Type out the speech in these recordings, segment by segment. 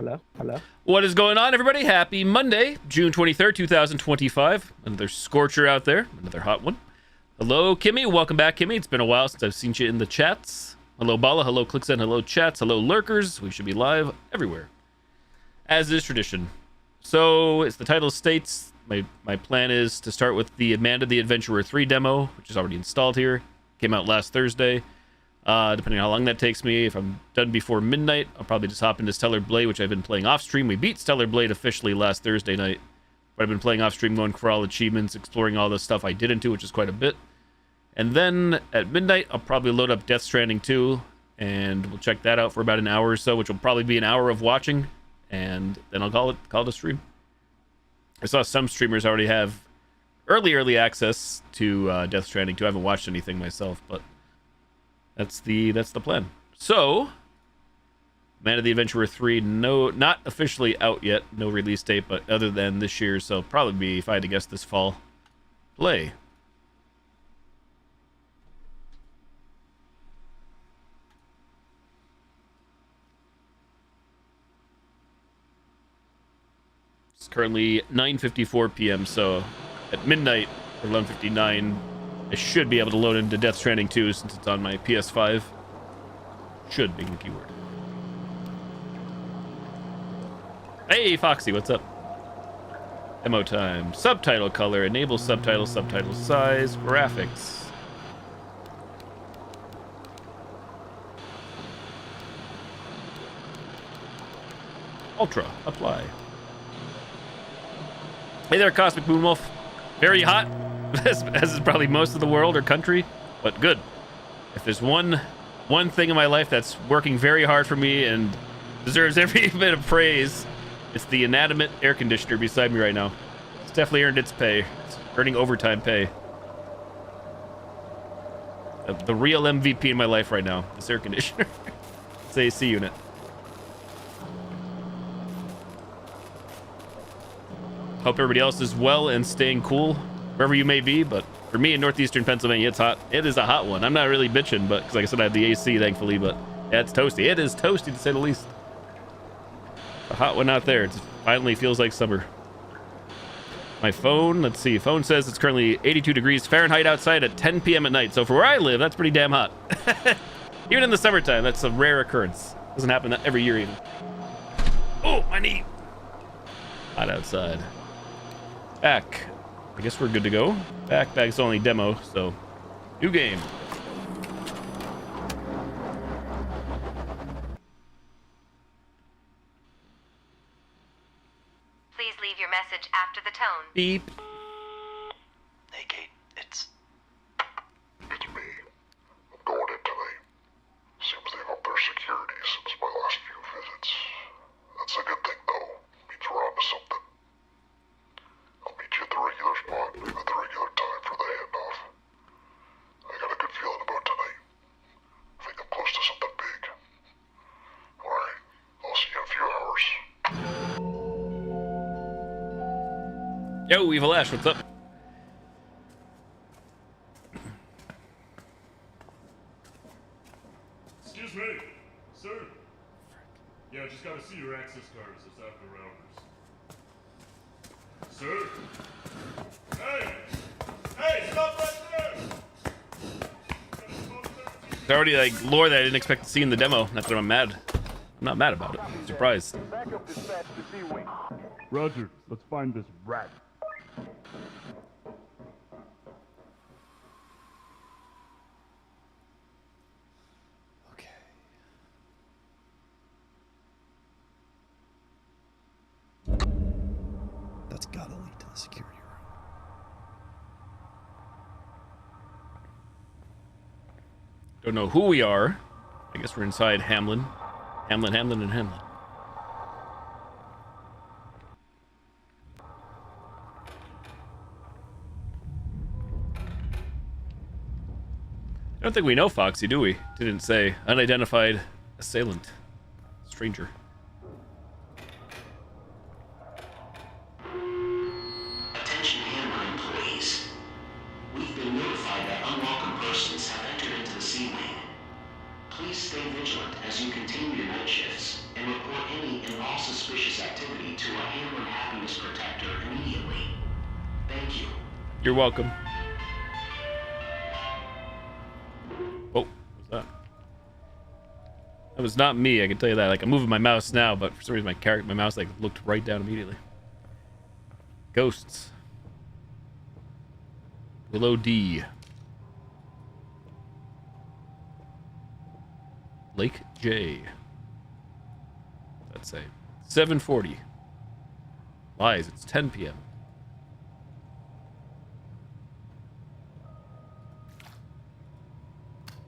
Hello. Hello. What is going on, everybody? Happy Monday, June 23rd, 2025. Another scorcher out there. Another hot one. Hello, Kimmy. Welcome back, Kimmy. It's been a while since I've seen you in the chats. Hello, Bala. Hello, Clicksen. Hello, chats. Hello, lurkers. We should be live everywhere, as is tradition. So, as the title states, my plan is to start with the Amanda the Adventurer 3 demo, which is already installed here. Came out last Thursday. Depending on how long that takes me, if I'm done before midnight, I'll probably just hop into Stellar Blade, which I've been playing off stream. We beat Stellar Blade officially last Thursday night, but I've been playing off stream, going for all achievements, exploring all the stuff I did into, which is quite a bit. And then at midnight, I'll probably load up Death Stranding 2, and we'll check that out for about an hour or so, which will probably be an hour of watching, and then I'll call it a stream. I saw some streamers already have early access to Death Stranding 2. I haven't watched anything myself, but that's the plan. So, Man of the Adventurer 3, not officially out yet, no release date, but other than this year, so probably be, if I had to guess, this fall. Play. It's currently 9:54 p.m., so at midnight, or 11:59, I should be able to load into Death Stranding 2 since it's on my PS5. Should being the keyword. Hey, Foxy, what's up? Demo time. Subtitle color. Enable subtitle. Subtitle size. Graphics. Ultra. Apply. Hey there, Cosmic Moonwolf. Very hot. As is probably most of the world or country, but good. If there's one thing in my life that's working very hard for me and deserves every bit of praise, it's the inanimate air conditioner beside me right now. It's definitely earned its pay. It's earning overtime pay. The real MVP in my life right now, this air conditioner. It's AC unit. Hope everybody else is well and staying cool wherever you may be, but for me in northeastern Pennsylvania, it's hot. It is a hot one. I'm not really bitching, but because like I said, I have the AC, thankfully, but yeah, it's toasty. It is toasty, to say the least. A hot one out there. It finally feels like summer. My phone, let's see. Phone says it's currently 82 degrees Fahrenheit outside at 10 p.m. at night. So for where I live, that's pretty damn hot. Even in the summertime, that's a rare occurrence. Doesn't happen every year even. Oh, my knee. Hot outside. Back. I guess we're good to go. Backpack's only demo, so new game. Please leave your message after the tone. Beep. Hey, Kate, it's me. I'm going in tonight. Seems they've upped their security since my last few visits. That's a good thing, though. Means we're on to something. I'll meet you at the regular spot, maybe at the regular time for the handoff. I got a good feeling about tonight. I think I'm close to something big. Alright, I'll see you in a few hours. Yo, Evil Ash, what's up? Excuse me, sir. Yeah, I just gotta see your access cards just after rounders. Sir? Hey! Hey, stop right there! It's already like lore that I didn't expect to see in the demo. Not that I'm mad. I'm not mad about it. I'm surprised. Roger, let's find this rat. okay. That's gotta lead to the security room. Don't know who we are. I guess we're inside Hamlin. Hamlin, and Hamlin. I don't think we know Foxy, do we? Didn't say. Unidentified assailant. Stranger. Attention Hammer employees. We've been notified that unwelcome persons have entered into the sea wing. Please stay vigilant as you continue your night shifts and report any and all suspicious activity to our Hamlin Happiness Protector immediately. Thank you. You're welcome. Oh, what was that? That was not me, I can tell you that. Like, I'm moving my mouse now, but for some reason my mouse like looked right down immediately. Ghosts. Willow D. Lake J. Let's say 7:40. Lies, it's 10 p.m.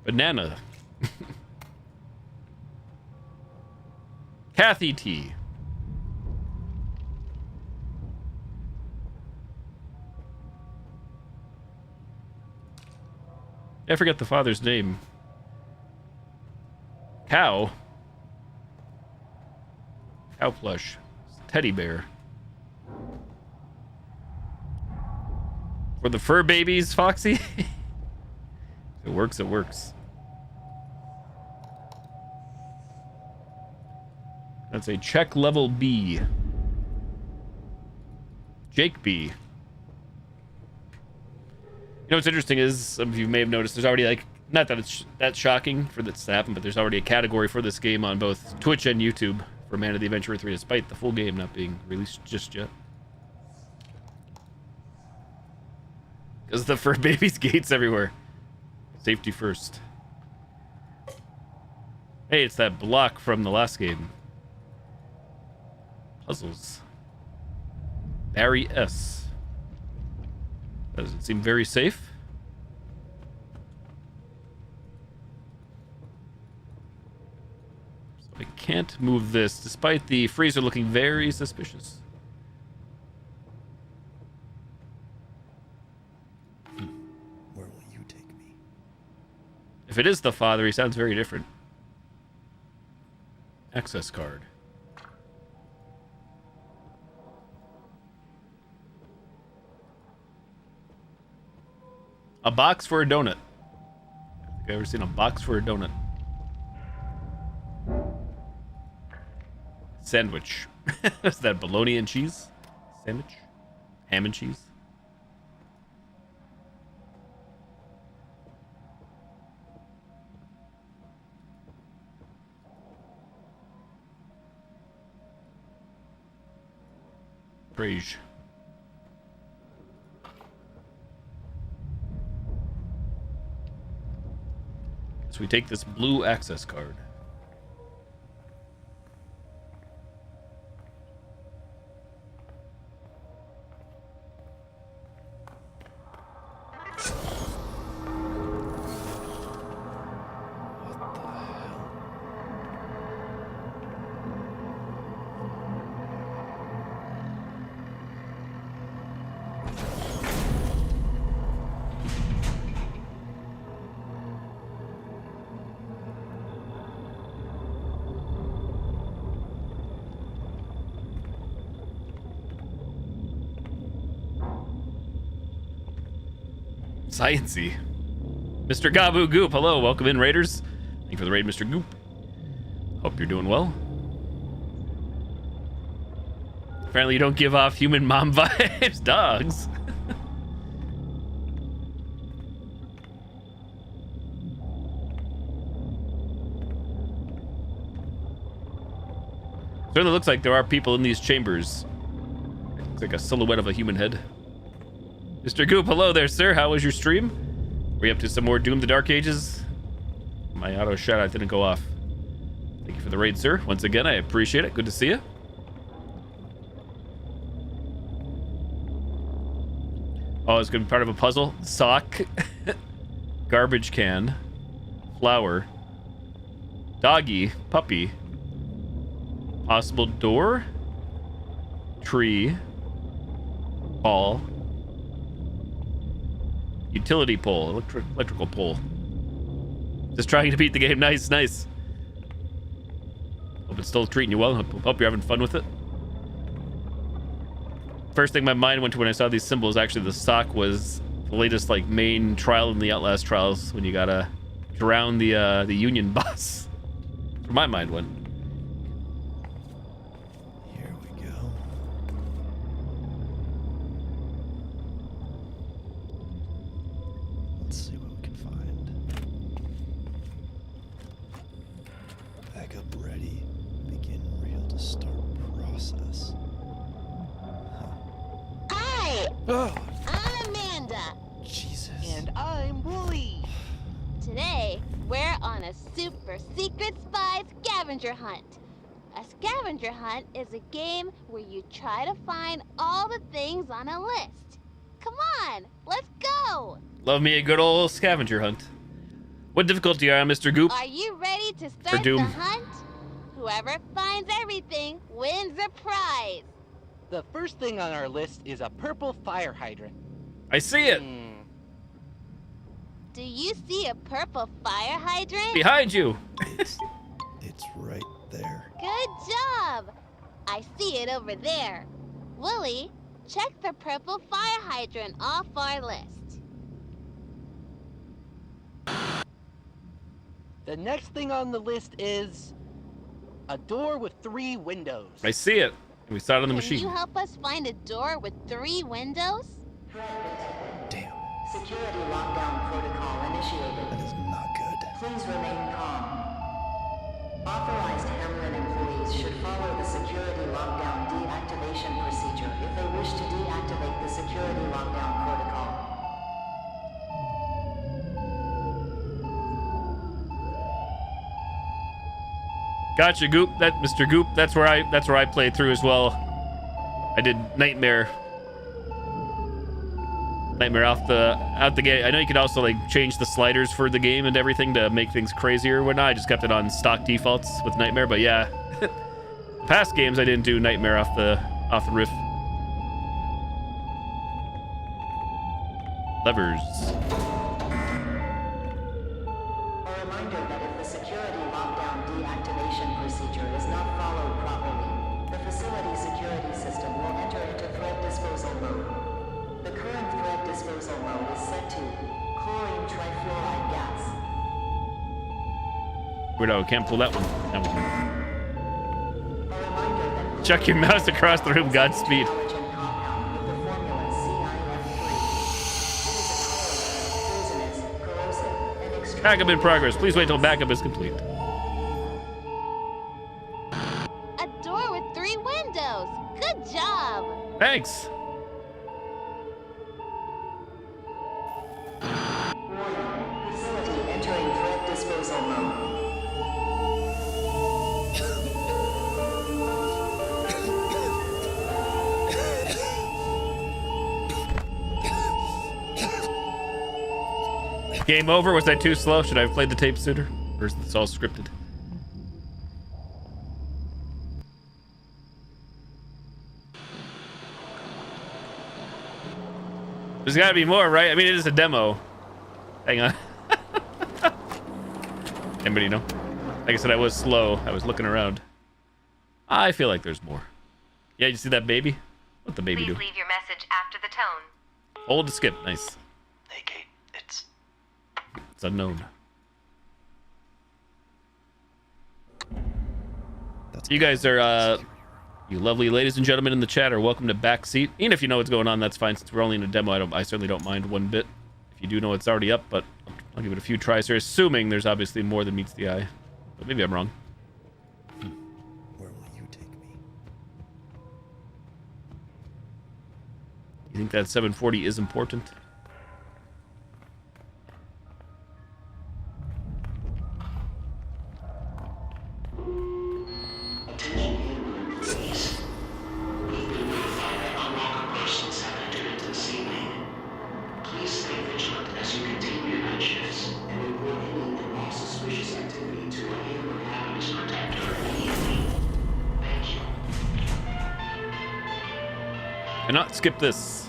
Banana. Kathy T. I forget the father's name. Cow. Cow plush. Teddy bear. For the fur babies, Foxy? If it works, it works. That's a check level B. Jake B. You know what's interesting is, some of you may have noticed, there's already like, not that it's that shocking for this to happen, but there's already a category for this game on both Twitch and YouTube for Man of the Adventurer 3, despite the full game not being released just yet. Because the fur babies gates everywhere. Safety first. Hey, it's that block from the last game. Puzzles. Barry S. That doesn't seem very safe. So I can't move this, despite the freezer looking very suspicious. Where will you take me? If it is the father, he sounds very different. Access card. A box for a donut. I think I've ever seen a box for a donut. Sandwich. Is that bologna and cheese? Sandwich? Ham and cheese? Praise. So we take this blue access card. Sciency. Mr. Gabu Goop, hello, welcome in, Raiders. Thank you for the raid, Mr. Goop. Hope you're doing well. Apparently you don't give off human mom vibes, dogs. Certainly looks like there are people in these chambers. Looks like a silhouette of a human head. Mr. Goop, hello there, sir. How was your stream? Were you up to some more Doom the Dark Ages? My auto shout-out didn't go off. Thank you for the raid, sir. Once again, I appreciate it. Good to see you. Oh, it's going to be part of a puzzle. Sock. Garbage can. Flower. Doggy. Puppy. Possible door. Tree. Ball. Utility pole, electrical pole. Just trying to beat the game. Nice, nice. Hope it's still treating you well. Hope you're having fun with it. First thing my mind went to when I saw these symbols, actually the sock, was the latest like main trial in the Outlast trials when you gotta drown the Union boss. Where my mind went. Let's see what we can find. Backup ready. Begin reel to start process. Hi, Oh, I'm Amanda. Jesus. And I'm Wooly. Today, we're on a super secret spy scavenger hunt. A scavenger hunt is a game where you try to find all the things on a list. Come on, let's go! Love me a good old scavenger hunt. What difficulty are you on, Mr. Goop? Are you ready to start the Doom. hunt? Whoever finds everything wins a prize. The first thing on our list is a purple fire hydrant. I see it. Do you see a purple fire hydrant? Behind you. It's right there. Good job! I see it over there. Willie, check the purple fire hydrant off our list. The next thing on the list is a door with 3 windows. I see it. We saw it on the Can machine. you help us find a door with 3 windows? Damn, Security lockdown protocol initiated. that is not good. Please remain calm. Authorized Hamlin employees should follow the security lockdown deactivation procedure if they wish to deactivate the security lockdown protocol. Gotcha, Goop. That Mr. Goop. That's where I played through as well. I did Nightmare out the gate. I know you could also like change the sliders for the game and everything to make things crazier or whatnot. I just kept it on stock defaults with Nightmare, but yeah. The past games I didn't do Nightmare off the roof. Levers. A reminder that if the security lockdown deactivation procedure is not followed properly, the facility security system will enter into threat disposal mode. The current threat disposal mode is set to chlorine trifluoride gas. Weirdo, can't pull that one. That one. A reminder that Chuck your mouse across the room, Godspeed. halogen compound with the formula CIM3. It is a poisonous, corrosive, and extremely Backup in progress. Please wait till backup is complete. A door with 3 windows. Good job! Thanks. facility entering threat disposal mode. Game over? Was I too slow? Should I have played the tape sooner? Or is this all scripted? There's gotta be more, right? I mean, it is a demo. Hang on. Anybody know? Like I said, I was slow. I was looking around. I feel like there's more. Yeah, you see that baby? What the baby Please do? leave your message after the tone. Hold to skip. Nice. Hey, Kate, it's It's unknown. that's You guys are, you lovely ladies and gentlemen in the chat are welcome to backseat. Even if you know what's going on, that's fine. Since we're only in a demo, I certainly don't mind one bit. If you do know it's already up, but I'll give it a few tries here, assuming there's obviously more than meets the eye. But maybe I'm wrong. Where will you take me? You think that 740 is important? Attention Hamlin, please. We've been notified that unwelcome persons have entered into the scene lane. Please stay vigilant as you continue your night shifts and report any and all suspicious activity to a Hamlin happiness protector immediately. Thank you. And not skip this.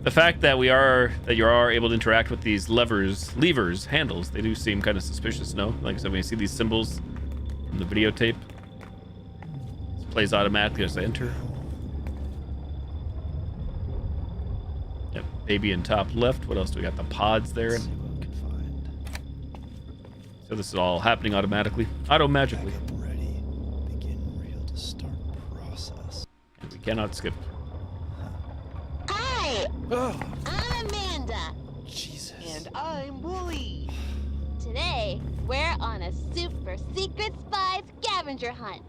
The fact that you are able to interact with these levers, handles, they do seem kind of suspicious, no? Like I said, when you see these symbols from the videotape, it plays automatically as I enter. Yep, baby in top left. What else do we got? The pods there. Let's see what we can find. So this is all happening automatically, auto-magically. Backup ready. Begin reel to start process. We cannot skip. Hi, Oh, I'm Amanda. Jesus. And I'm Wooly. Today, we're on a super secret spy scavenger hunt.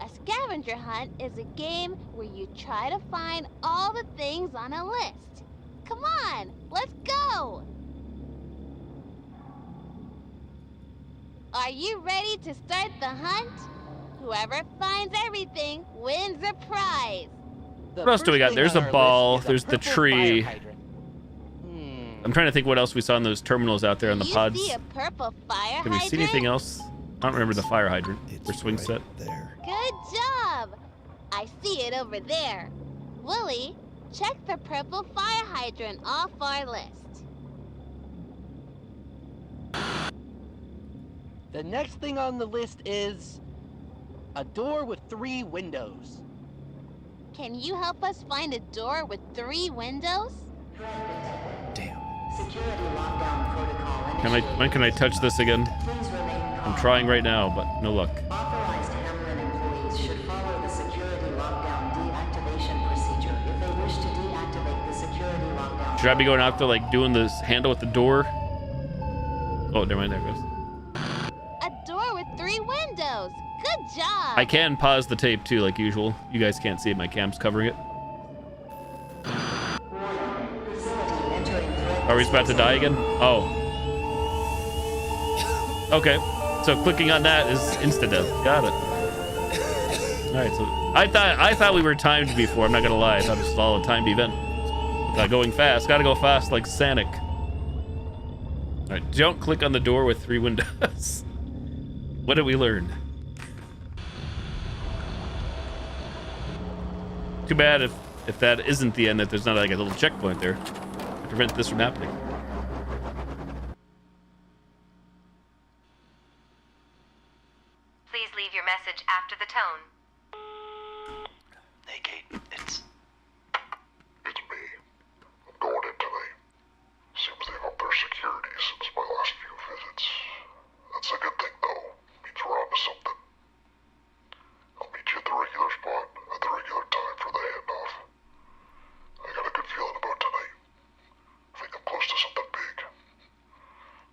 A scavenger hunt is a game where you try to find all the things on a list. Come on, let's go! Are you ready to start the hunt? Whoever finds everything wins a prize. The What else do we first got? thing There's on a our ball, list is there's the purple tree. fire hydrant. I'm trying to think what else we saw in those terminals out there on the You pods. see a purple fire Did we see anything hydrant? else? I don't remember the fire hydrant or swing right set. there. Good job! I see it over there. Willie, check the purple fire hydrant off our list. The next thing on the list is a door with 3 windows. Can you help us find a door with 3 windows? Damn. Security lockdown protocol When can I touch this again? Please remain calm. I'm trying right now, but no luck. Authorized Hamlin employees should follow the security lockdown deactivation procedure if they wish to deactivate the security lockdown. Should I be going out there like doing this handle with the door? Oh, never mind, there it goes. A door with 3 windows. Good job. I can pause the tape too, like usual. You guys can't see it, my cam's covering it. Facility entering threat Are we about to die again? Oh. Okay. So clicking on that is insta-death. Got it. Alright, so I thought we were timed before, I'm not gonna lie. I thought it was all a timed event. Going fast. Gotta go fast like Sonic. Alright, don't click on the door with 3 windows. What did we learn? Too bad if that isn't the end, that there's not like a little checkpoint there to prevent this from happening. Please leave your message after the tone. Hey, Kate, it's... It's me. I'm going in tonight. Seems they've upped their security since my last few visits. That's a good thing, though. Means we're on to something. I'll meet you at the regular spot at the regular time for the handoff. I got a good feeling about tonight. I think I'm close to something big.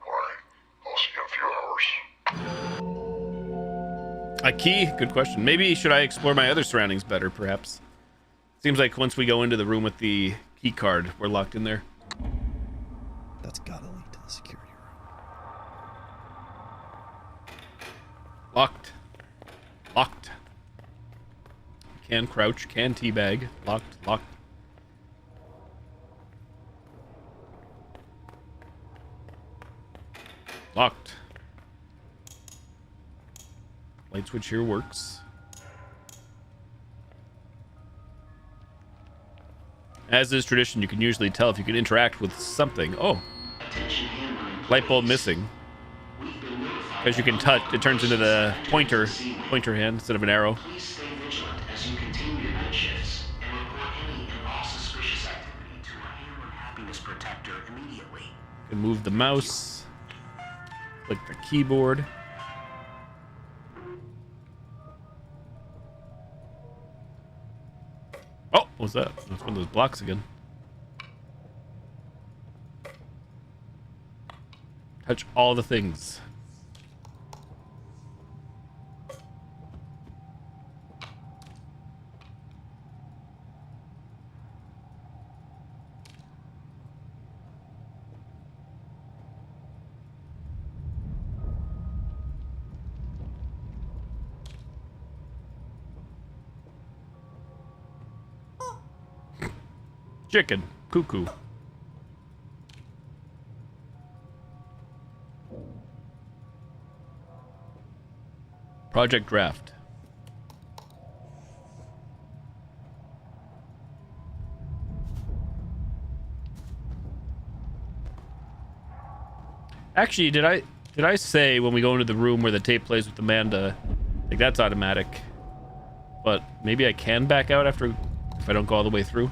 Alright, I'll see you in a few hours. A key? Good question. Maybe should I explore my other surroundings better, perhaps? Seems like once we go into the room with the key card, we're locked in there. That's gotta lead to the security room. Locked. Locked. Can crouch, can teabag. Locked, locked. Locked. Light switch here works. As is tradition, you can usually tell if you can interact with something. Oh, Attention Hamlin light bulb employees. missing. We've been notified As you can touch, it turns into the pointer hand instead of an arrow. Please stay vigilant as you continue your night shifts and report any and all suspicious activity to our Hamlin Happiness Protector immediately. You can move the mouse. Click the keyboard. Oh, what was that? That's one of those blocks again. Touch all the things. Chicken. Cuckoo. Project Draft. Actually, did I say when we go into the room where the tape plays with Amanda, like that's automatic. But maybe I can back out after if I don't go all the way through.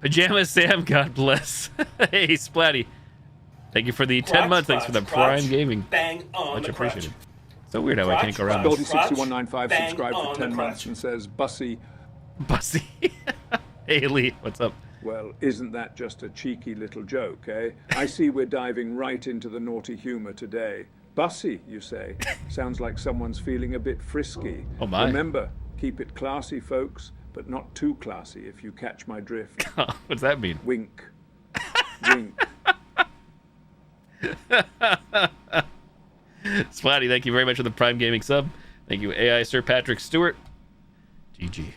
Pajama Sam, God bless. Hey, Splatty. Thank you for the 10 months. Thanks for the Prime Gaming. Bang on Much the appreciated. crotch. So weird how I can't go around this. Ability6195 Bang subscribed on for the 10 months crotch. and says, Bussy. Bussy. Hey, Lee, what's up? Well, isn't that just a cheeky little joke, eh? I see we're diving right into the naughty humor today. Bussy, you say? Sounds like someone's feeling a bit frisky. Oh, my. Remember, keep it classy, folks, but not too classy, if you catch my drift. What's that mean? Wink. Wink. Splatty, thank you very much for the Prime Gaming sub. Thank you, AI Sir Patrick Stewart. GG.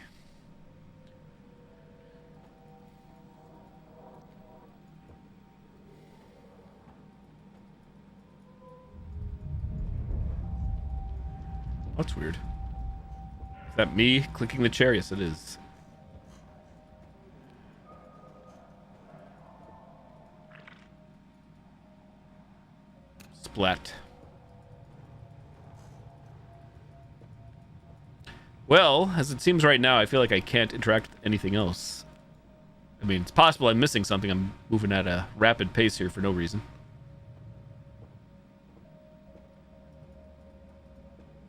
That's weird. Is that me clicking the chair? Yes, it is. Splat. Well, as it seems right now, I feel like I can't interact with anything else. I mean, it's possible I'm missing something. I'm moving at a rapid pace here for no reason.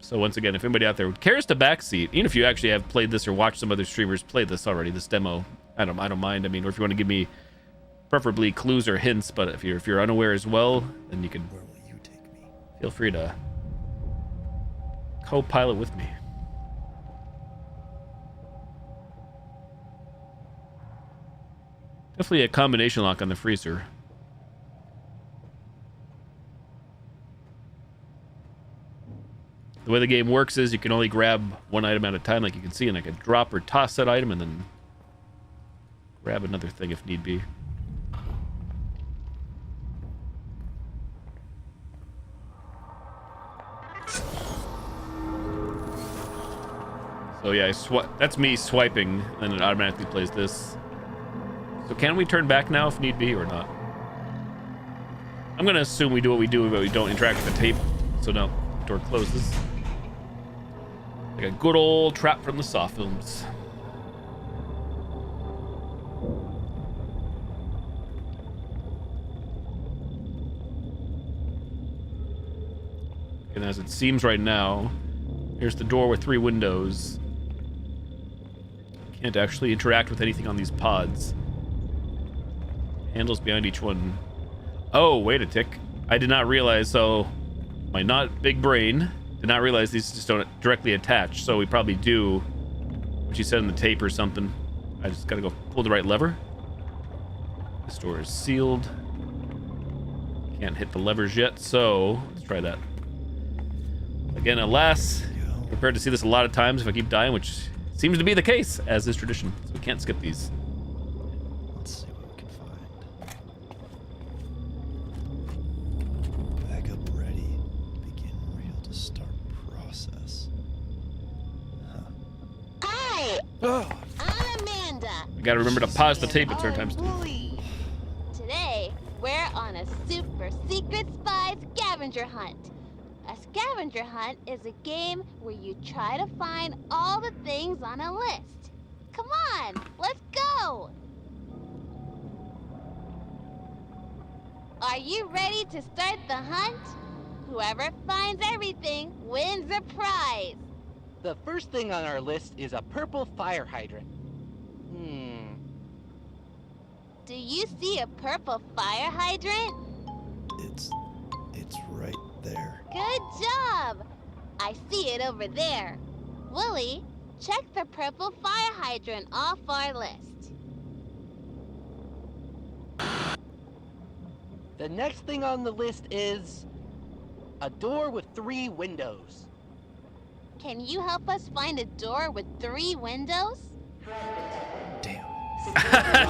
So once again, if anybody out there cares to backseat, even if you actually have played this or watched some other streamers play this already, this demo, I don't mind. I mean, or if you want to give me preferably clues or hints, but if you're unaware as well, then you can feel free to co-pilot with me. Definitely a combination lock on the freezer. The way the game works is you can only grab one item at a time, like you can see, and I can drop or toss that item and then grab another thing if need be. So yeah, that's me swiping, and it automatically plays this. So can we turn back now if need be or not? I'm gonna assume we do what we do, but we don't interact with the tape. So now the door closes. Like a good old trap from the Saw films. And as it seems right now, here's the door with 3 windows. Can't actually interact with anything on these pods. Handles behind each one. Oh, wait a tick. I did not realize, so my not big brain did not realize these just don't directly attach, so we probably do what you said in the tape or something. I just gotta go pull the right lever. This door is sealed. Can't hit the levers yet, so let's try that. Again, alas, prepared to see this a lot of times if I keep dying, which seems to be the case, as is tradition. So we can't skip these. Let's see what we can find. Backup ready. Begin reel to start process. Huh. Hi! Oh, I'm Amanda. I gotta remember to pause the tape at certain times. Today, we're on a super secret spy scavenger hunt. A scavenger hunt is a game where you try to find all the things on a list. Come on, let's go! Are you ready to start the hunt? Whoever finds everything wins a prize. The first thing on our list is a purple fire hydrant. Do you see a purple fire hydrant? it's right there. Good job! I see it over there. Willie, check the purple fire hydrant off our list. The next thing on the list is a door with 3 windows. Can you help us find a door with 3 windows? Damn,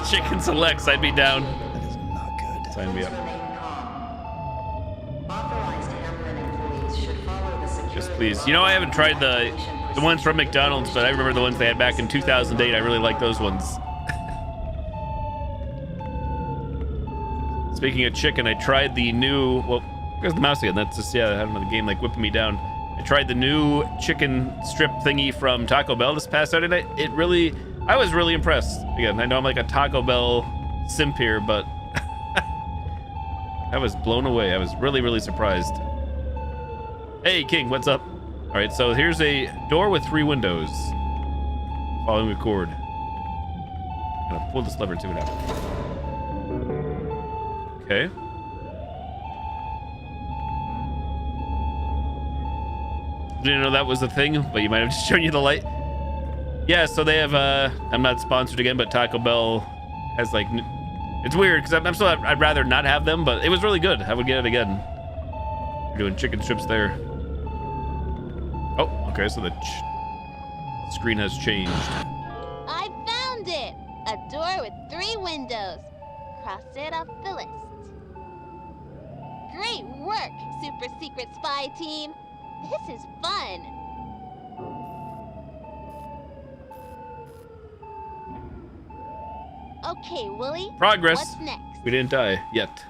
Chicken selects, I'd be down. that is not good. Sign me up. Remain calm. Authorized Hamlin employees should follow the security. Just please. You know, I haven't tried the ones from McDonald's, but I remember the ones they had back in 2008. I really like those ones. Speaking of chicken, I tried the new... Well, there's the mouse again. That's just, yeah, I have another game like whipping me down. I tried the new chicken strip thingy from Taco Bell this past Saturday night. It really... I was really impressed. Again, I know I'm like a Taco Bell simp here, but I was blown away. I was really, really surprised. Hey, King, what's up? All right, so here's a door with 3 windows. Following the cord. I'm gonna pull this lever and see what happens. Okay. Didn't know that was a thing, but you might have just shown you the light. Yeah, so they have, I'm not sponsored again, but Taco Bell has like, it's weird because I'm still, I'd rather not have them, but it was really good. I would get it again. We're doing chicken strips there. Oh, okay, so the screen has changed. I found it! A door with 3 windows. Cross it off the list. Great work, super secret spy team. This is fun. Okay, Willie. Progress. What's next? We didn't die yet.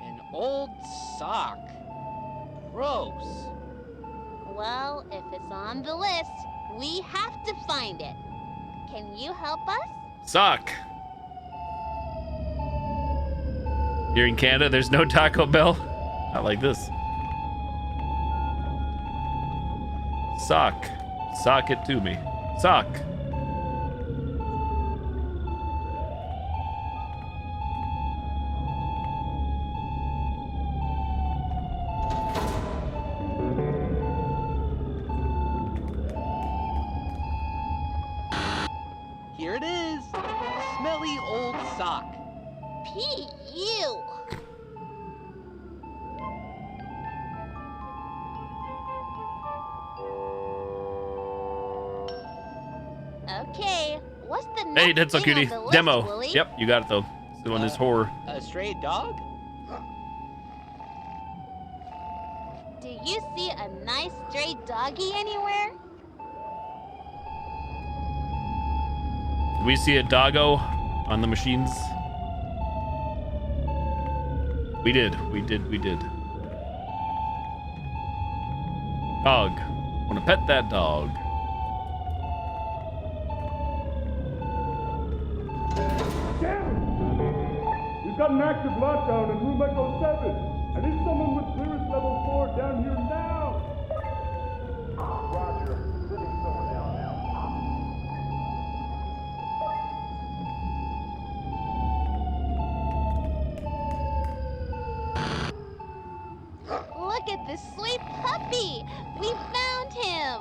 An old sock. Gross. Well, if it's on the list, we have to find it. Can you help us? Sock. Here in Canada, there's no Taco Bell. Not like this. Sock. Sock it to me. Sock. Here it is. Smelly old sock. P.U. Okay, what's the next Hey, that's so thing on cutie. the list, Demo. Willie? Yep, you got it though. Still on this horror. A stray dog? Do you see a nice stray doggy anywhere? Did we see a doggo on the machines? We did. Dog. Wanna pet that dog. We've got an active lockdown in room Echo 7. I need someone with clearance level 4 down here now. Roger. Sending someone down now. Look at this sweet puppy! We found him!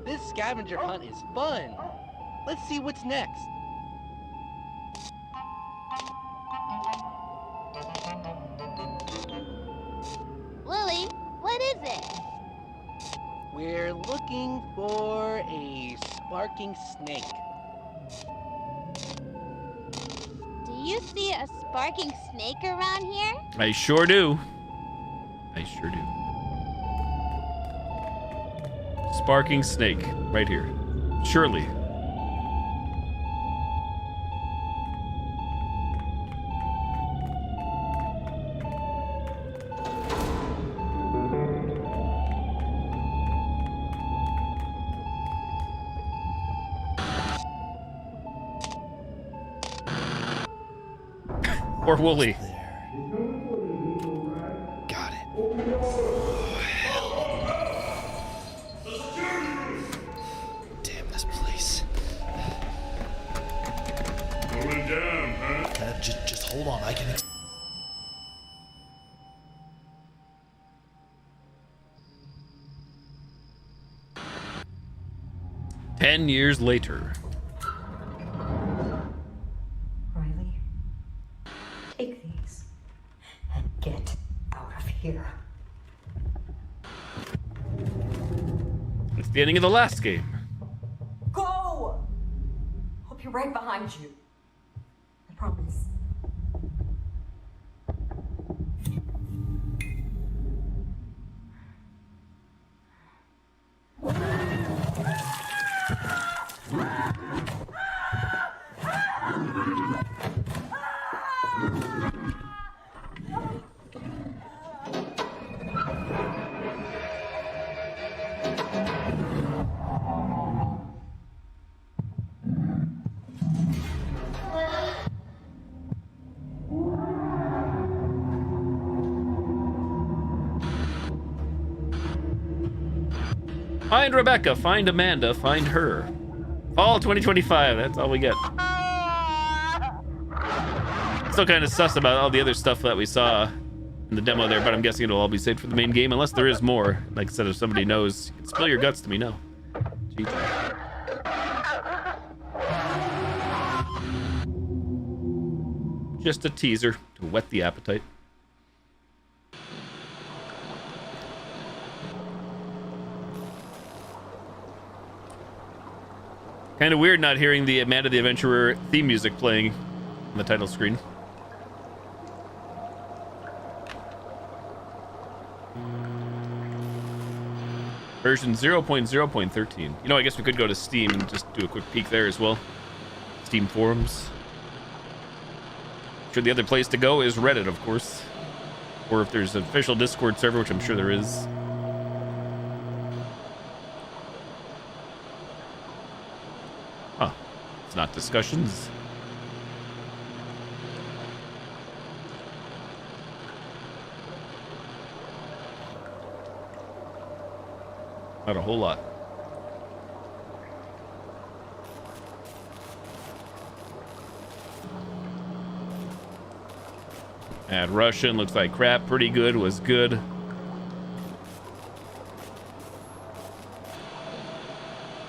This scavenger hunt is fun. Let's see what's next. Lily, what is it? We're looking for a sparking snake. Do you see a sparking snake around here? I sure do. I sure do. Sparking snake. Right here. Surely. Or Wooly. Got it. Damn this place. Going down, huh? Just hold on. I can. 10 years later. Riley, take these and get out of here. It's the ending of the last game. Go! I'll be right behind you. I promise. Find Rebecca, find Amanda, find her. Fall 2025, that's all we get. Still kind of sus about all the other stuff that we saw in the demo there, but I'm guessing it'll all be saved for the main game, unless there is more. Like I said, if somebody knows, you can spill your guts to me now. Jeez. Just a teaser to whet the appetite. Kind of weird not hearing the Amanda the Adventurer theme music playing on the title screen. Version 0.0.13. You know, I guess we could go to Steam and just do a quick peek there as well. Steam forums. Sure, the other place to go is Reddit, of course. Or if there's an official Discord server, which I'm sure there is. Huh. It's not discussions. Not a whole lot. Add Russian, looks like crap. Pretty good, was good.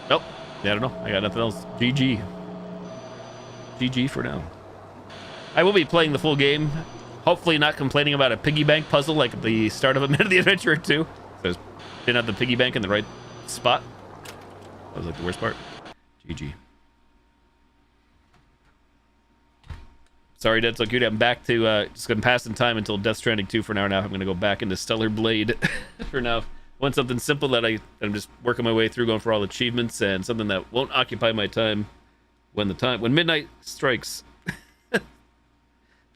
Nope. Yeah, I don't know. I got nothing else. GG. GG for now. I will be playing the full game. Hopefully not complaining about a piggy bank puzzle like at the start of Amanda the Adventurer 2. So didn't have the piggy bank in the right spot. That was like the worst part. GG. Sorry, Dead So Cute. I'm back to just gonna pass in time until Death Stranding 2 for an hour now. I'm gonna go back into Stellar Blade for now. Want something simple that I'm just working my way through, going for all achievements, and something that won't occupy my time when midnight strikes. That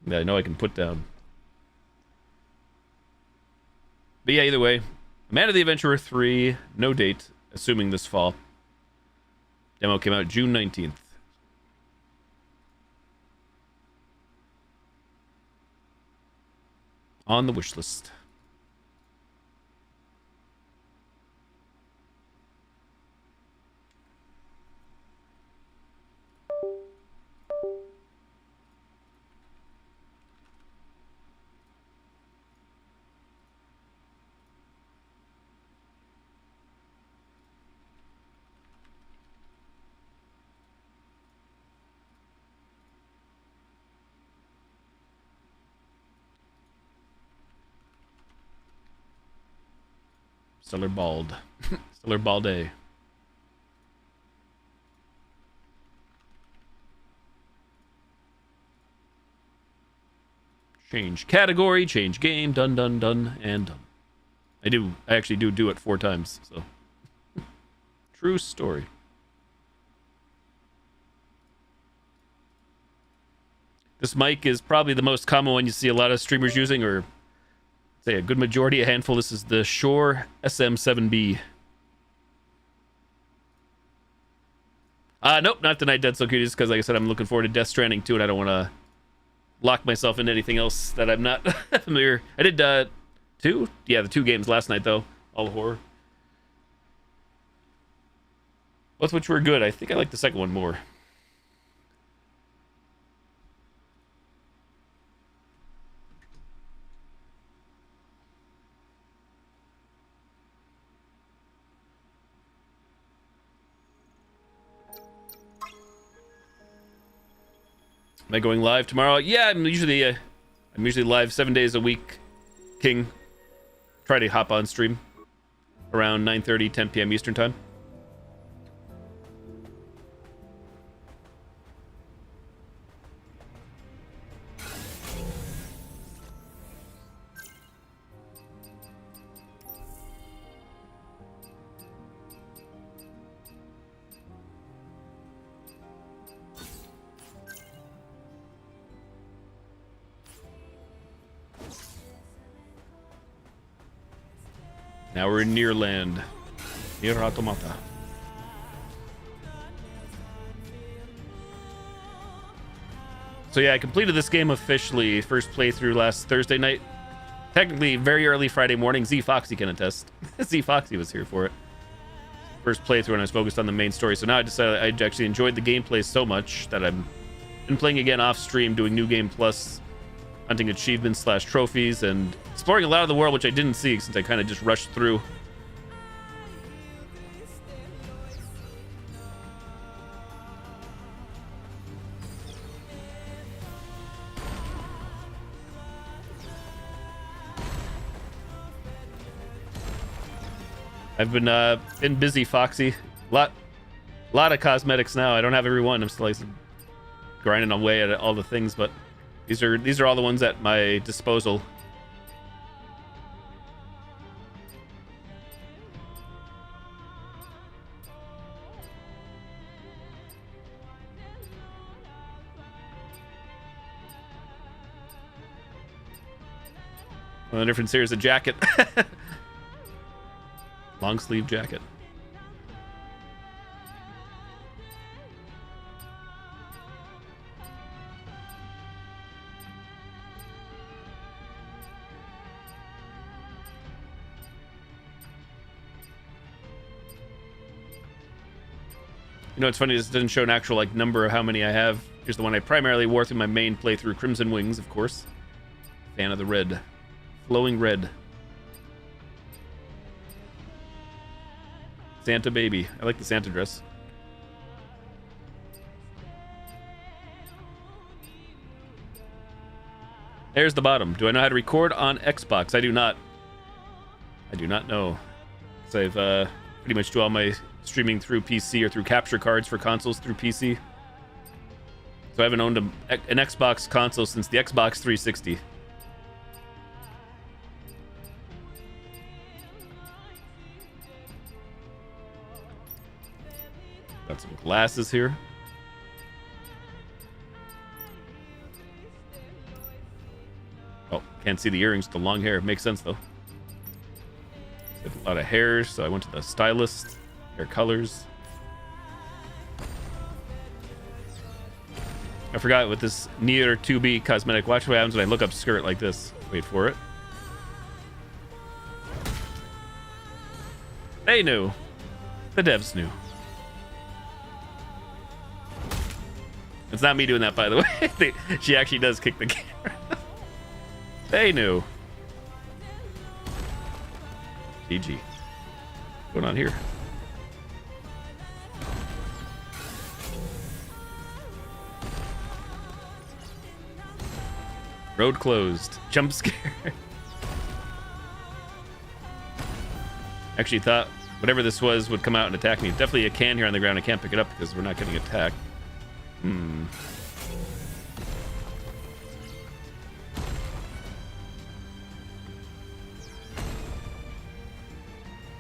I know I can put down. But yeah, either way, Amanda the Adventurer 3, no date, assuming this fall. Demo came out June 19th. On the wish list. Stellar Bald. Stellar Balde. Change category, change game, done, and done. I actually do it 4 times, so. True story. This mic is probably the most common one you see a lot of streamers using, or say a good majority, a handful. This is the Shure SM7B. Nope, not tonight, Dead So Cute, just because, like I said, I'm looking forward to Death Stranding 2, and I don't want to lock myself into anything else that I'm not familiar. I did, 2? Yeah, the 2 games last night, though. All horror. Both which were good. I think I like the second one more. Am I going live tomorrow? Yeah, I'm usually live 7 days a week. King. Try to hop on stream around 9:30, 10 p.m. Eastern time. Now we're in Near Land. Near Automata. So yeah, I completed this game officially. First playthrough last Thursday night. Technically, very early Friday morning. Z Foxy can attest. Z Foxy was here for it. first playthrough when I was focused on the main story. So now I decided I actually enjoyed the gameplay so much that I've been playing again off stream, doing New Game Plus, hunting achievements / trophies, and exploring a lot of the world, which I didn't see since I kind of just rushed through. I've been busy, Foxy. Lot of cosmetics now. I don't have every one. I'm still like grinding away at all the things, but these are all the ones at my disposal. Well, the difference here is a jacket. Long sleeve jacket. You know, it's funny, this doesn't show an actual like number of how many I have. Here's the one I primarily wore through my main playthrough, Crimson Wings, of course. Fan of the red. Flowing red. Santa baby. I like the Santa dress. There's the bottom. Do I know how to record on Xbox? I do not. I do not know. So I've pretty much do all my streaming through PC or through capture cards for consoles through PC. So I haven't owned an Xbox console since the Xbox 360. Got some glasses here. Oh, can't see the earrings, the long hair. Makes sense though. A lot of hair, so I went to the stylist. Hair colors. I forgot with this Near 2B cosmetic. Watch what happens when I look up skirt like this. Wait for it. They knew. The devs knew. It's not me doing that, by the way. She actually does kick the camera. They knew. GG. What's going on here? Road closed. Jump scare. Actually thought whatever this was would come out and attack me. Definitely a can here on the ground. I can't pick it up because we're not getting attacked.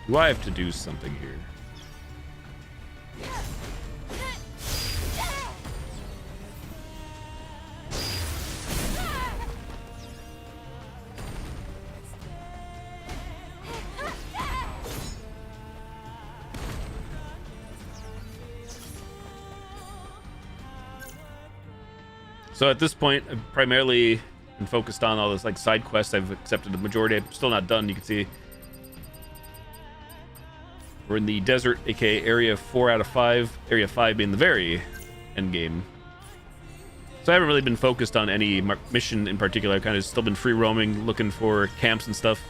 Do I have to do something here? So at this point, I've primarily been focused on all this like side quests. I've accepted the majority. I'm still not done. You can see we're in the desert, aka area 4 out of 5. Area 5 being the very end game. So I haven't really been focused on any mission in particular. I've kind of still been free roaming, looking for camps and stuff.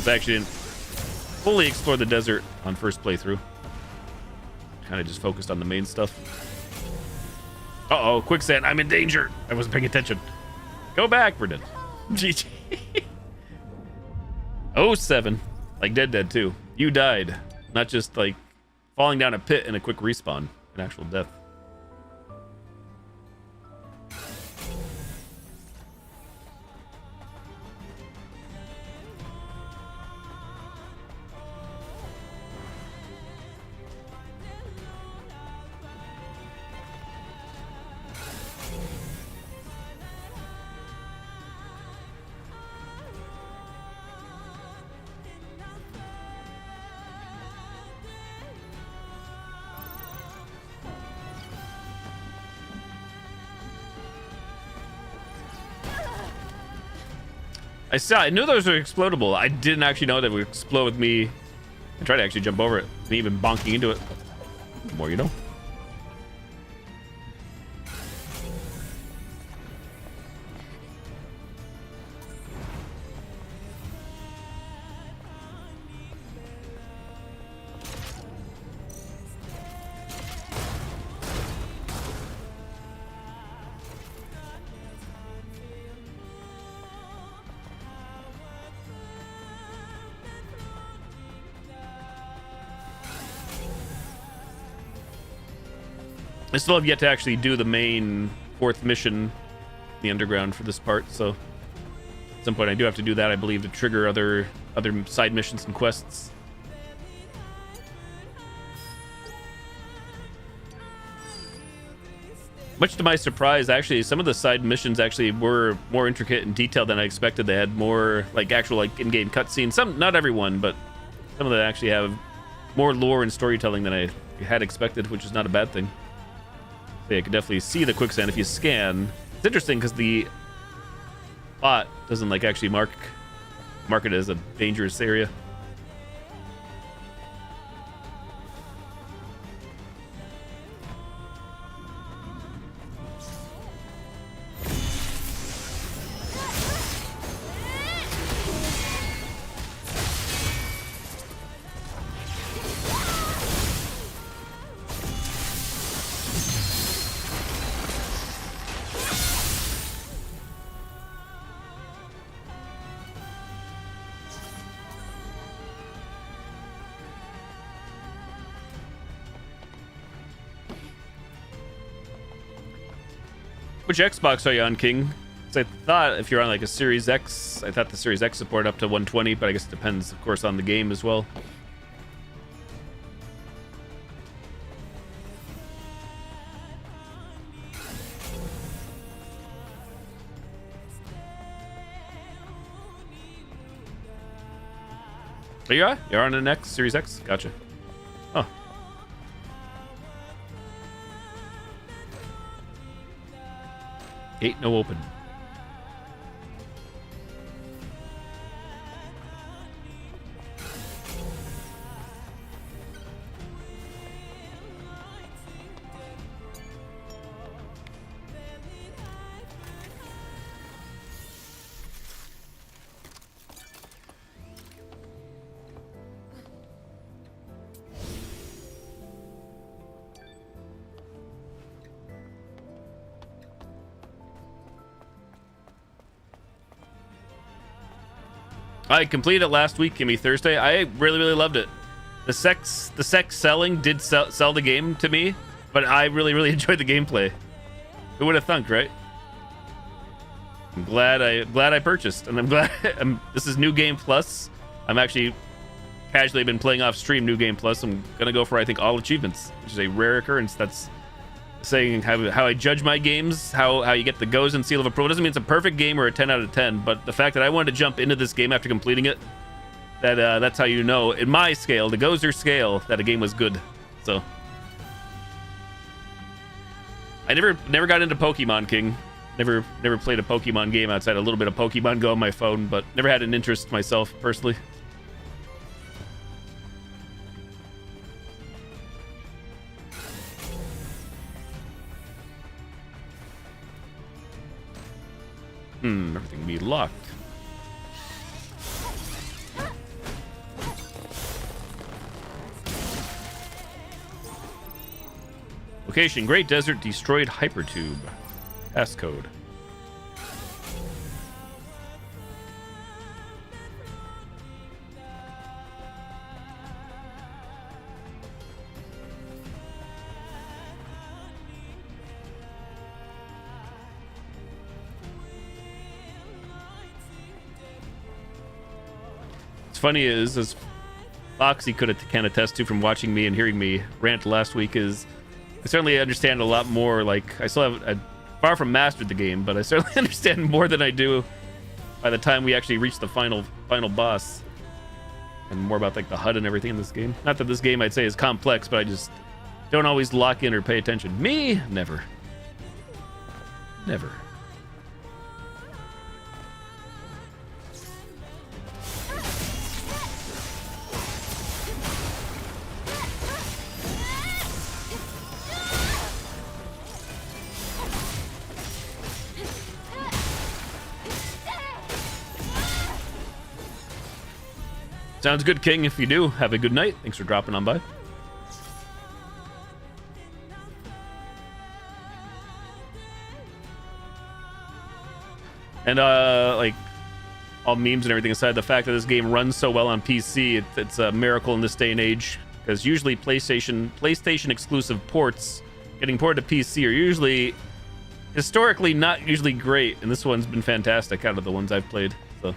I actually didn't fully explore the desert on first playthrough. Kind of just focused on the main stuff. Uh-oh, quicksand. I'm in danger. I wasn't paying attention. Go back. We're dead. GG. 07. Like Dead 2. You died. Not just like falling down a pit and a quick respawn. An actual death. I knew those were explodable. I didn't actually know that would explode with me I try to actually jump over it, and even bonking into it. The more you know. I still have yet to actually do the main 4th mission in the underground for this part, so at some point I do have to do that, I believe, to trigger other side missions and quests. Much to my surprise, actually, some of the side missions actually were more intricate and detailed than I expected. They had more like actual like in-game cutscenes. Some, not everyone, but some of them actually have more lore and storytelling than I had expected, which is not a bad thing. So you can definitely see the quicksand if you scan. It's interesting because the bot doesn't like actually mark it as a dangerous area. Which Xbox are you on, King? Because I thought if you're on like a Series X, I thought the Series X support up to 120, but I guess it depends, of course, on the game as well. Oh, you're on an X, Series X? Gotcha. Oh. Gate no open. I completed it last week, Kimmy, Thursday. I really loved it. The sex selling did sell the game to me, but I really enjoyed the gameplay. Who would have thunk, right? I'm glad I purchased, and I'm glad this is New Game Plus. I'm actually casually been playing off stream New Game Plus. I'm gonna go for I think all achievements, which is a rare occurrence. That's saying how I judge my games, how you get the goes and seal of approval. Doesn't mean it's a perfect game or a 10 out of 10, but the fact that I wanted to jump into this game after completing it, that's how you know, in my scale, the gozer scale, that a game was good. So I never got into Pokemon, King. Never played a Pokemon game outside a little bit of Pokemon Go on my phone, but never had an interest myself personally. Everything be locked. Location: Great Desert destroyed hypertube. Passcode. Funny is, as Foxy can attest to from watching me and hearing me rant last week, is I certainly understand a lot more. Like, I still have far from mastered the game, but I certainly understand more than I do by the time we actually reach the final boss, and more about like the HUD and everything in this game. Not that this game I'd say is complex, but I just don't always lock in or pay attention. Me, never. Sounds good, King. If you do, have a good night. Thanks for dropping on by. And like all memes and everything aside, the fact that this game runs so well on PC, it's a miracle in this day and age. Because usually PlayStation exclusive ports getting ported to PC are usually historically not usually great, and this one's been fantastic out of the ones I've played. So,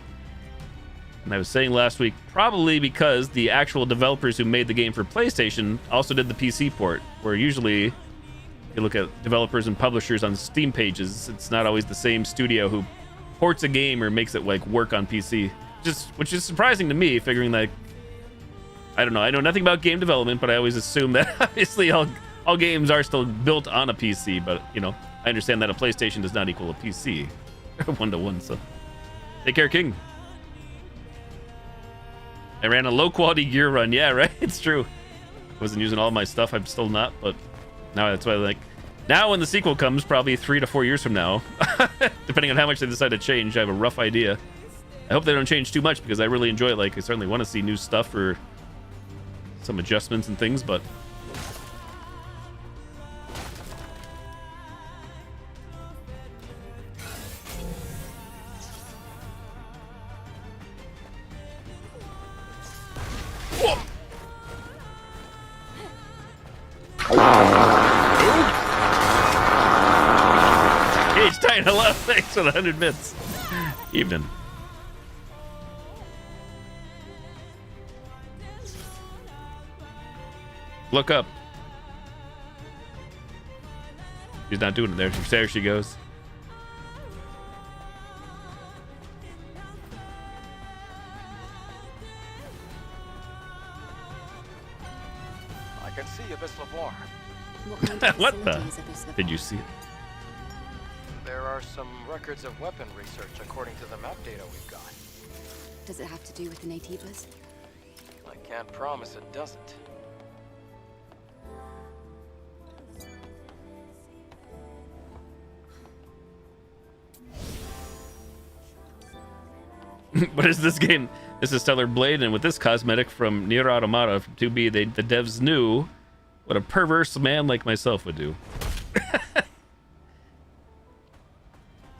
and I was saying last week, probably because the actual developers who made the game for PlayStation also did the PC port, where usually if you look at developers and publishers on Steam pages, it's not always the same studio who ports a game or makes it like work on PC. Which is surprising to me, figuring like, I don't know, I know nothing about game development, but I always assume that obviously all games are still built on a PC, but you know, I understand that a PlayStation does not equal a PC 1-to-1. So take care, King. I ran a low quality gear run. Yeah, right. It's true. I wasn't using all my stuff. I'm still not, but now that's why, like, now when the sequel comes, probably 3 to 4 years from now, depending on how much they decide to change, I have a rough idea. I hope they don't change too much because I really enjoy it. Like, I certainly want to see new stuff or some adjustments and things, but Cage Titan, hello, thanks for the 100 bits. Evening. Look up. She's not doing it there. There she goes. I can see Abyss Lavoir. What the? Did you see it? There are some records of weapon research according to the map data we've got. Does it have to do with the Natives? I can't promise it doesn't. What is this game? This is Stellar Blade, and with this cosmetic from Nier Automata from 2B, the devs knew what a perverse man like myself would do.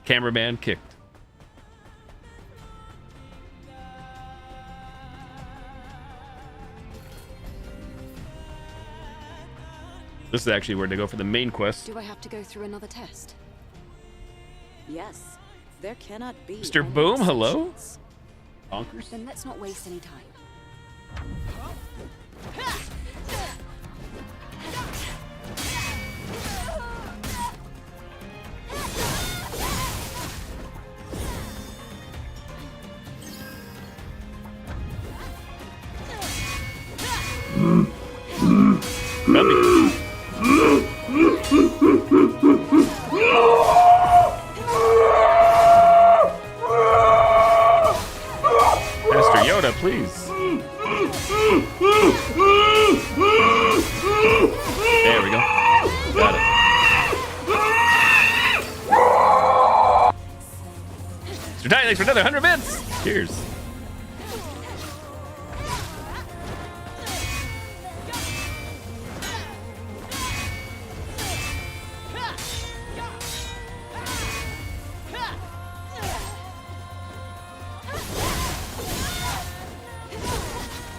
Cameraman kicked. This is actually where to go for the main quest. Do I have to go through another test? Yes. There cannot be. Mr. Boom, hello? Bonkers? Then let's not waste any time. Master Yoda, please. There we go. Got it. Mr. Titan, thanks for another 100 bits. Cheers.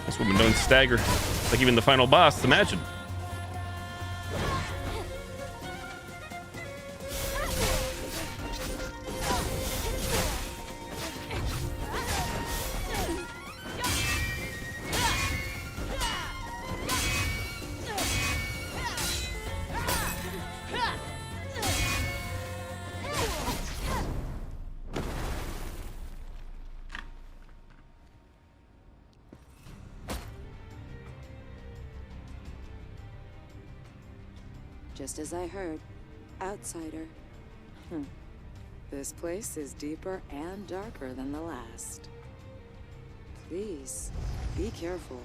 This woman don't stagger. Like even the final boss, imagine. Just as I heard. Outsider. This place is deeper and darker than the last. Please, be careful.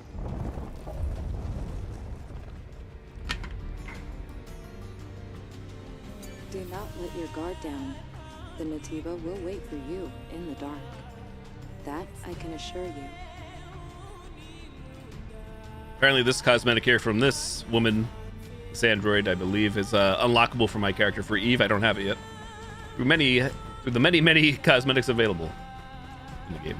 Do not let your guard down. The Nativa will wait for you in the dark. That I can assure you. Apparently this cosmetic here from this woman, this android, I believe, is unlockable for my character for Eve. I don't have it yet. Through the many cosmetics available in the game.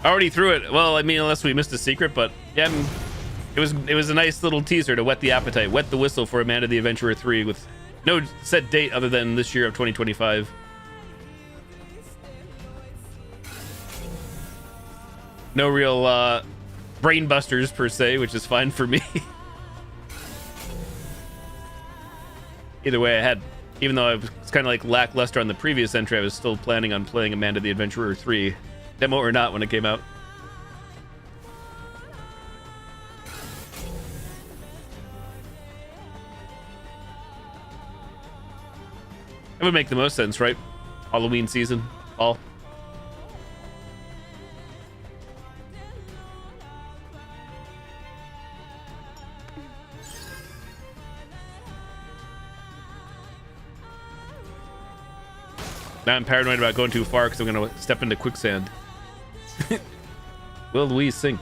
Already threw it. Well, I mean, unless we missed a secret, but yeah, it was a nice little teaser to whet the appetite, wet the whistle for Amanda the Adventurer 3 with no set date other than this year of 2025. No real brain busters per se, which is fine for me. Either way, even though I was kind of like lackluster on the previous entry, I was still planning on playing Amanda the Adventurer 3, demo or not, when it came out. It would make the most sense, right? Halloween season, fall. Now I'm paranoid about going too far because I'm going to step into quicksand. Will we sink?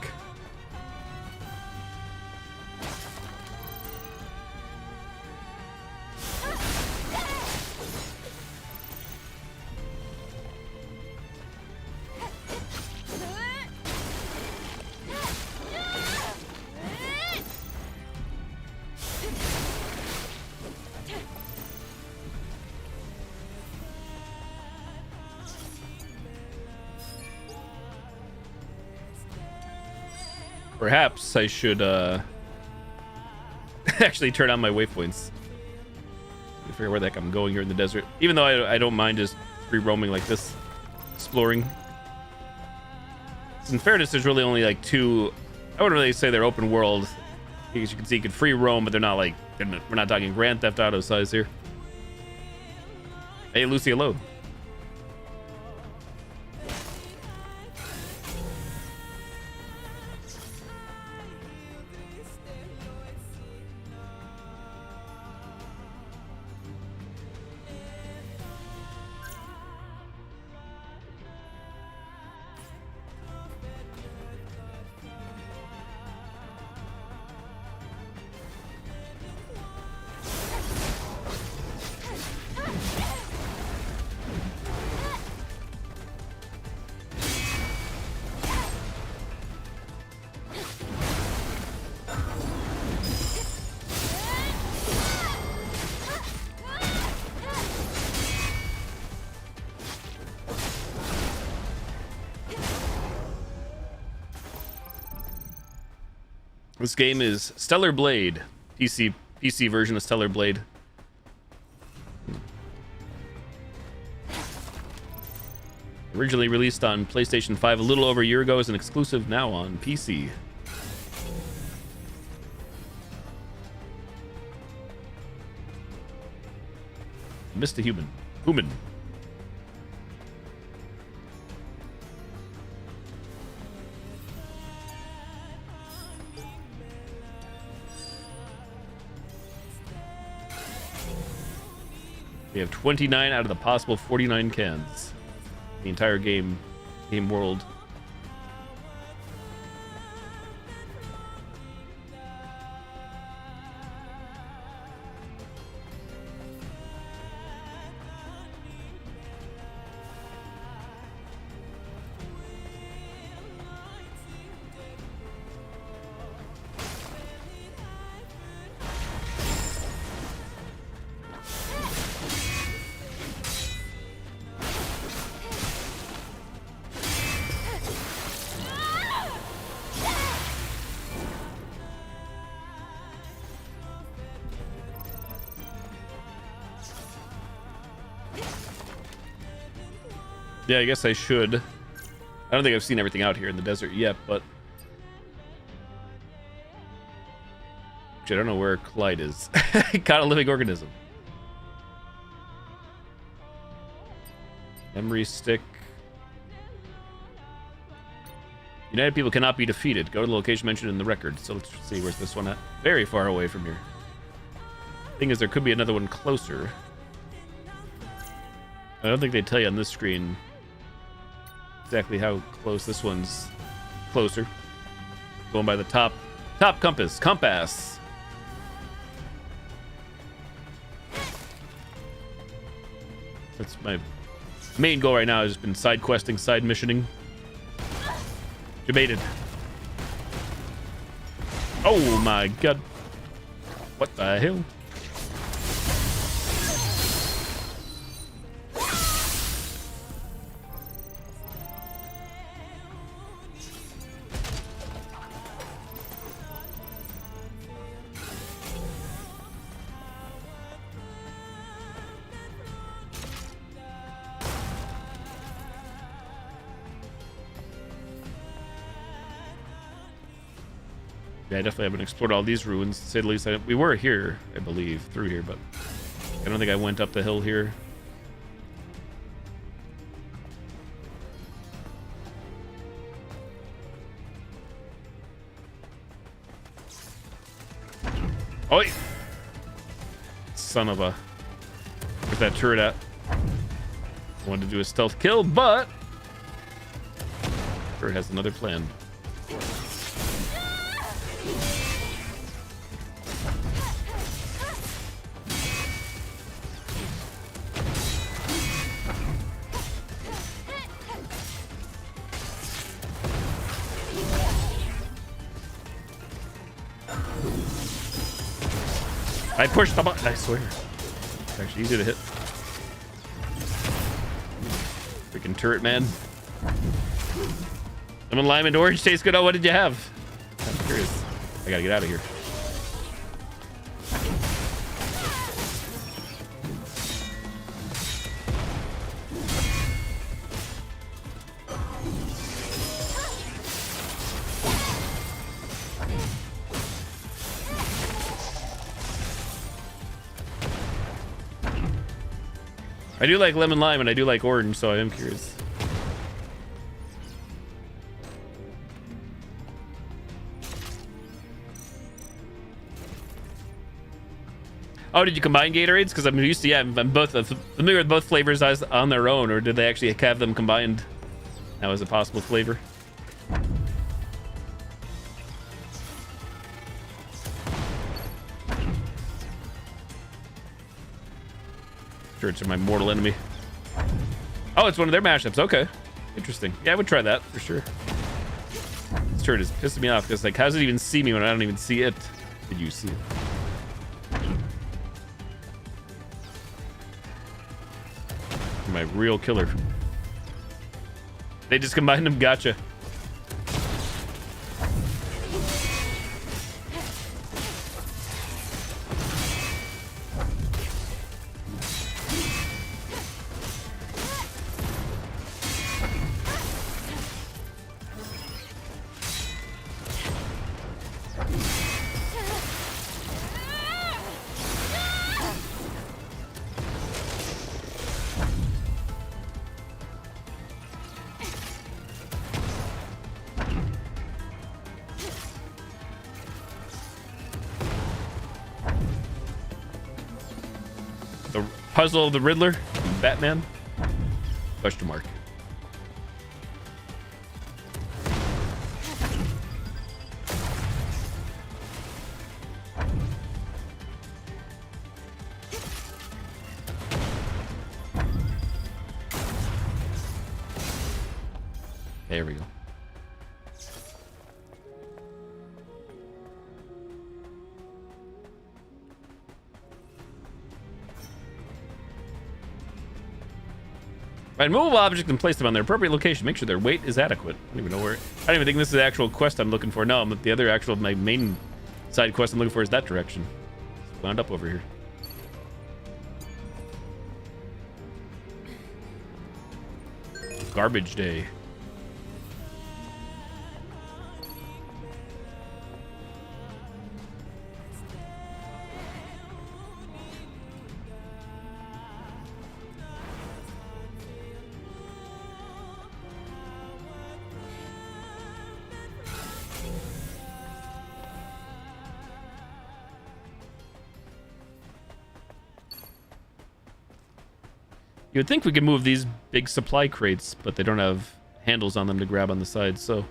Perhaps I should actually turn on my waypoints. Figure where the heck I'm going here in the desert. Even though I don't mind just free roaming like this, exploring. In fairness, there's really only like two. I wouldn't really say they're open world. As you can see, you can free roam, but they're not like, we're not talking Grand Theft Auto size here. Hey, Lucy, hello. This game is Stellar Blade, PC version of Stellar Blade. Originally released on PlayStation 5 a little over a year ago, as an exclusive now on PC. Missed a human. Human. We have 29 out of the possible 49 cans. The entire game world. Yeah, I guess I should. I don't think I've seen everything out here in the desert yet, but... Actually, I don't know where Clyde is. Caught a living organism. Memory stick. United people cannot be defeated. Go to the location mentioned in the record. So let's see, where's this one at? Very far away from here. Thing is, there could be another one closer. I don't think they tell you on this screen exactly how close this one's closer. Going by the top compass. Compass. That's my main goal right now. Has been side questing, side missioning. Debated. Oh my god. What the hell? Yeah, I definitely haven't explored all these ruins, to say the least. We were here, I believe, through here, but I don't think I went up the hill here. Oh, son of a... Where's that turret at? I wanted to do a stealth kill, but... Turret has another plan. I pushed the button, I swear. It's actually easy to hit. Freaking turret, man. Lemon, lime, and orange tastes good. Oh, what did you have? I'm curious. I gotta get out of here. I do like lemon lime and I do like orange, so I am curious. Oh, did you combine Gatorades? Because I'm used to, yeah, I'm both familiar with both flavors as on their own, or did they actually have them combined? That was a possible flavor. Turrets are my mortal enemy. Oh, it's one of their mashups. Okay. Interesting. Yeah, I would try that for sure. This turret is pissing me off because, like, how does it even see me when I don't even see it? Did you see it? My real killer. They just combined them. Gotcha. Puzzle of the Riddler, Batman? Question mark. There we go. Right, movable objects and place them on their appropriate location. Make sure their weight is adequate. I don't even know where. I don't even think this is the actual quest I'm looking for. No, the other actual, my main side quest I'm looking for is that direction. It's wound up over here. Garbage day. You would think we could move these big supply crates, but they don't have handles on them to grab on the sides, so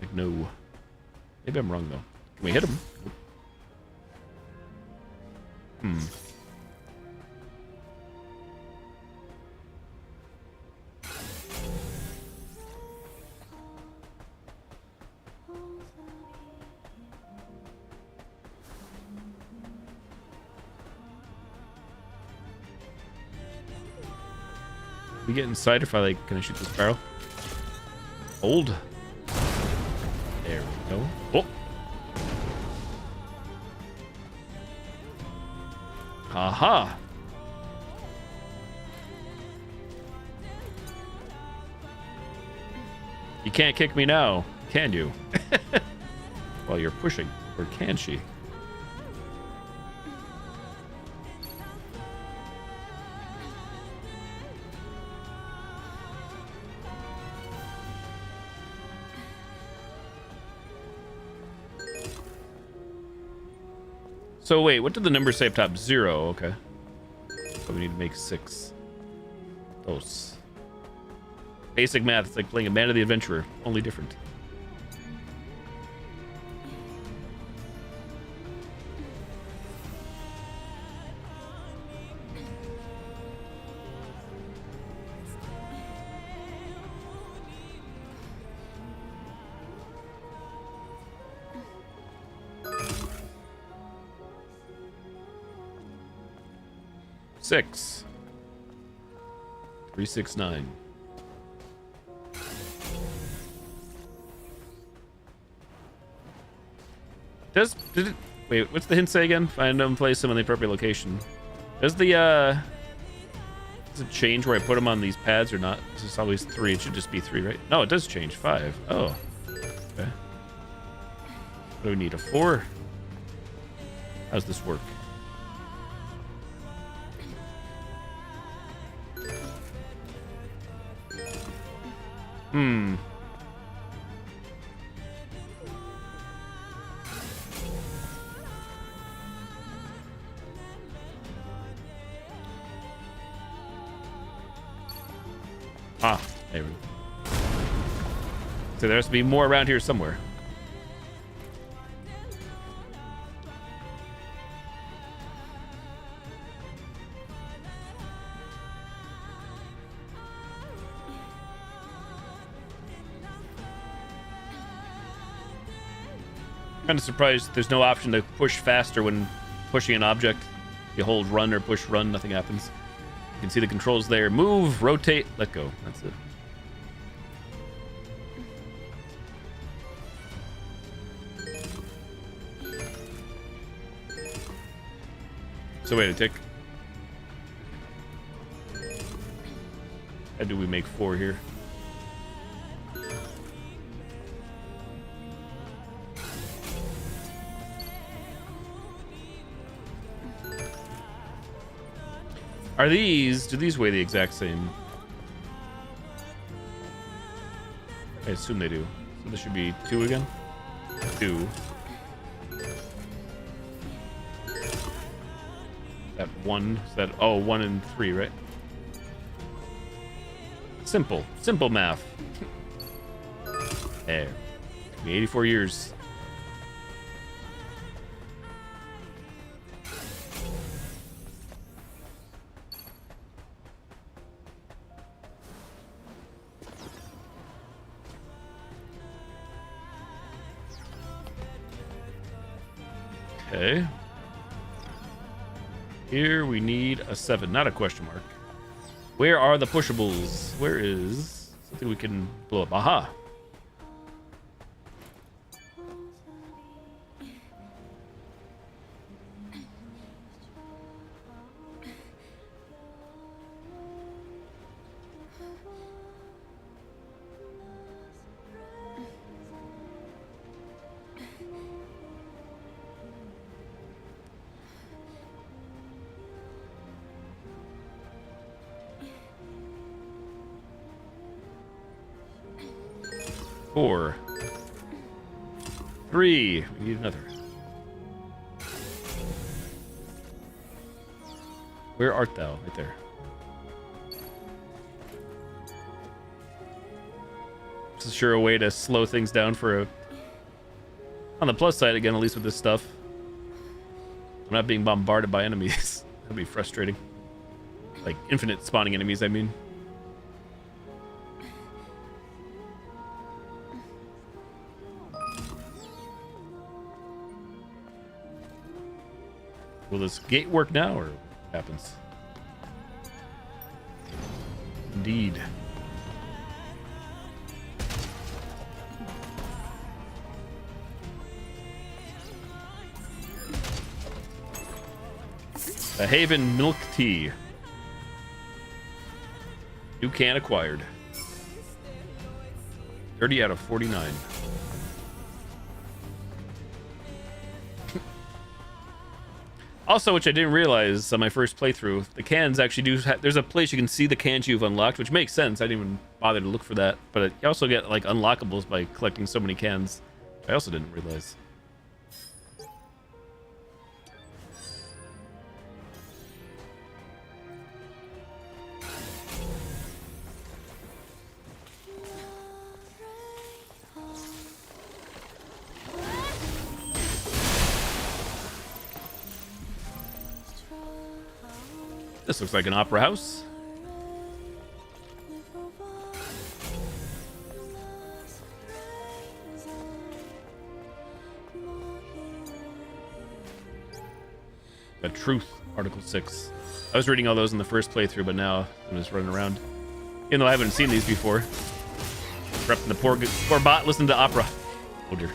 like no. Maybe I'm wrong though. Can we hit him? Hmm. We get inside if I like, can I shoot this barrel? Hold. There we go. Oh. Aha. You can't kick me now, can you? While you're pushing, or can she? So wait, what did the number say up top? 0, okay. So we need to make 6. Those. Basic math, it's like playing a Man of the Adventurer, only different. Six. 369. Did it, wait, what's the hint say again? Find them, place them in the appropriate location. Does it change where I put them on these pads or not? This is always 3. It should just be 3, right? No, it does change. 5. Oh. Okay. What do we need? A 4? How's this work? Hmm. Ah, there we go. So there has to be more around here somewhere. Kind of surprised there's no option to push faster when pushing an object. You hold run or push run, nothing happens. You can see the controls there. Move, rotate, let go. That's it. So wait a tick. How do we make 4 here? Are these, do these weigh the exact same? I assume they do. So this should be 2 again? 2. That 1, is that, oh, 1 and 3, right? Simple math. There. Took me 84 years. Okay. Here we need a 7, not a question mark. Where are the pushables? Where is something we can blow up? Aha! Four. 3. We need another. Where art thou? Right there. is sure a way to slow things down for a... On the plus side, again, at least with this stuff, I'm not being bombarded by enemies. That'd be frustrating. Like, infinite spawning enemies, I mean. Will this gate work now, or what happens? Indeed. The Haven Milk Tea. New can acquired. 30 out of 49. Also, which I didn't realize on my first playthrough, the cans actually do... There's a place you can see the cans you've unlocked, which makes sense. I didn't even bother to look for that. But you also get, like, unlockables by collecting so many cans. I also didn't realize. This looks like an opera house. The Truth, Article 6. I was reading all those in the first playthrough, but now I'm just running around. Even though I haven't seen these before. Repping the poor bot listening to opera. Oh dear.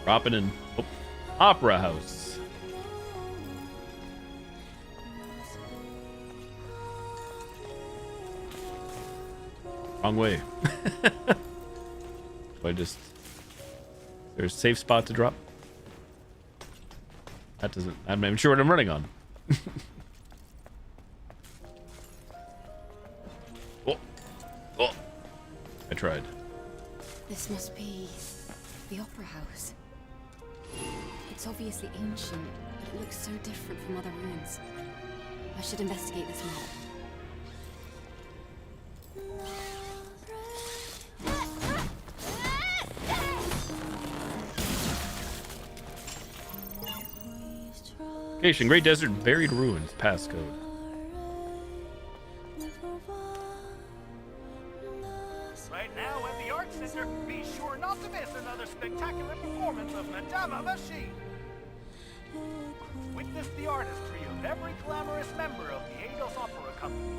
Dropping in. Oh, Opera House. Wrong way. So I just... There's a safe spot to drop. That doesn't... I'm not even sure what I'm running on. Oh. Oh. I tried. This must be the Opera House. It's obviously ancient, but it looks so different from other ruins. I should investigate this more. Location, Great Desert, Buried Ruins, passcode. Right now at the Art Center, be sure not to miss another spectacular performance of Madame Machine. Witness the artistry of every glamorous member of the Eidos Opera Company.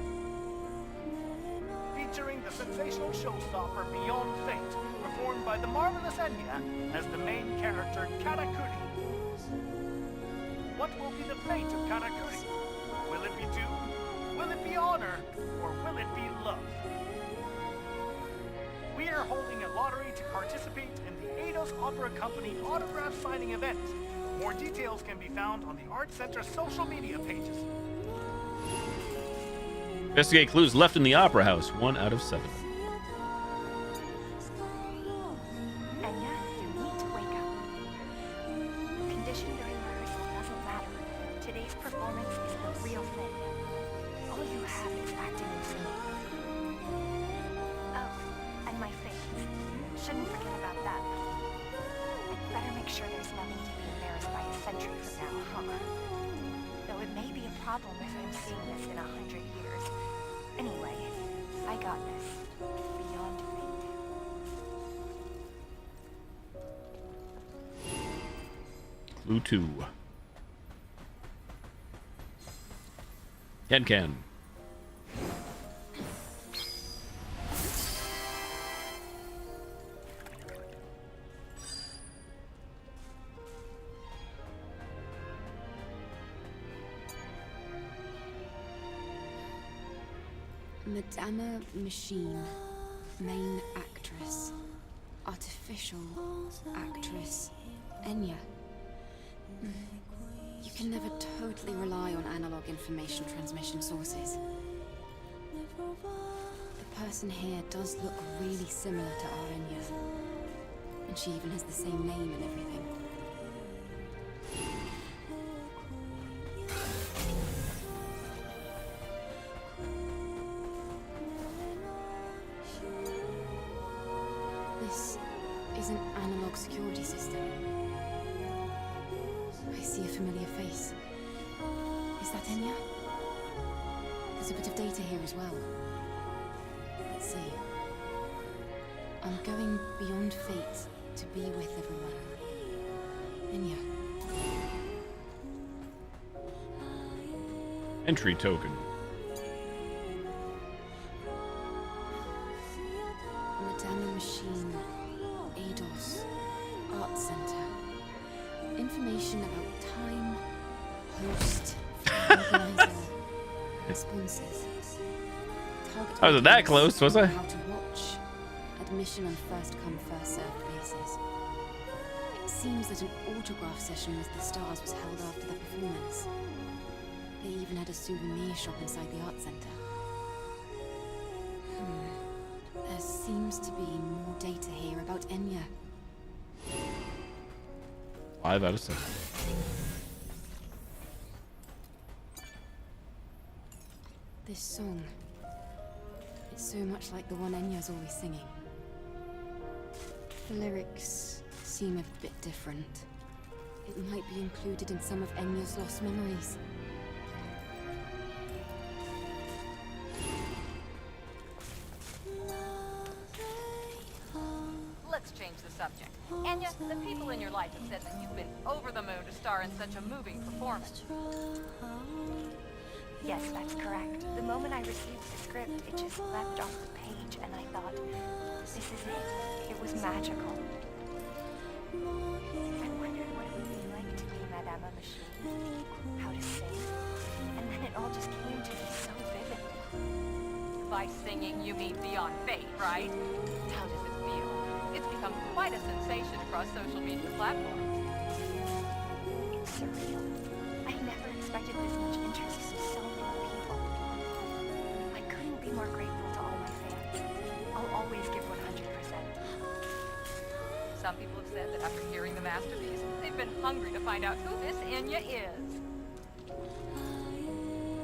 Featuring the sensational showstopper Beyond Fate, performed by the marvelous Enya as the main character Karakuri. What will be the fate of Karakuri? Will it be doom? Will it be honor? Or will it be love? We are holding a lottery to participate in the Eidos Opera Company autograph signing event. More details can be found on the Art Center's social media pages. Investigate clues left in the Opera House. 1 out of 7. Enya, you need to wake up. Condition during rehearsal doesn't matter. Today's performance is the real thing. All you have is acting and singing. Oh, and my face. Shouldn't forget about that. I'd better make sure there's nothing to be embarrassed by a century from now, huh? Though it may be a problem if I'm seeing this in 100 years. Anyway, I got this. Beyond fate. Clue 2. Can. Madama Machine, main actress, artificial actress, Enya. You can never totally rely on analog information transmission sources. The person here does look really similar to our Enya, and she even has the same name and everything. This is an analog security system. I see a familiar face. Is that Enya? There's a bit of data here as well. Let's see. I'm going beyond fate to be with everyone. Enya. Entry token. Madama Machine, ADOS, Art Center. Information about time, host, organizer, responses. Target I wasn't that close, was I? How to watch. Admission on first come, first served basis. It seems that an autograph session with the stars was held after the performance. They even had a souvenir shop inside the art center. There seems to be more data here about Enya. 5 out of 7. This song, it's so much like the one Enya's always singing. The lyrics seem a bit different. It might be included in some of Enya's lost memories. Let's change the subject. Enya, the people in your life have said that you've been over the moon to star in such a moving performance. Yes, that's correct. The moment I received the script, it just leapt off the page, and I thought, this is it. It was magical. I wondered what it would be like to be Madama Machine, how to sing, and then it all just came to me so vividly. By singing, you mean Beyond Fate, right? How does it feel? It's become quite a sensation across social media platforms. It's surreal. I never expected this much interest from so many people. I couldn't be more grateful to all my fans. I'll always give 100%. Some people have said that after hearing the masterpiece, they've been hungry to find out who this Enya is.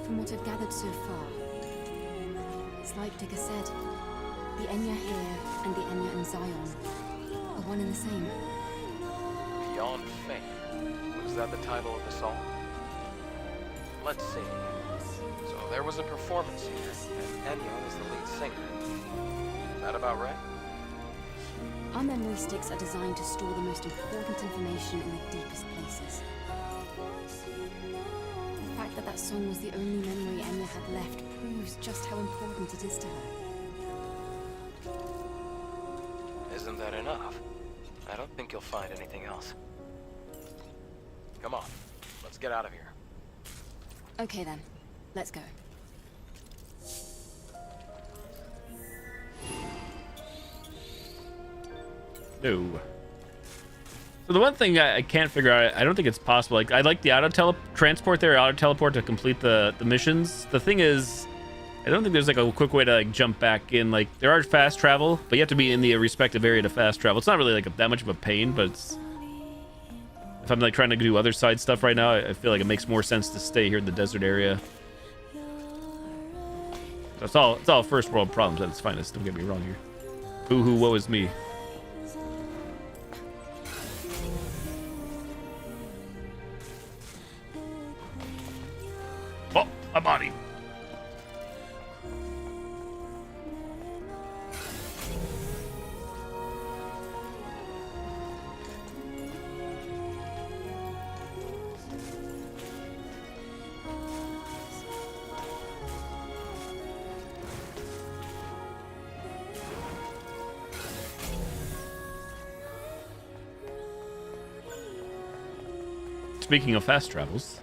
From what I've gathered so far, it's like Digger said. The Enya here and the Enya in Zion are one and the same. Beyond Fate. Was that the title of the song? Let's see. So there was a performance here, and Enya was the lead singer. Is that about right? Our memory sticks are designed to store the most important information in the deepest places. The fact that that song was the only memory Enya had left proves just how important it is to her. Isn't that enough? I don't think you'll find anything else. Come on, let's get out of here. Okay then, let's go. No. So the one thing I can't figure out, I don't think it's possible. Like, I like the auto transport there, auto teleport to complete the missions. The thing is, I don't think there's like a quick way to like jump back in. Like, there are fast travel, but you have to be in the respective area to fast travel. It's not really like that much of a pain, but it's, if I'm like trying to do other side stuff right now, I feel like it makes more sense to stay here in the desert area. It's all first world problems at its finest. Don't get me wrong here. Boo-hoo, woe is me. Oh, a body. Speaking of fast travels,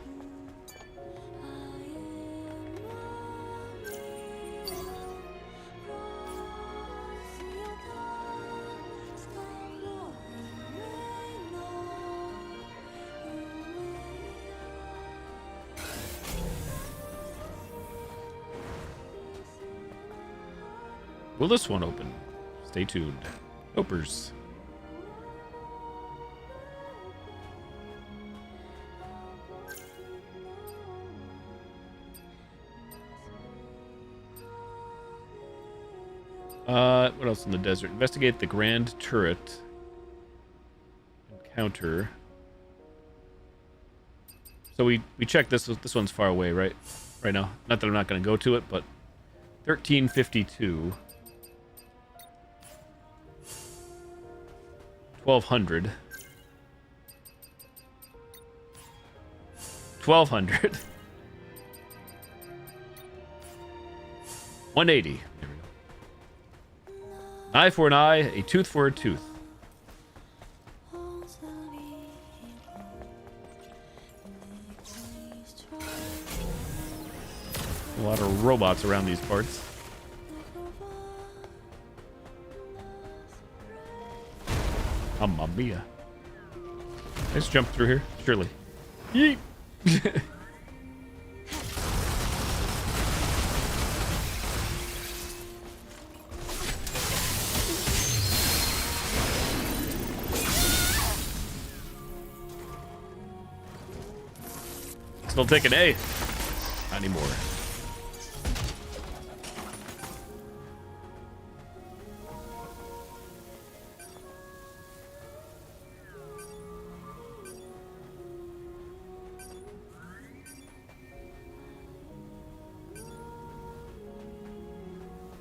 Will this one open? Stay tuned. Hopers. What else in the desert? Investigate the Grand Turret. Encounter. So we checked this. This one's far away, right? Right now. Not that I'm not going to go to it, but 1352. 1200. 1200. 180. There we go. An eye for an eye, a tooth for a tooth. A lot of robots around these parts. Mamma mia. Let's jump through here. Surely. Yeet. Still taking A. Not anymore.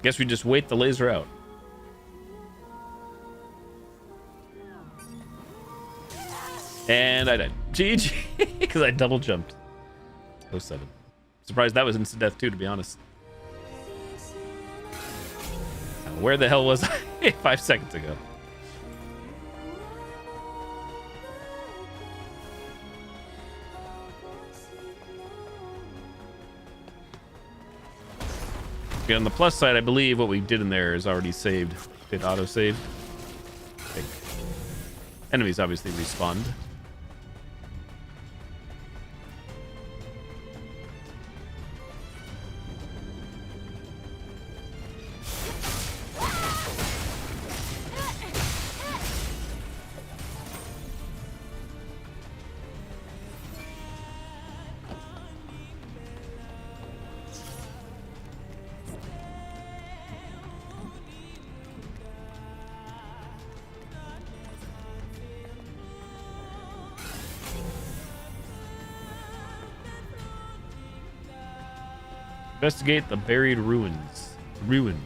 Guess we just wait the laser out. And I died. GG. Because I double jumped. 07. Surprised that was instant death too, to be honest. Where the hell was I 5 seconds ago? Okay, on the plus side, I believe what we did in there is already saved. Did auto-save. I think. Enemies obviously respawned. Investigate the buried ruins. Ruin.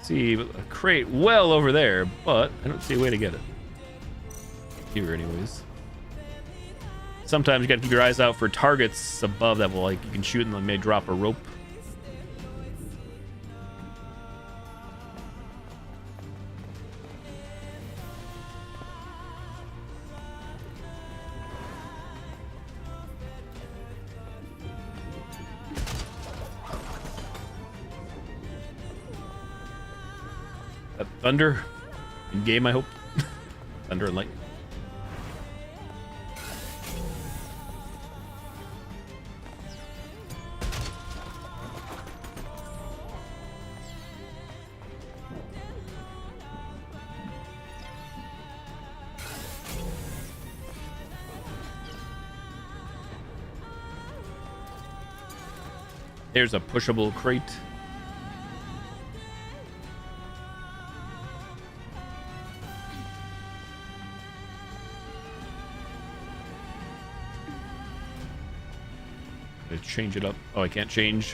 See a crate well over there, but I don't see a way to get it. Here, anyways. Sometimes you gotta keep your eyes out for targets above that will, like, you can shoot and they may drop a rope. Thunder in game, I hope. Thunder and lightning. There's a pushable crate. Change it up. Oh, I can't change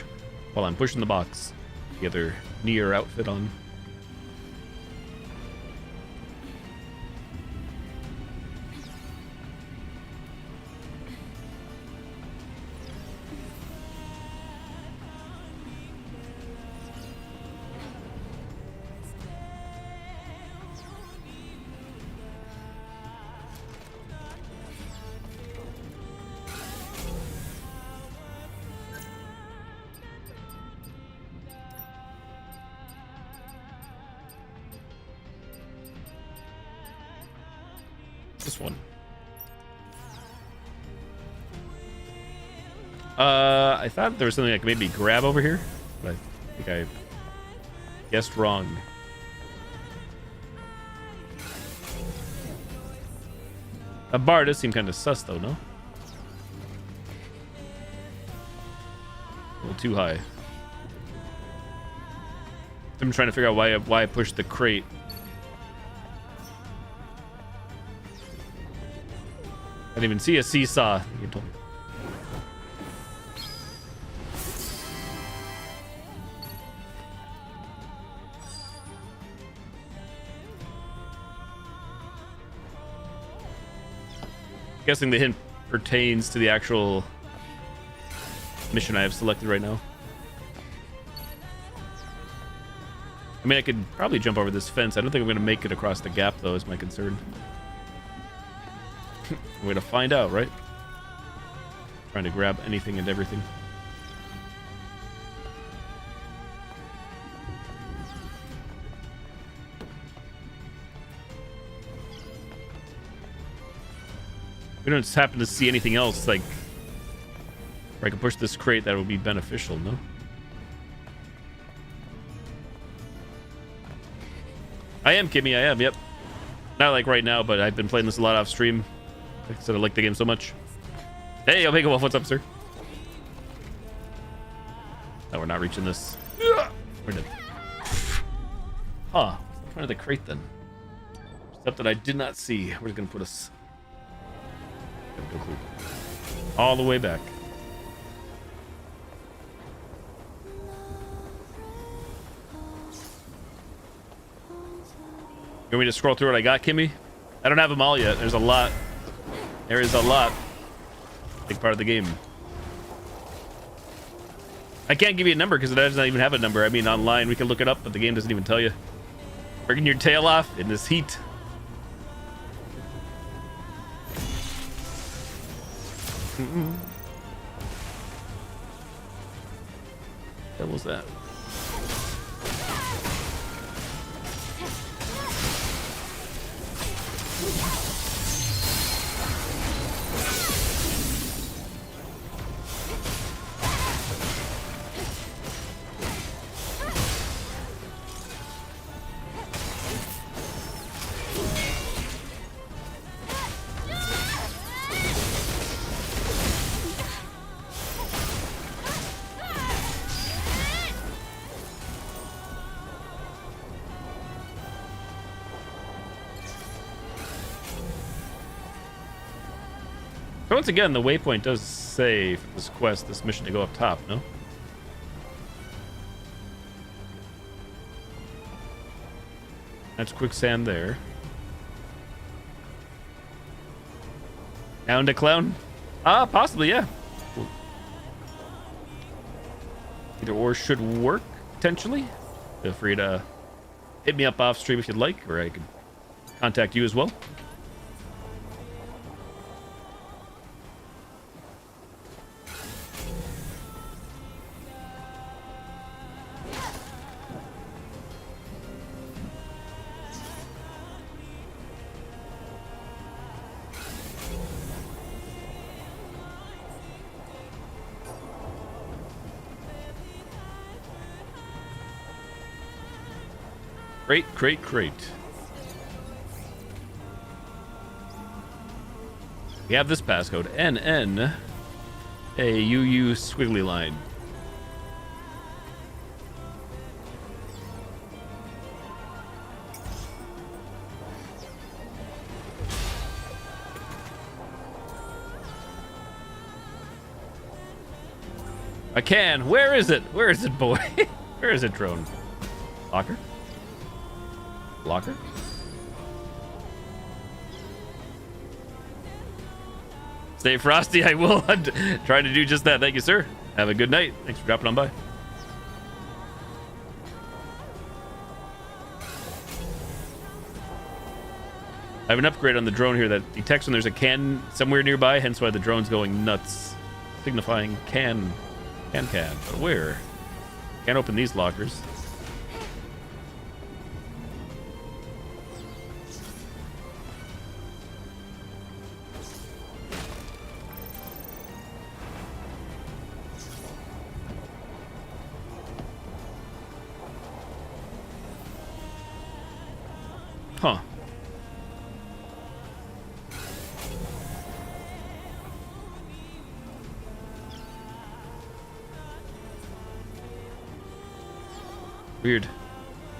while I'm pushing the box. The other Nier outfit on. This one. I thought there was something I could maybe grab over here, but I think I guessed wrong. A bar does seem kind of sus, though, no? A little too high. I'm trying to figure out why I pushed the crate. I didn't even see a seesaw. You told me. Guessing the hint pertains to the actual mission I have selected right now. I mean, I could probably jump over this fence. I don't think I'm going to make it across the gap, though, is my concern. We're going to find out, right? Trying to grab anything and everything. We don't just happen to see anything else, like, where I can push this crate that would be beneficial, no? I am, Kimmy, I am, yep. Not like right now, but I've been playing this a lot off stream. Like I said, I like the game so much. Hey, Omega Wolf, what's up, sir? No, we're not reaching this. We're dead. Huh. What's in front of the crate, then? Stuff that I did not see. Where's it going to put us? No clue. All the way back. You want me to scroll through what I got, Kimmy? I don't have them all yet. There's a lot. There is a lot. Big part of the game. I can't give you a number because it doesn't even have a number. I mean, online we can look it up, but the game doesn't even tell you. Working your tail off in this heat. What was that? Once again, the waypoint does say for this quest, this mission to go up top, no? That's quicksand there. Down to clown? Possibly, yeah. Cool. Either or should work, potentially. Feel free to hit me up off stream if you'd like, or I can contact you as well. Crate. We have this passcode. NN AUU squiggly line. I can. Where is it? Where is it, boy? Where is it, drone? Locker? Locker? Stay frosty, I will. I'm trying to do just that. Thank you, sir. Have a good night. Thanks for dropping on by. I have an upgrade on the drone here that detects when there's a can somewhere nearby, hence why the drone's going nuts. Signifying can. But where? Can't open these lockers. Huh. Weird.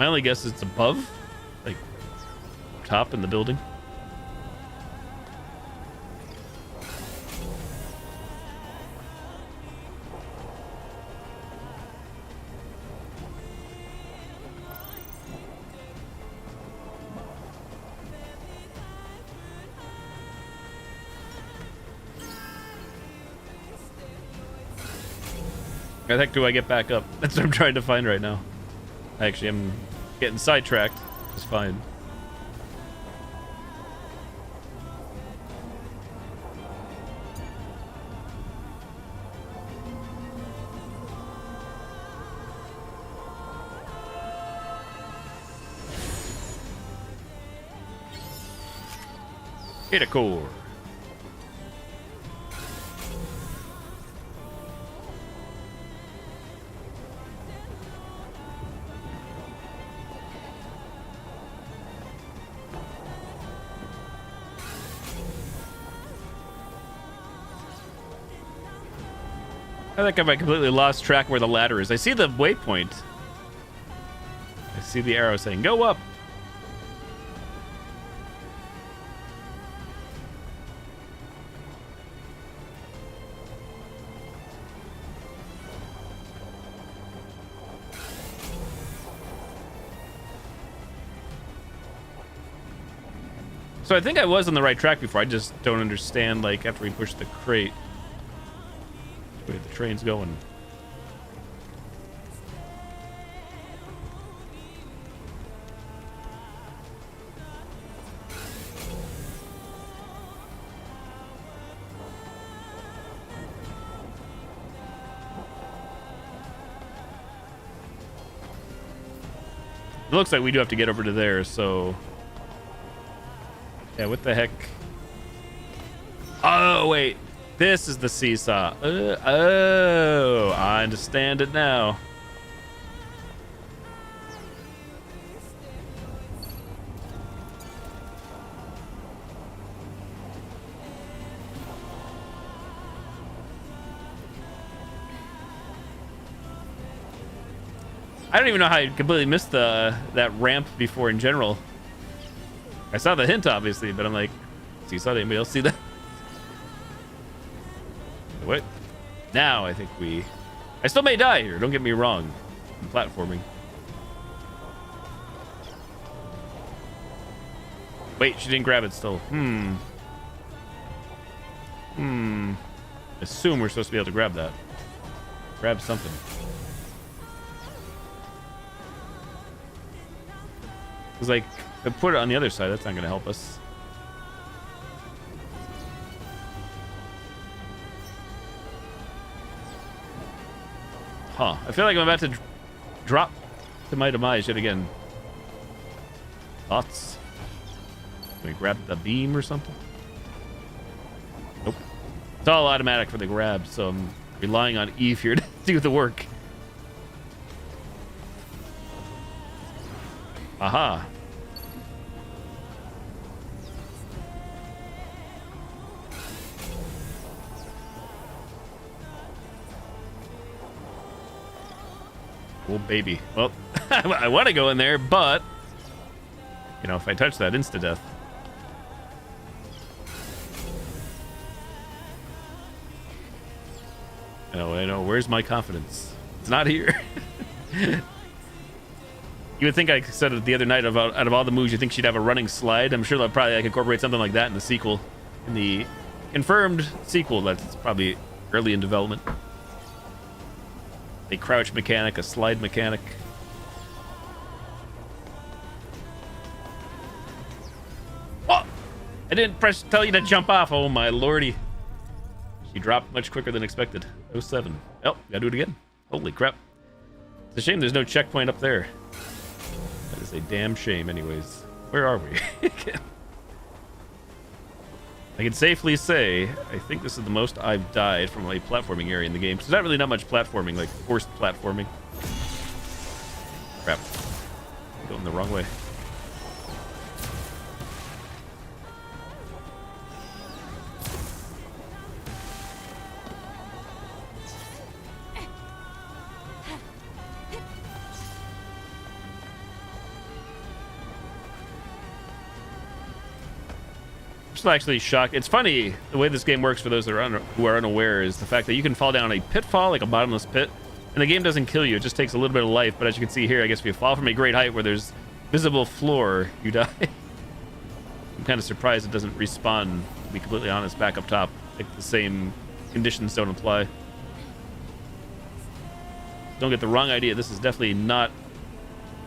My only guess is it's above, like top in the building. How the heck do I get back up? That's what I'm trying to find right now. Actually, I'm getting sidetracked. It's fine. Hit a core. I think I completely lost track where the ladder is. I see the waypoint. I see the arrow saying, go up. So I think I was on the right track before. I just don't understand, like, after we push the crate, where the train's going. It looks like we do have to get over to there, so... Yeah, what the heck? Oh, wait. This is the seesaw. Oh, I understand it now. I don't even know how I completely missed that ramp before in general. I saw the hint, obviously, but I'm like, seesaw, did anybody else see that? What? Now I think we... I still may die here, don't get me wrong. I'm platforming. Wait, she didn't grab it still. Assume we're supposed to be able to grab that. Grab something. It's like, if I put it on the other side, that's not going to help us. Huh. I feel like I'm about to drop to my demise yet again. Thoughts? Can we grab the beam or something? Nope. It's all automatic for the grab, so I'm relying on Eve here to do the work. Aha. Oh, baby. Well, I want to go in there, but... You know, if I touch that, insta-death. I know. Where's my confidence? It's not here. You would think I said it the other night about out of all the moves, you think she'd have a running slide. I'm sure they'll probably like incorporate something like that in the sequel. In the confirmed sequel that's probably early in development. A crouch mechanic, a slide mechanic. Oh! I didn't tell you to jump off. Oh my lordy. She dropped much quicker than expected. 07. Oh, gotta do it again. Holy crap. It's a shame there's no checkpoint up there. That is a damn shame anyways. Where are we? I can safely say, I think this is the most I've died from a platforming area in the game. So there's not much platforming, like forced platforming. Crap. I'm going the wrong way. still actually shocked. It's funny, the way this game works for those that are who are unaware is the fact that you can fall down a pitfall, like a bottomless pit, and the game doesn't kill you. It just takes a little bit of life. But as you can see here, I guess if you fall from a great height where there's visible floor, you die. I'm kind of surprised it doesn't respawn, to be completely honest, back up top. Like the same conditions don't apply. Don't get the wrong idea. This is definitely not...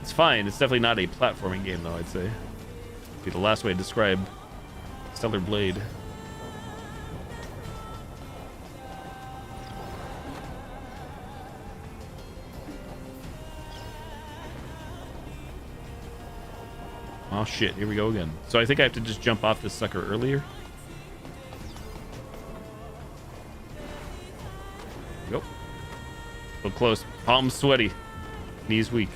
It's fine. It's definitely not a platforming game, though, I'd say. Be the last way to describe Stellar Blade. Oh shit, here we go again. So I think I have to just jump off this sucker earlier. Go. So close. Palms sweaty. Knees weak.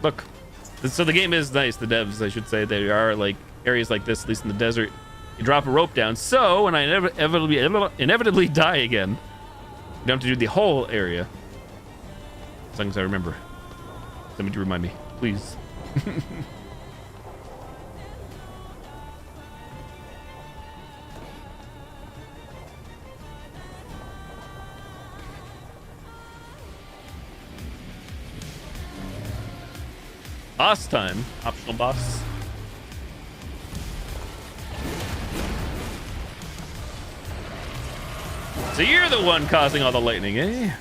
Look, so the game is nice. The devs, I should say, there are like areas like this, at least in the desert. You drop a rope down, so when I inevitably die again, you don't have to do the whole area. As long as I remember. Somebody to remind me, please. Boss time. Optional boss. So you're the one causing all the lightning, eh?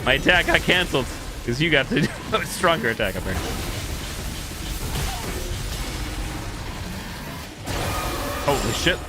My attack got canceled because you got the stronger attack up there. Holy shit.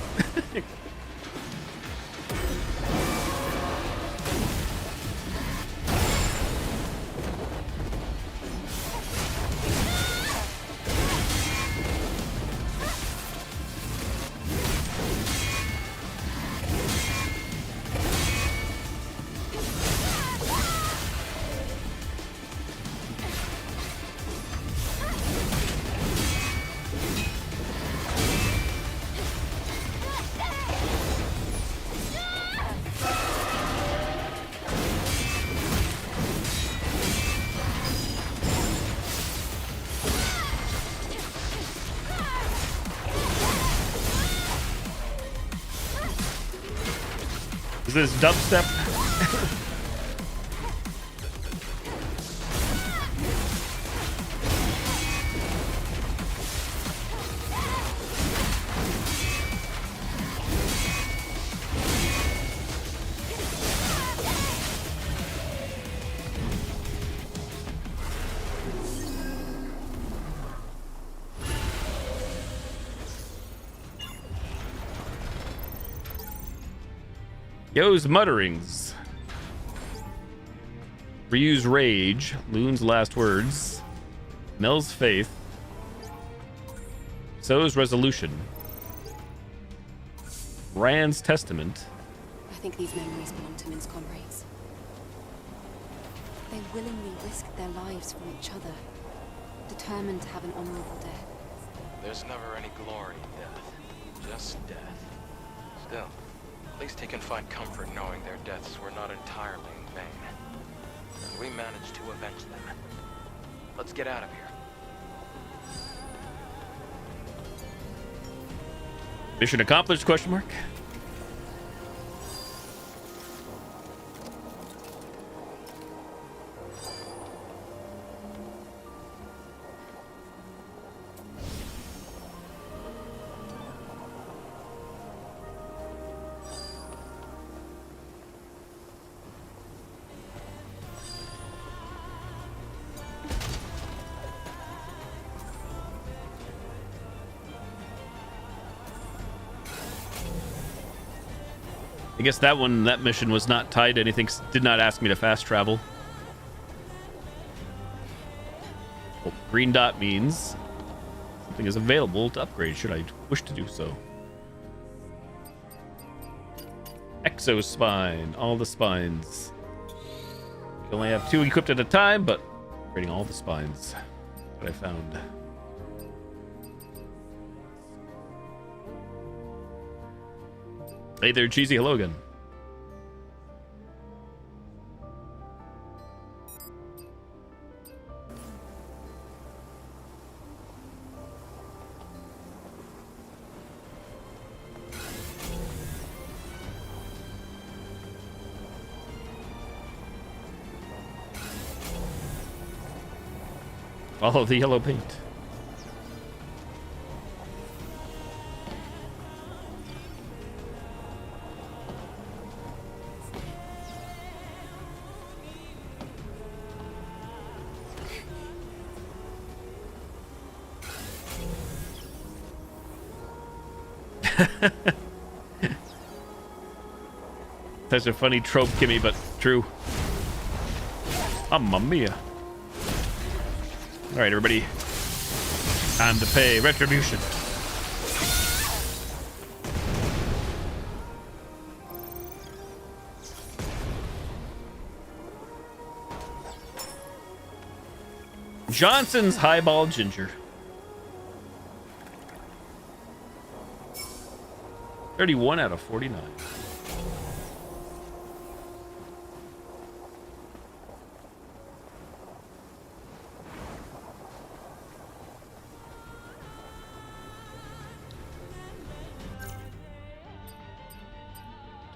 Is this dubstep? Yo's mutterings. Ryu's rage. Loon's last words. Mel's faith. So's resolution. Rand's testament. I think these memories belong to Min's comrades. They willingly risked their lives for each other, determined to have an honorable death. There's never any glory in death, just death. Still, at least he can find comfort knowing their deaths were not entirely in vain. And we managed to avenge them. Let's get out of here. Mission accomplished, question mark? I guess that mission was not tied to anything. Did not ask me to fast travel. Well, green dot means something is available to upgrade should I wish to do so. Exo spine, all the spines. You only have 2 equipped at a time, but upgrading all the spines. That's what I found. Hey there, Cheesy. Hello again. Follow the yellow paint. That's a funny trope, Kimmy, but true. Mamma mia. All right, everybody. Time to pay retribution. Johnson's Highball Ginger. 31 out of 49.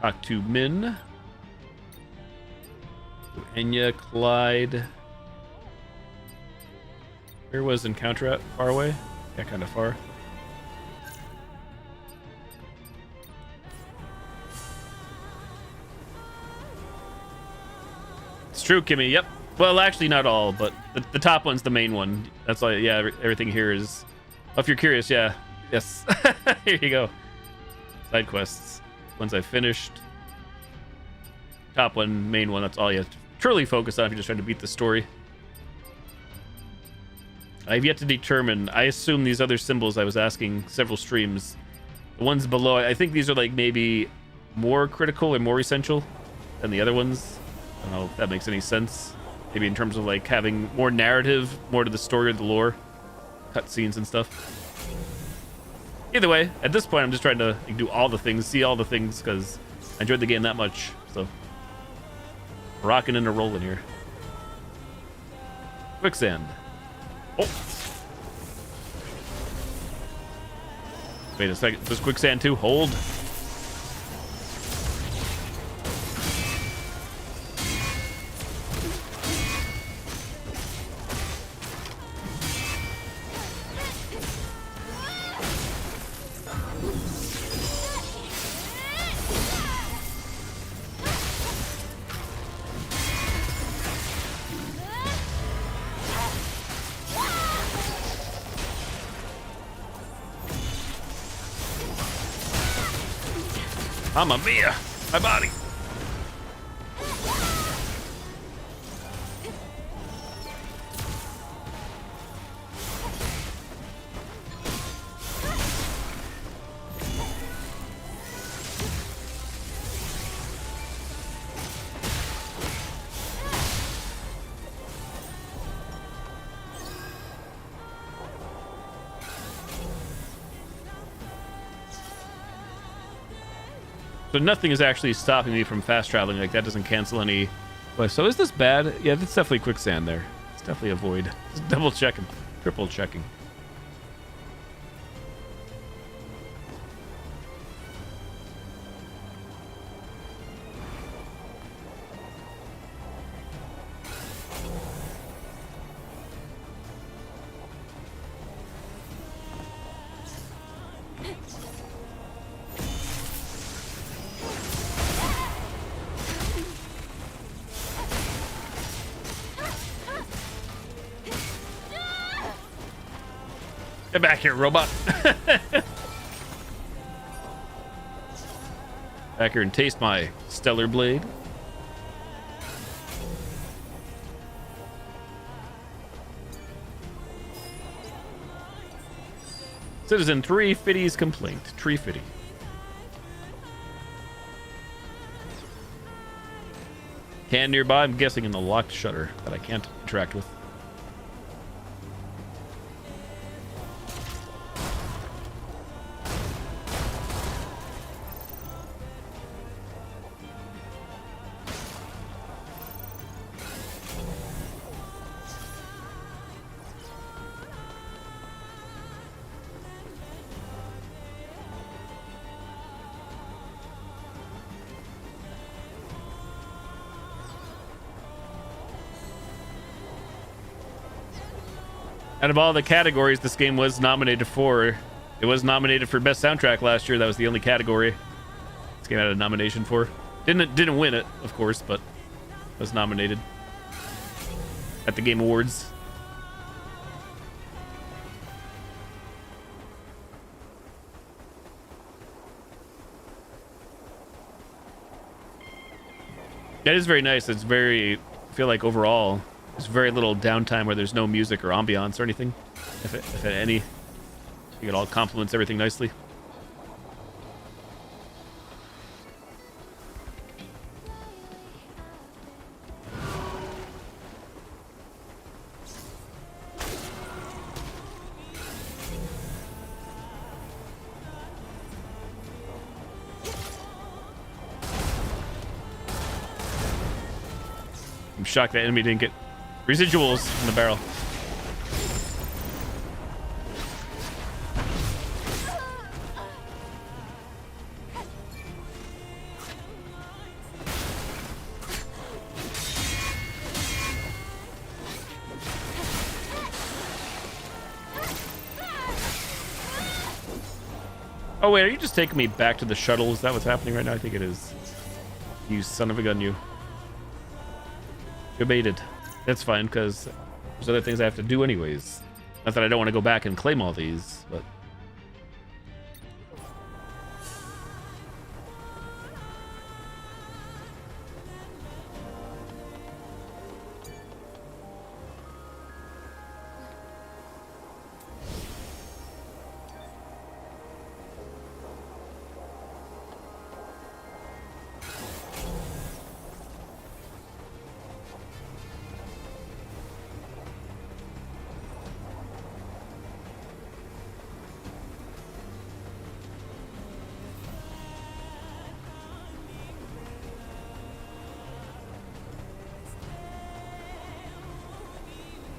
Talk to Min. Enya, Clyde. Where was Encounter at? Far away? Yeah, kind of far. It's true, Kimmy. Yep. Well, actually, not all, but the top one's the main one. That's why, yeah, everything here is... Oh, if you're curious, yeah. Yes. Here you go. Side quests. Ones I finished. Top one, main one, that's all you have to truly focus on if you're just trying to beat the story. I've yet to determine. I assume these other symbols I was asking several streams. The ones below, I think these are like maybe more critical or more essential than the other ones. I don't know if that makes any sense. Maybe in terms of like having more narrative, more to the story or the lore, cutscenes and stuff. Either way, at this point, I'm just trying to do all the things, see all the things, because I enjoyed the game that much. So, rocking and rolling here. Quicksand. Oh. Wait a second. This quicksand too. Hold. Mamma mia! My body! So nothing is actually stopping me from fast traveling. Like, that doesn't cancel any... But so is this bad? Yeah, that's definitely quicksand there. It's definitely a void. Just double checking. Triple checking. Get back here, robot. Back here and taste my stellar blade. Citizen 3 Fitty's complaint. Tree Fitty. Can nearby, I'm guessing in the locked shutter that I can't interact with. Out of all the categories this game was nominated for, it was nominated for Best Soundtrack last year. That was the only category this game had a nomination for. Didn't win it, of course, but was nominated at the Game Awards. That is very nice. It's very, I feel like overall, there's very little downtime where there's no music or ambiance or anything. If any, I think it all complements everything nicely. I'm shocked that enemy didn't get residuals in the barrel. Oh wait, are you just taking me back to the shuttle? Is that what's happening right now? I think it is. You son of a gun, you. Debated. That's fine, because there's other things I have to do anyways. Not that I don't want to go back and claim all these, but...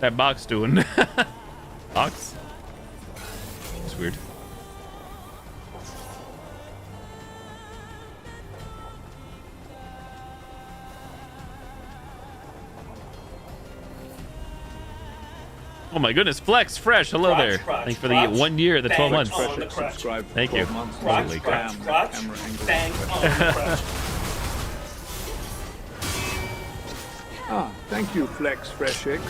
that box doing? Box? It's weird. Oh my goodness, Flex Fresh, hello there. Thanks for the 1 year, the 12 months. Thank you. Holy crap. Thank you, Flex Freshix.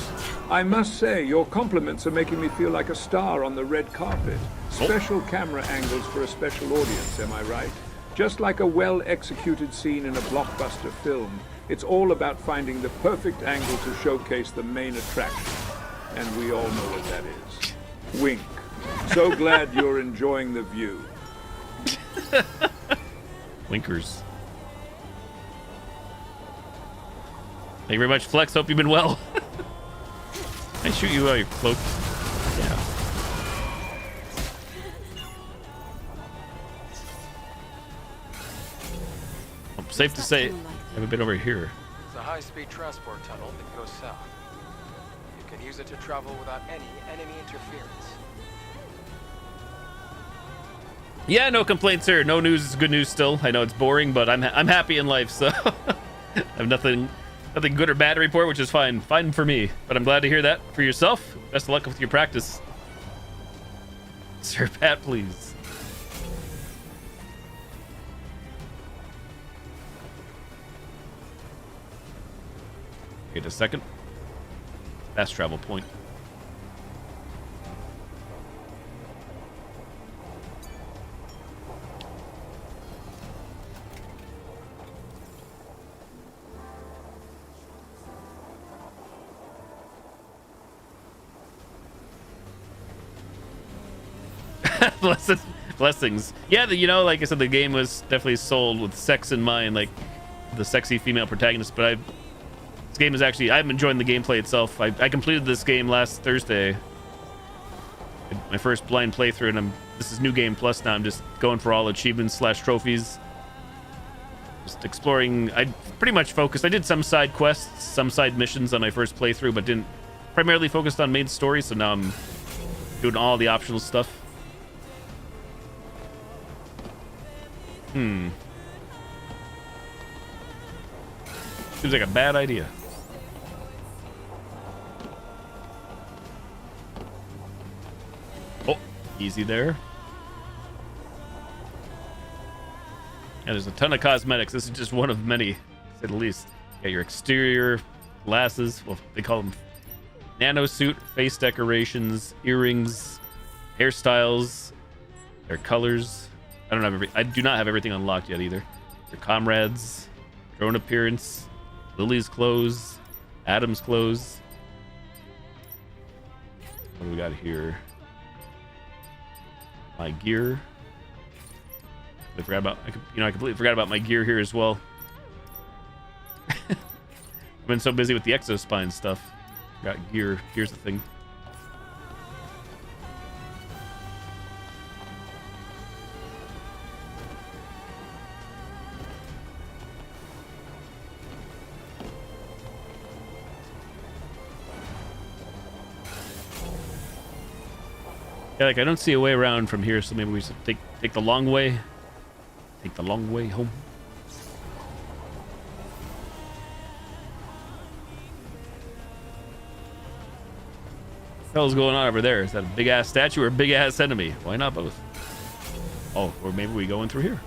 I must say, your compliments are making me feel like a star on the red carpet. Special camera angles for a special audience, am I right? Just like a well-executed scene in a blockbuster film, it's all about finding the perfect angle to showcase the main attraction. And we all know what that is. Wink. So glad you're enjoying the view. Winkers. Thank you very much, Flex. Hope you've been well. I shoot you while you're cloaked. Yeah. Well, safe to say, I haven't been over here. It's a high-speed transport tunnel that goes south. You can use it to travel without any enemy interference. Yeah, no complaints here. No news is good news still. I know it's boring, but I'm happy in life, so I have nothing good or bad to report, which is fine. Fine for me. But I'm glad to hear that for yourself. Best of luck with your practice. Sir Pat, please. Wait a second. Fast travel point. Blessings. Yeah, you know, like I said, the game was definitely sold with sex in mind, like the sexy female protagonist. But this game is actually, I'm enjoying the gameplay itself. I completed this game last Thursday, my first blind playthrough, and this is New Game Plus now. I'm just going for all achievements / trophies, just exploring. I pretty much focused. I did some side quests, some side missions on my first playthrough, but didn't primarily focused on main story. So now I'm doing all the optional stuff. Seems like a bad idea. Oh, easy there. Yeah, there's a ton of cosmetics. This is just one of many, to say the least. You got your exterior glasses. Well, they call them nano suit, face decorations, earrings, hairstyles, their colors. I do not have everything unlocked yet either. Their comrades, drone appearance, Lily's clothes, Adam's clothes. What do we got here? My gear. I completely forgot about my gear here as well. I've been so busy with the exospine stuff. Got gear. Here's the thing. Yeah, like I don't see a way around from here, so maybe we should take the long way. Take the long way home. What the hell's going on over there? Is that a big ass statue or a big ass enemy? Why not both? Oh, or maybe we go in through here.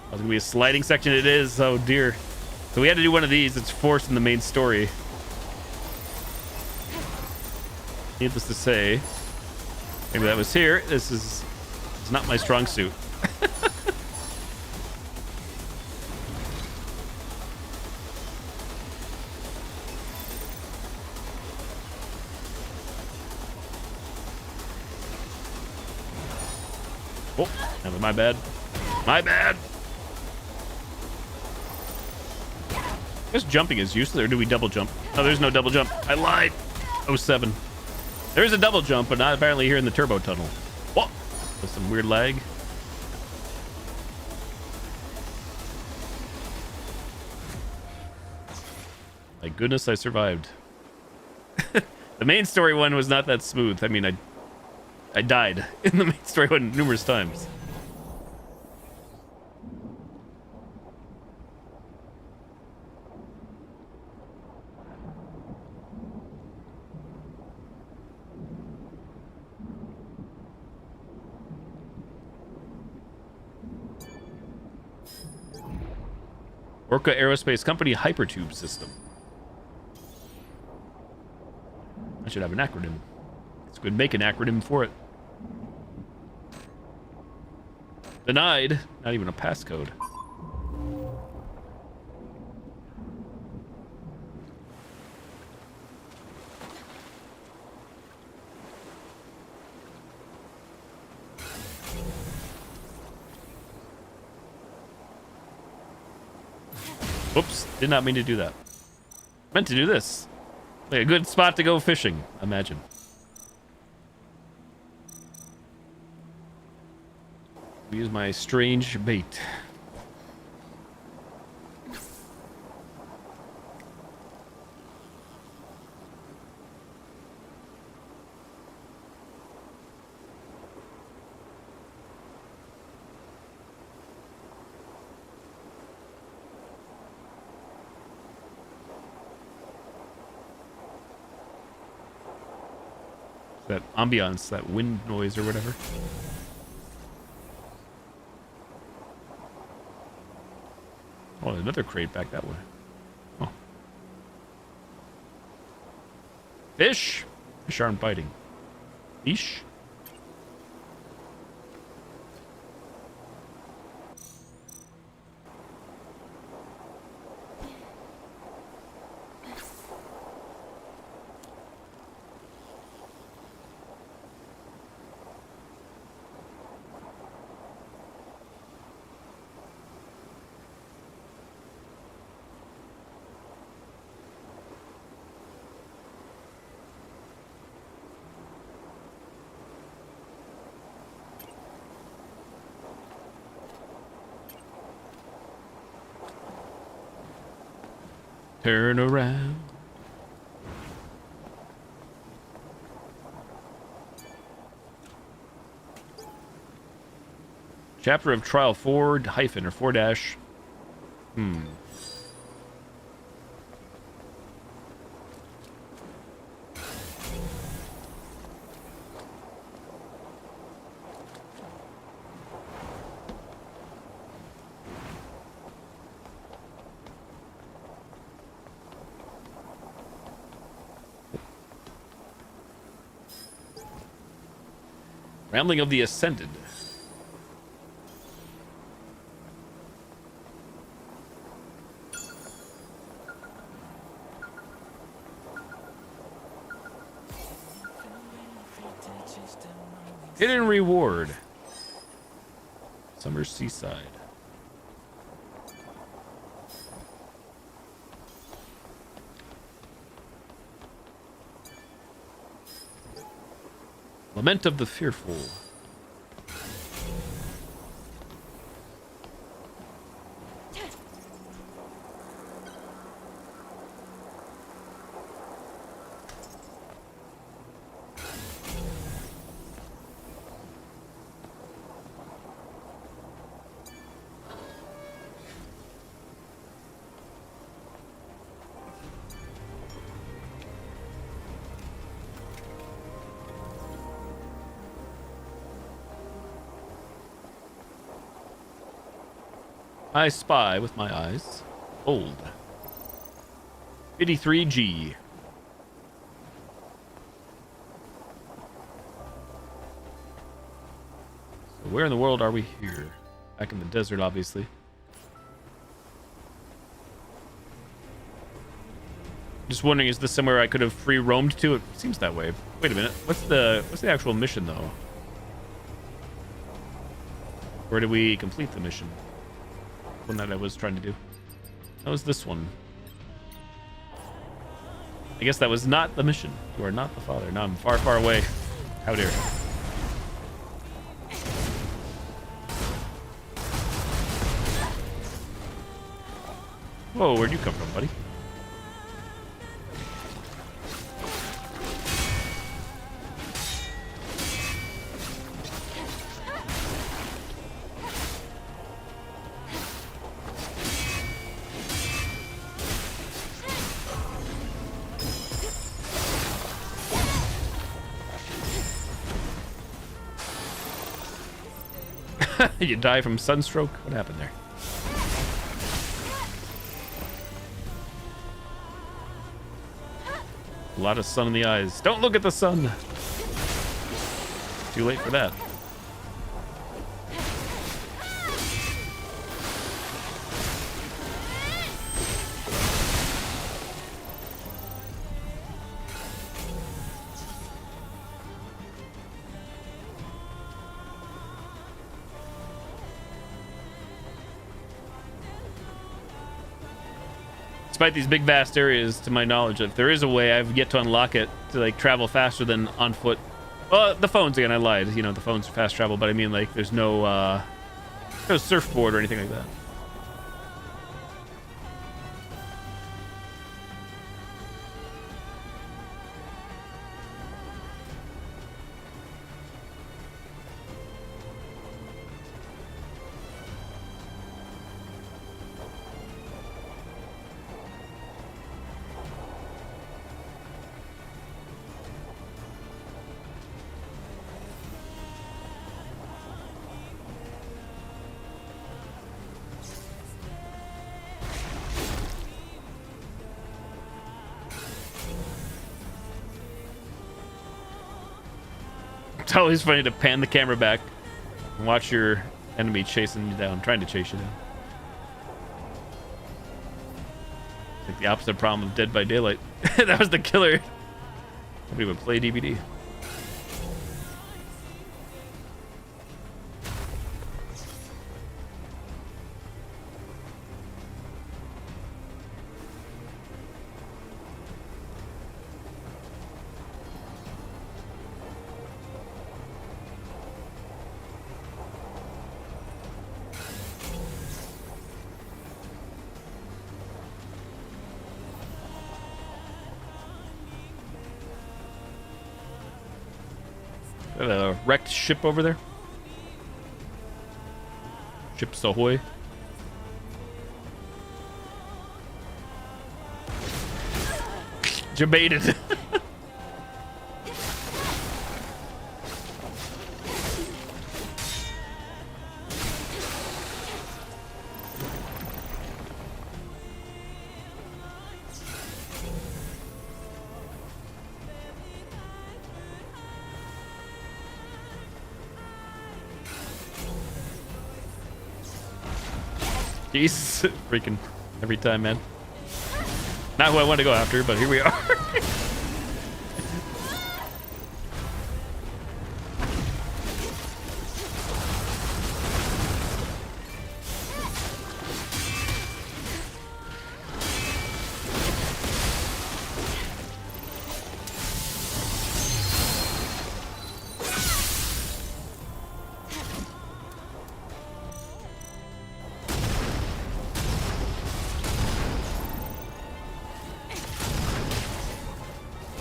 Oh, it's gonna be a sliding section. It is. Oh dear. So we had to do one of these. It's forced in the main story. Needless to say, maybe that was here. This is not my strong suit. Oh, my bad. My bad. I guess jumping is useless, or do we double jump? Oh, there's no double jump. I lied. 07. There is a double jump, but not apparently here in the turbo tunnel. Whoa! With some weird lag. My goodness, I survived. The main story one was not that smooth. I mean, I died in the main story one numerous times. Orca Aerospace Company Hypertube System. I should have an acronym. Let's go and make an acronym for it. Denied. Not even a passcode. Whoops, did not mean to do that. Meant to do this. Like a good spot to go fishing, imagine. Use my strange bait. That ambiance, that wind noise or whatever. Oh, another crate back that way. Oh. Fish? Fish aren't biting. Fish? Turn around. Chapter of Trial 4 hyphen or 4 dash. Rambling of the Ascended. Hidden reward. Summer Seaside. Lament of the Fearful. I spy with my eyes. Old. 53G. So where in the world are we here? Back in the desert, obviously. Just wondering, is this somewhere I could have free roamed to? It seems that way. Wait a minute. What's the actual mission though? Where do we complete the mission? One that I was trying to do. That was this one. I guess that was not the mission. You are not the father. Now I'm far, far away. How dare. Whoa, where'd you come from, buddy? You die from sunstroke? What happened there? A lot of sun in the eyes. Don't look at the sun! Too late for that. Despite these big vast areas, to my knowledge, if there is a way, I've yet to unlock it to like travel faster than on foot. Well, the phones again, I lied. You know, the phones are fast travel, but I mean like there's no surfboard or anything like that. It's always funny to pan the camera back and watch your enemy chasing you down, trying to chase you down. It's like the opposite problem of Dead by Daylight. That was the killer. Nobody would play DVD. Got a wrecked ship over there. Ships ahoy. Debated. Jesus, freaking every time, man. Not who I want to go after, but here we are.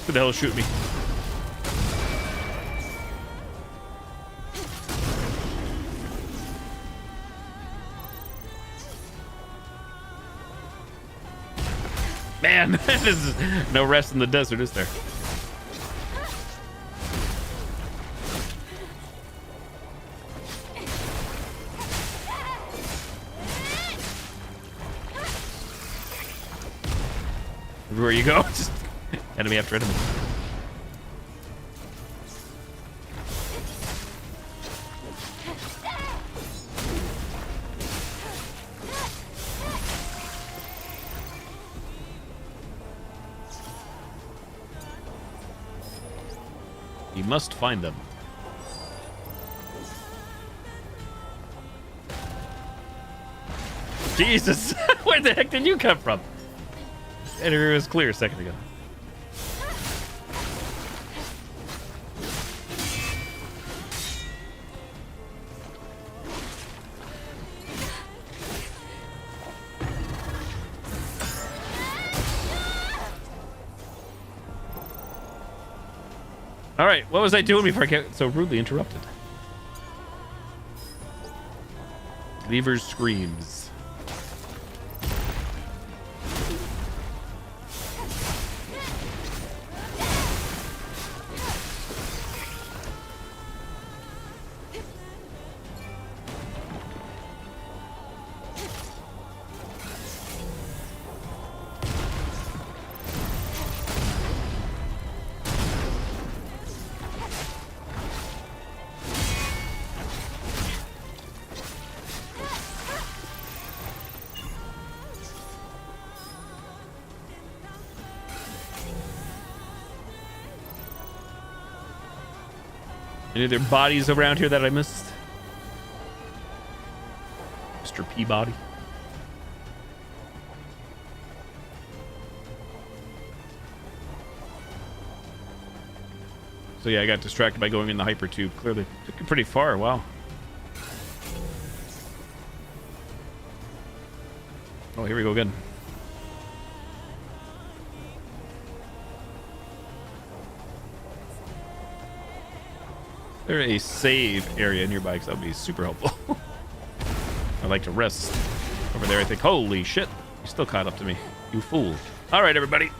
Who the hell shoot me? Man, there's no rest in the desert, is there? Everywhere you go, just enemy after enemy. You must find them. Jesus! Where the heck did you come from? It was clear a second ago. All right, what was I doing before I got so rudely interrupted? Lever's screams. Any other bodies around here that I missed? Mr. Peabody. So yeah, I got distracted by going in the hypertube. Clearly took it pretty far. Wow. Oh, here we go again. There a save area nearby, because that would be super helpful. I'd like to rest over there, I think. Holy shit. You still caught up to me. You fool. All right, everybody.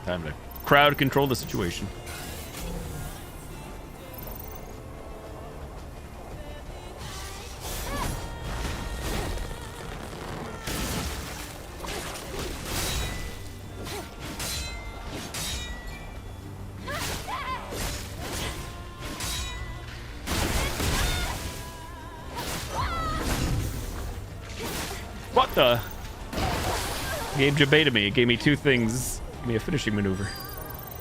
Time to crowd control the situation. What the? Game debated me. It gave me two things. Give me a finishing maneuver.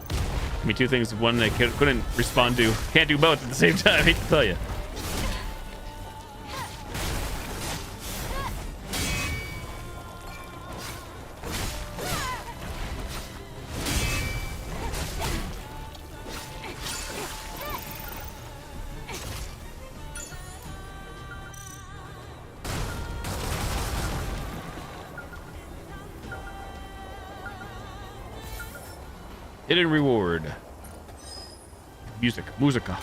Give me two things. One I couldn't respond to. Can't do both at the same time. I hate to tell you. Hidden reward. Musica.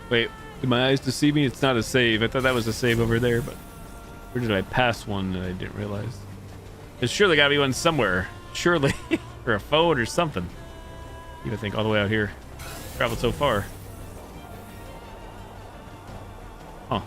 Wait, did my eyes deceive me? It's not a save. I thought that was a save over there, but where did I pass one that I didn't realize? There's surely gotta be one somewhere. Surely. Or a phone or something. You would think all the way out here. Traveled so far. Huh.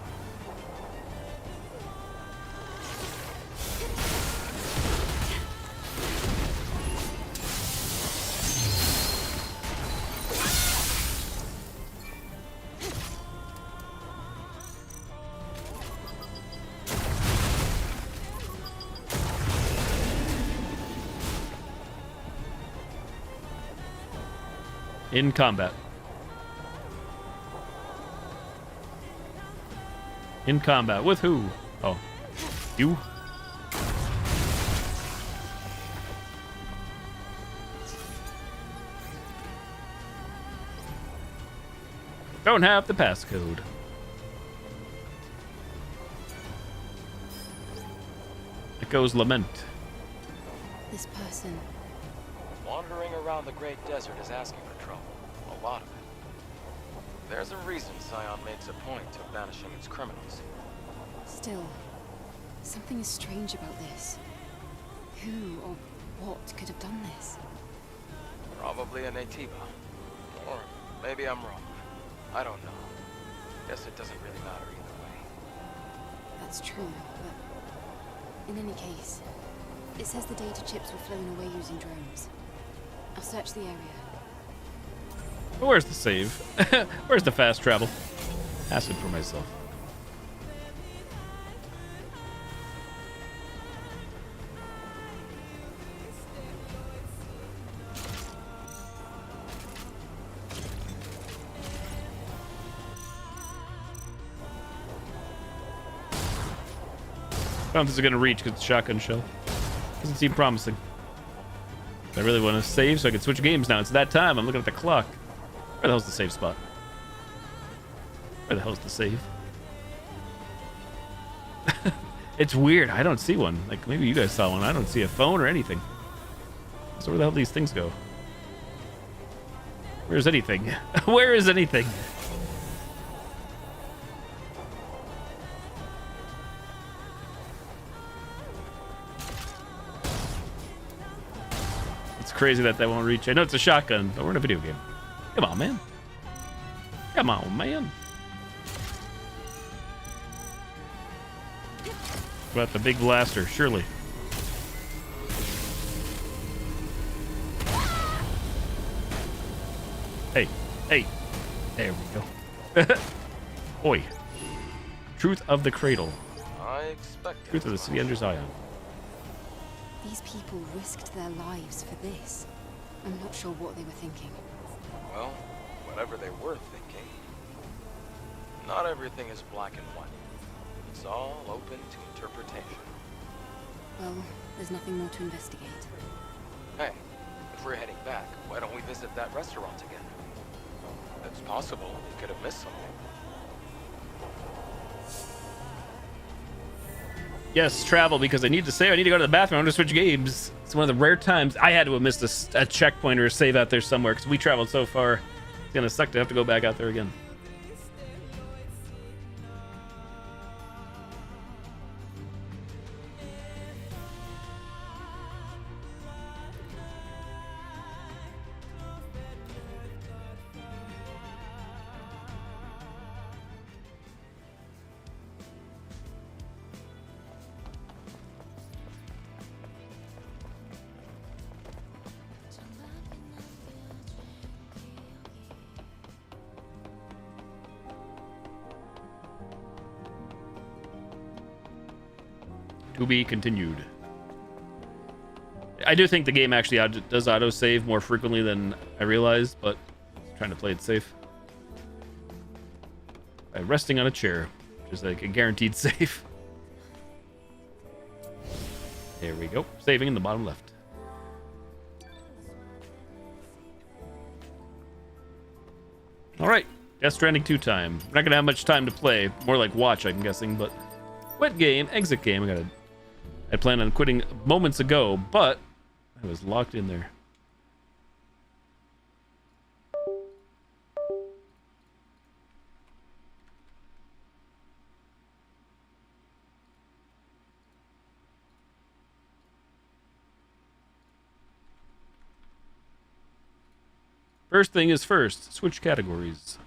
In combat. In combat. With who? Oh. You? Don't have the passcode. Echo's lament. This person. Wandering around the Great Desert is asking for trouble. A lot of it. There's a reason Scion makes a point of banishing its criminals. Still, something is strange about this. Who or what could have done this? Probably a Natiba. Or maybe I'm wrong. I don't know. Guess it doesn't really matter either way. That's true, but in any case, it says the data chips were flown away using drones. I'll search the area. Where's the save? Where's the fast travel? Asking for myself. I don't know if this is going to reach because it's shotgun shell. Doesn't seem promising. I really want to save so I can switch games now. It's that time. I'm looking at the clock. Where the hell's the save spot? Where the hell's the save? It's weird. I don't see one. Like, maybe you guys saw one. I don't see a phone or anything. So where the hell do these things go? Where's anything? Where is anything? It's crazy that won't reach. I know it's a shotgun, but we're in a video game. Come on, man. Come on, man. What about the big blaster? Surely. Hey, hey. There we go. Oi. Truth of the Cradle. I expect Truth of the City under Zion. These people risked their lives for this. I'm not sure what they were thinking. Well, whatever they were thinking, not everything is black and white. It's all open to interpretation. Well, there's nothing more to investigate. Hey, if we're heading back, why don't we visit that restaurant again? It's possible we could have missed something. Yes, travel, because I need to save. I need to go to the bathroom. I'm going to switch games. It's one of the rare times I had to have missed a checkpoint or a save out there somewhere because we traveled so far. It's going to suck to have to go back out there again. To be continued. I do think the game actually does autosave more frequently than I realized, but I'm trying to play it safe. By resting on a chair, which is like a guaranteed save. There we go. Saving in the bottom left. Alright. Death Stranding 2 time. We're not gonna have much time to play. More like watch, I'm guessing, but quit game, exit game. I planned on quitting moments ago, but I was locked in there. First thing is first. Switch categories.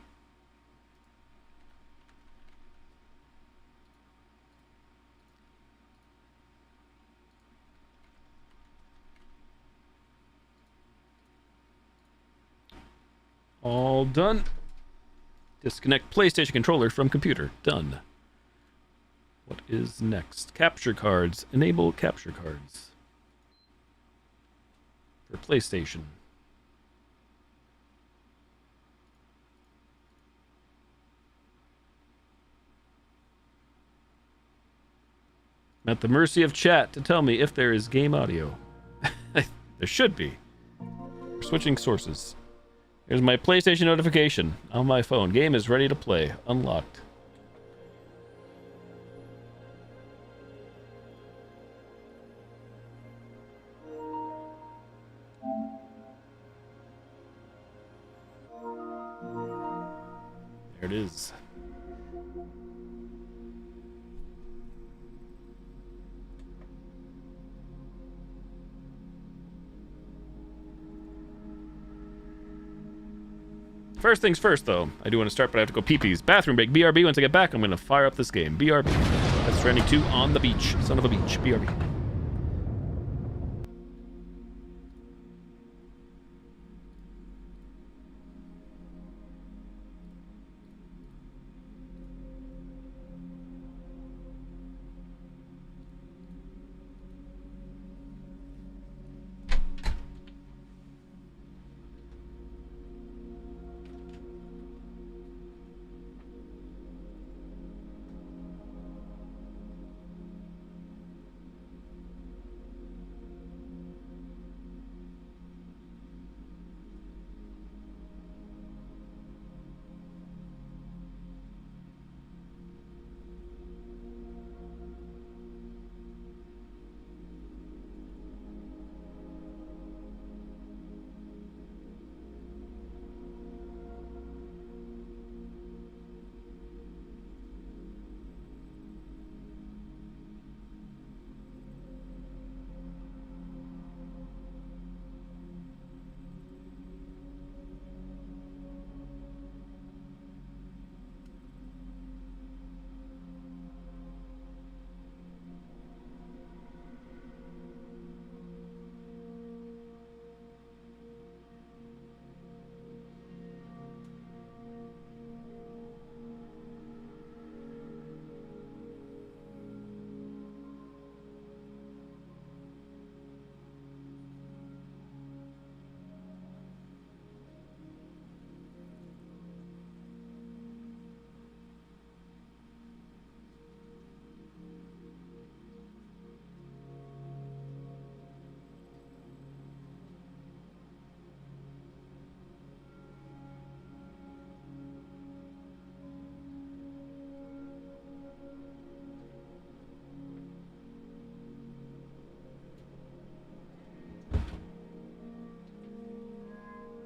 All done. Disconnect PlayStation controller from computer. Done. What is next? Capture cards. Enable capture cards. For PlayStation. I'm at the mercy of chat to tell me if there is game audio. There should be. We're switching sources. Here's my PlayStation notification on my phone. Game is ready to play. Unlocked. There it is. First things first, though. I do want to start, but I have to go pee-pees. Bathroom break. BRB. Once I get back, I'm going to fire up this game. BRB. That's Stranding 2 on the beach. Son of a beach. BRB.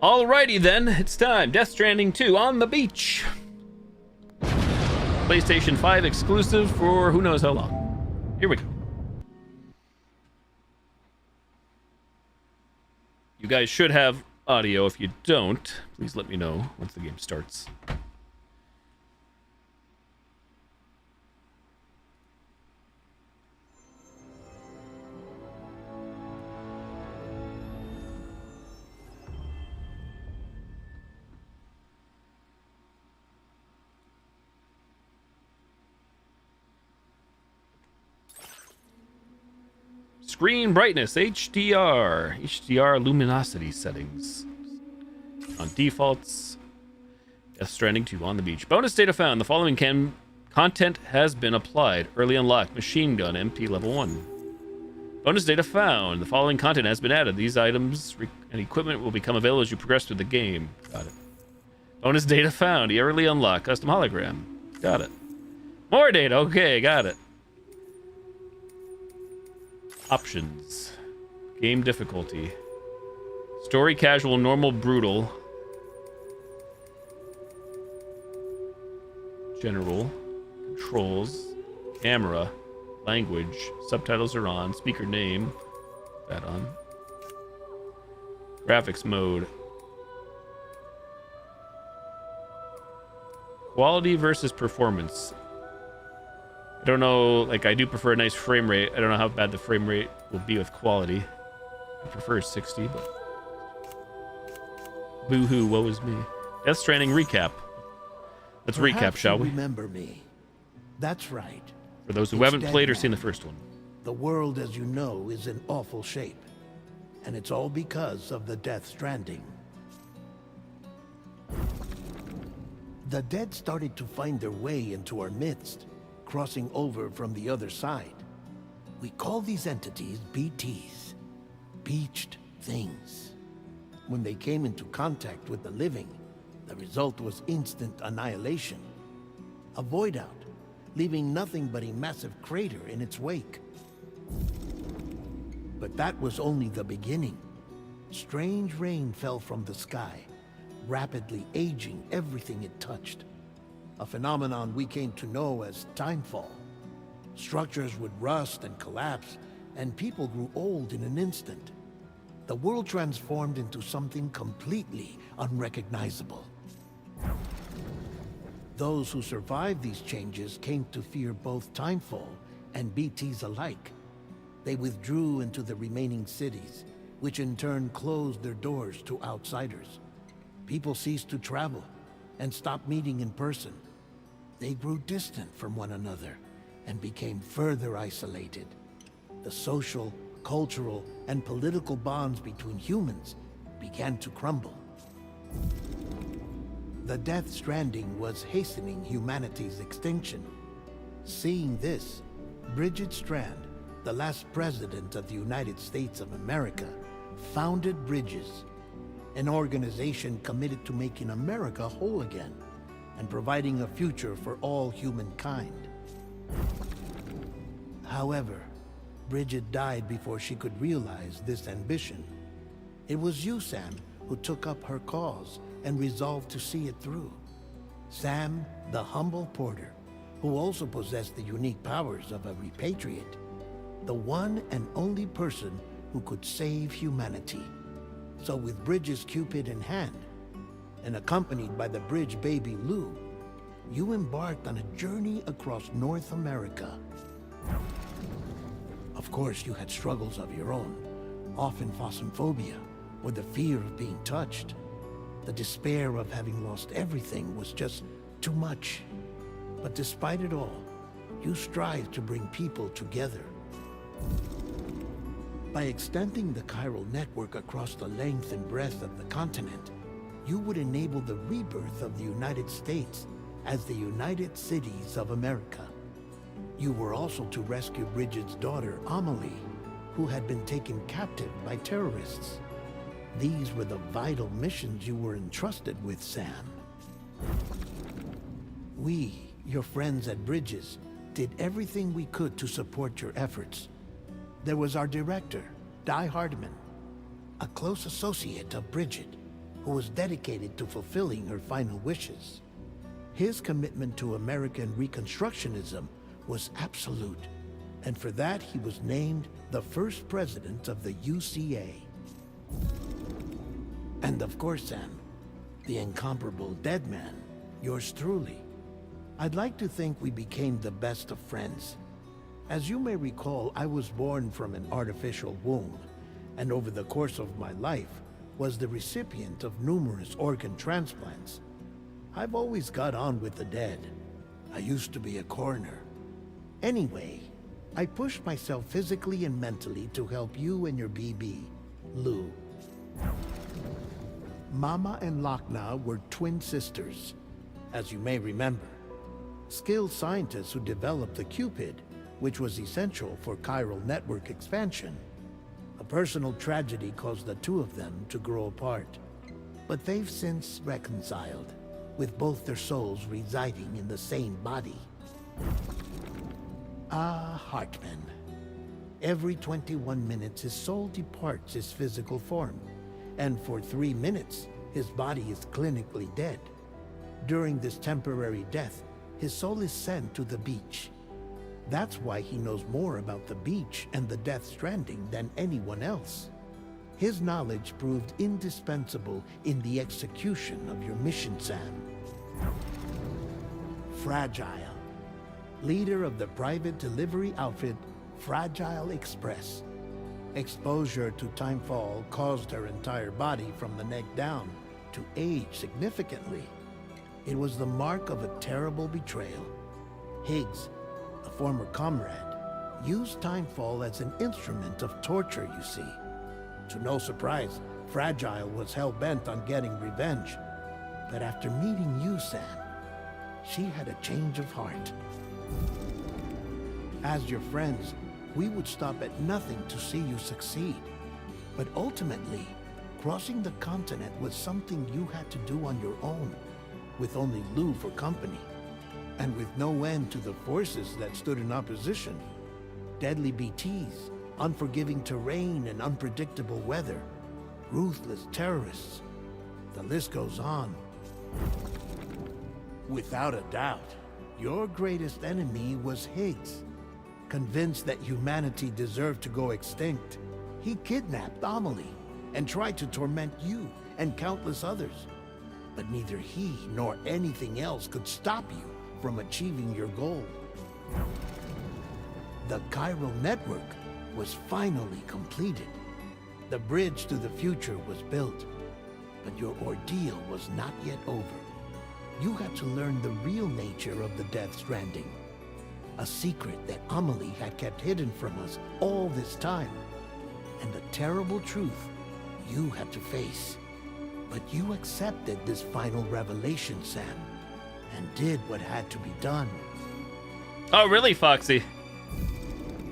Alrighty then, it's time. Death Stranding 2 on the beach. PlayStation 5 exclusive for who knows how long. Here we go. You guys should have audio. If you don't, please let me know once the game starts. Screen brightness, HDR. HDR luminosity settings. On defaults. Death Stranding 2 on the beach. Bonus data found. The following content has been applied. Early unlocked. Machine gun. MP level 1. Bonus data found. The following content has been added. These items and equipment will become available as you progress through the game. Got it. Bonus data found. Early unlock. Custom hologram. Got it. More data. Okay, got it. Options. Game difficulty. Story, casual, normal, brutal. General. Controls. Camera. Language. Subtitles are on. Speaker name. That on. Graphics mode. Quality versus performance. I don't know, like, I do prefer a nice frame rate. I don't know how bad the frame rate will be with quality. I prefer 60, but... Boo-hoo, woe is me. Death Stranding recap. Let's recap, shall we? Remember me. That's right. For those who haven't played or seen the first one. The world, as you know, is in awful shape. And it's all because of the Death Stranding. The dead started to find their way into our midst, crossing over from the other side. We call these entities BTs, beached things. When they came into contact with the living, the result was instant annihilation. A void out, leaving nothing but a massive crater in its wake. But that was only the beginning. Strange rain fell from the sky, rapidly aging everything it touched. A phenomenon we came to know as timefall. Structures would rust and collapse, and people grew old in an instant. The world transformed into something completely unrecognizable. Those who survived these changes came to fear both timefall and BTs alike. They withdrew into the remaining cities, which in turn closed their doors to outsiders. People ceased to travel and stopped meeting in person. They grew distant from one another and became further isolated. The social, cultural, and political bonds between humans began to crumble. The Death Stranding was hastening humanity's extinction. Seeing this, Bridget Strand, the last president of the United States of America, founded Bridges, an organization committed to making America whole again and providing a future for all humankind. However, Bridget died before she could realize this ambition. It was you, Sam, who took up her cause and resolved to see it through. Sam, the humble porter, who also possessed the unique powers of a repatriate, the one and only person who could save humanity. So with Bridges' Cupid in hand, and accompanied by the bridge baby Lou, you embarked on a journey across North America. Of course, you had struggles of your own, often phasmophobia, or the fear of being touched. The despair of having lost everything was just too much. But despite it all, you strive to bring people together. By extending the chiral network across the length and breadth of the continent, you would enable the rebirth of the United States as the United Cities of America. You were also to rescue Bridget's daughter, Amelie, who had been taken captive by terrorists. These were the vital missions you were entrusted with, Sam. We, your friends at Bridges, did everything we could to support your efforts. There was our director, Di Hardman, a close associate of Bridget, who was dedicated to fulfilling her final wishes. His commitment to American Reconstructionism was absolute, and for that he was named the first president of the UCA. And of course, Sam, the incomparable dead man, yours truly. I'd like to think we became the best of friends. As you may recall, I was born from an artificial womb, and over the course of my life, was the recipient of numerous organ transplants. I've always got on with the dead. I used to be a coroner. Anyway, I pushed myself physically and mentally to help you and your BB, Lou. Mama and Lakna were twin sisters, as you may remember. Skilled scientists who developed the Cupid, which was essential for chiral network expansion. A personal tragedy caused the two of them to grow apart. But they've since reconciled, with both their souls residing in the same body. Hartman. Every 21 minutes his soul departs his physical form, and for 3 minutes his body is clinically dead. During this temporary death, his soul is sent to the beach. That's why he knows more about the beach and the Death Stranding than anyone else. His knowledge proved indispensable in the execution of your mission, Sam. Fragile. Leader of the private delivery outfit, Fragile Express. Exposure to timefall caused her entire body from the neck down to age significantly. It was the mark of a terrible betrayal. Higgs, a former comrade, used timefall as an instrument of torture, you see. To no surprise, Fragile was hell-bent on getting revenge. But after meeting you, Sam, she had a change of heart. As your friends, we would stop at nothing to see you succeed. But ultimately, crossing the continent was something you had to do on your own, with only Lou for company, and with no end to the forces that stood in opposition. Deadly BTs, unforgiving terrain and unpredictable weather, ruthless terrorists. The list goes on. Without a doubt, your greatest enemy was Higgs. Convinced that humanity deserved to go extinct, he kidnapped Amelie and tried to torment you and countless others. But neither he nor anything else could stop you from achieving your goal. The chiral network was finally completed. The bridge to the future was built, but your ordeal was not yet over. You had to learn the real nature of the Death Stranding, a secret that Amelie had kept hidden from us all this time, and the terrible truth you had to face. But you accepted this final revelation, Sam, and did what had to be done. Oh, really, Foxy?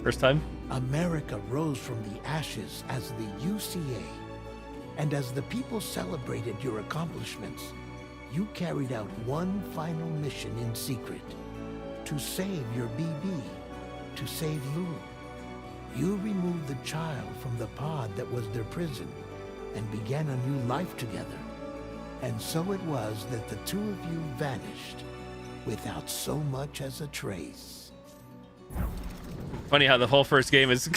First time? America rose from the ashes as the UCA, and as the people celebrated your accomplishments, you carried out one final mission in secret, to save your BB, to save Lou. You removed the child from the pod that was their prison, and began a new life together. And so it was that the two of you vanished, without so much as a trace. Funny how the whole first game is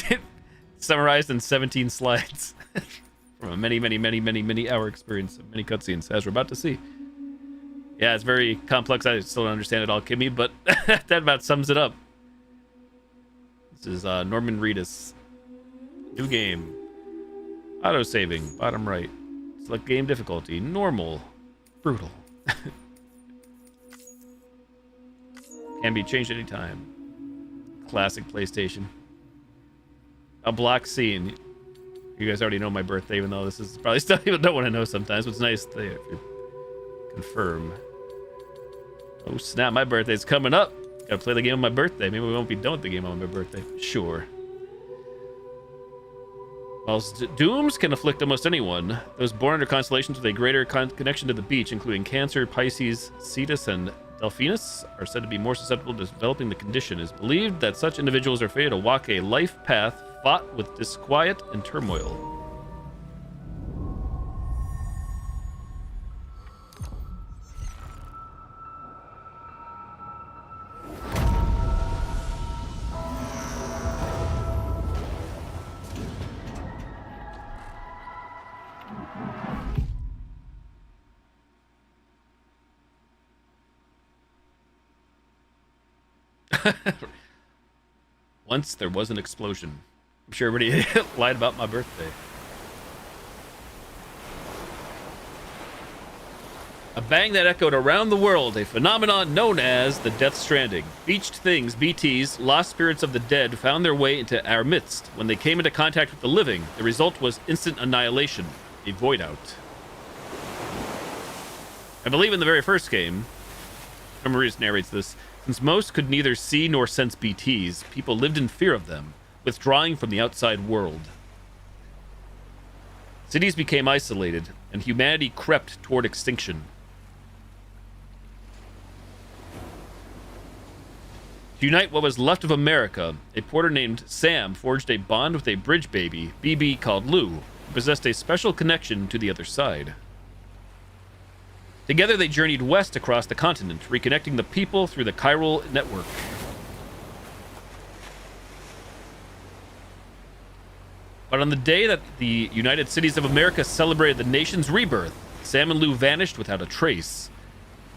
summarized in 17 slides from a many hour experience of many cutscenes, as we're about to see. Yeah, it's very complex. I still don't understand it all, Kimmy, but that about sums it up. This is Norman Reedus. New game. Auto-saving, bottom right. Select game difficulty, normal, brutal. Can be changed anytime. Classic PlayStation. A block scene. You guys already know my birthday, even though this is probably stuff people don't want to know sometimes, but it's nice if you confirm. Oh snap, my birthday's coming up. Gotta play the game on my birthday. Maybe we won't be done with the game on my birthday. Sure. Whilst dooms can afflict almost anyone, those born under constellations with a greater connection to the beach, including Cancer, Pisces, Cetus, and Delphinus, are said to be more susceptible to developing the condition. It is believed that such individuals are fated to walk a life path fraught with disquiet and turmoil. Once there was an explosion. I'm sure everybody lied about my birthday. A bang that echoed around the world, a phenomenon known as the Death Stranding. Beached things, BTs, lost spirits of the dead, found their way into our midst. When they came into contact with the living, the result was instant annihilation, a void out. I believe in the very first game, Maurice narrates this, since most could neither see nor sense BTs, people lived in fear of them, withdrawing from the outside world. Cities became isolated, and humanity crept toward extinction. To unite what was left of America, a porter named Sam forged a bond with a bridge baby, BB called Lou, who possessed a special connection to the other side. Together they journeyed west across the continent, reconnecting the people through the chiral network. But on the day that the United Cities of America celebrated the nation's rebirth, Sam and Lou vanished without a trace.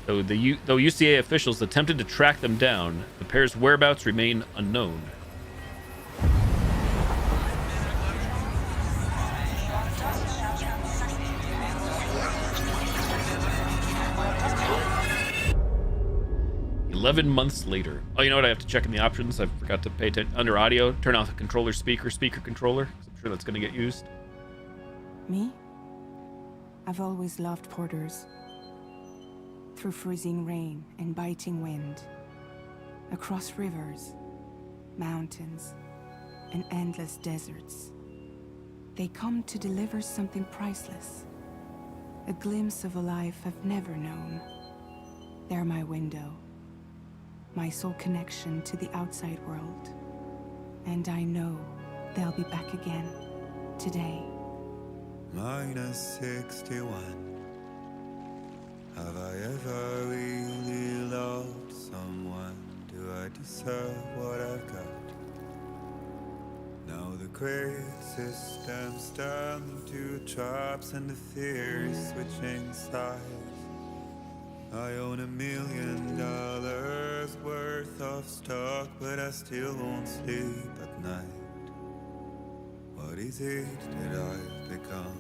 Though UCA officials attempted to track them down, the pair's whereabouts remain unknown. "11 months later." Oh, you know what? I have to check in the options. I forgot to pay attention. Under audio, turn off the controller speaker controller. I'm sure that's going to get used. Me? I've always loved porters. Through freezing rain and biting wind, across rivers, mountains, and endless deserts, they come to deliver something priceless, a glimpse of a life I've never known. They're my window, my sole connection to the outside world, and I know they'll be back again today. -61. Have I ever really loved someone? Do I deserve what I've got? Now the great system's turned into traps and the fears switching sides. I own $1 million worth of stock, but I still won't sleep at night. What is it that I've become?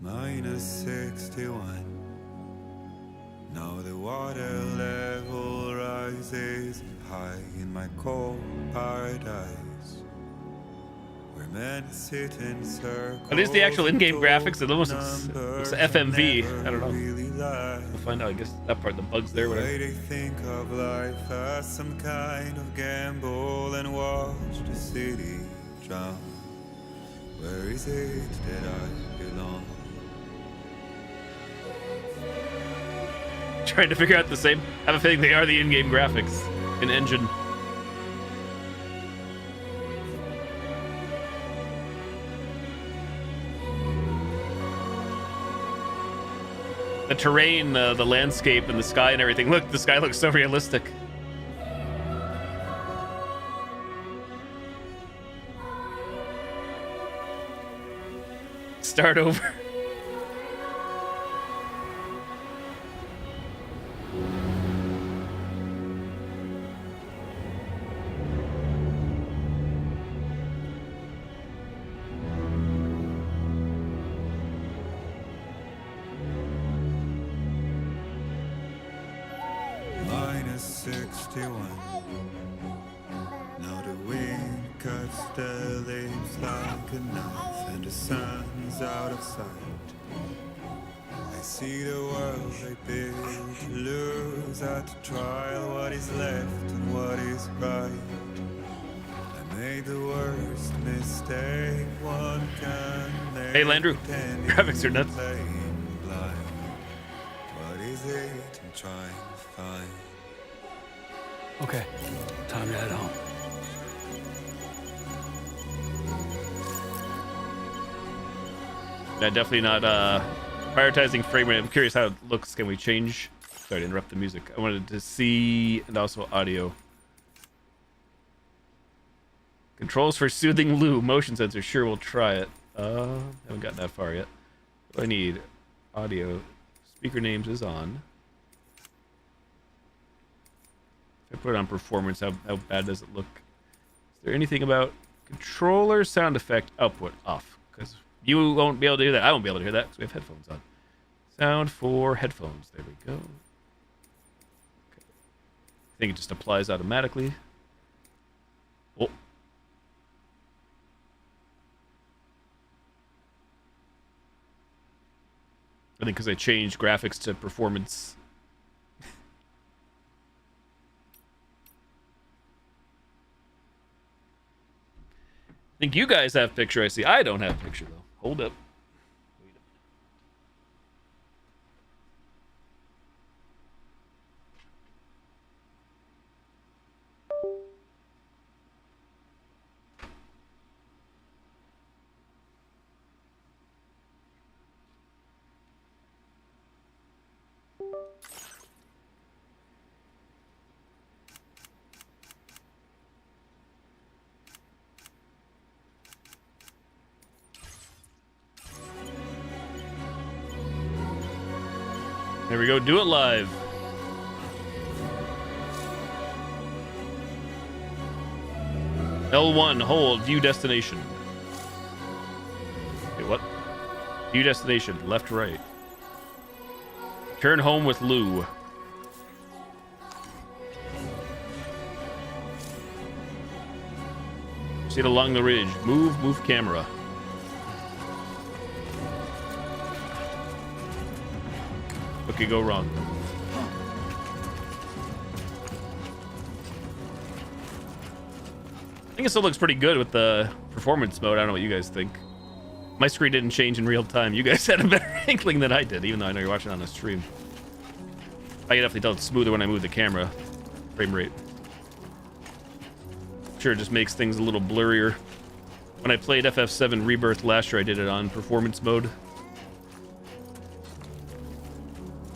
-61. Now the water level rises high in my cold paradise, where men sit in circles. At least the actual in-game graphics, it almost looks FMV. I don't know. We'll find out. I guess that part, the bugs there, whatever. They think of life as some kind of gamble and watch the city drown. Where is it that I belong? Trying to figure out the same. I have a feeling they are the in-game graphics in engine. The terrain, the landscape, and the sky and everything. Look, the sky looks so realistic. Start over. -61. Now the wind cuts the leaves like a knife, and the sun's out of sight. I see the world they build to lose at the trial, what is left and what is right. I made the worst mistake one can make. Hey, Landrew. Graphics are nuts. Blind. What is it I'm trying to find? Okay, time to head home. Yeah, definitely not prioritizing frame rate. I'm curious how it looks. Can we change? Sorry to interrupt the music. I wanted to see, and also audio. Controls for soothing Lou. Motion sensor. Sure, we'll try it. Haven't gotten that far yet. What do I need? Audio. Speaker names is on. If I put it on performance, how bad does it look? Is there anything about controller sound effect output off? Because you won't be able to hear that. I won't be able to hear that because we have headphones on. Sound for headphones. There we go. Okay. I think it just applies automatically. Oh. I think because I changed graphics to performance. I think you guys have picture. I see. I don't have picture though. Hold up. There we go. Do it live. L1, hold, view destination. Wait, what? View destination, left, right. Turn home with Lou. Proceed along the ridge. Move camera. What could go wrong? I think it still looks pretty good with the performance mode. I don't know what you guys think. My screen didn't change in real time. You guys had a better inkling than I did, even though I know you're watching on a stream. I can definitely tell it's smoother when I move the camera. Frame rate. Sure, it just makes things a little blurrier. When I played FF7 Rebirth last year, I did it on performance mode.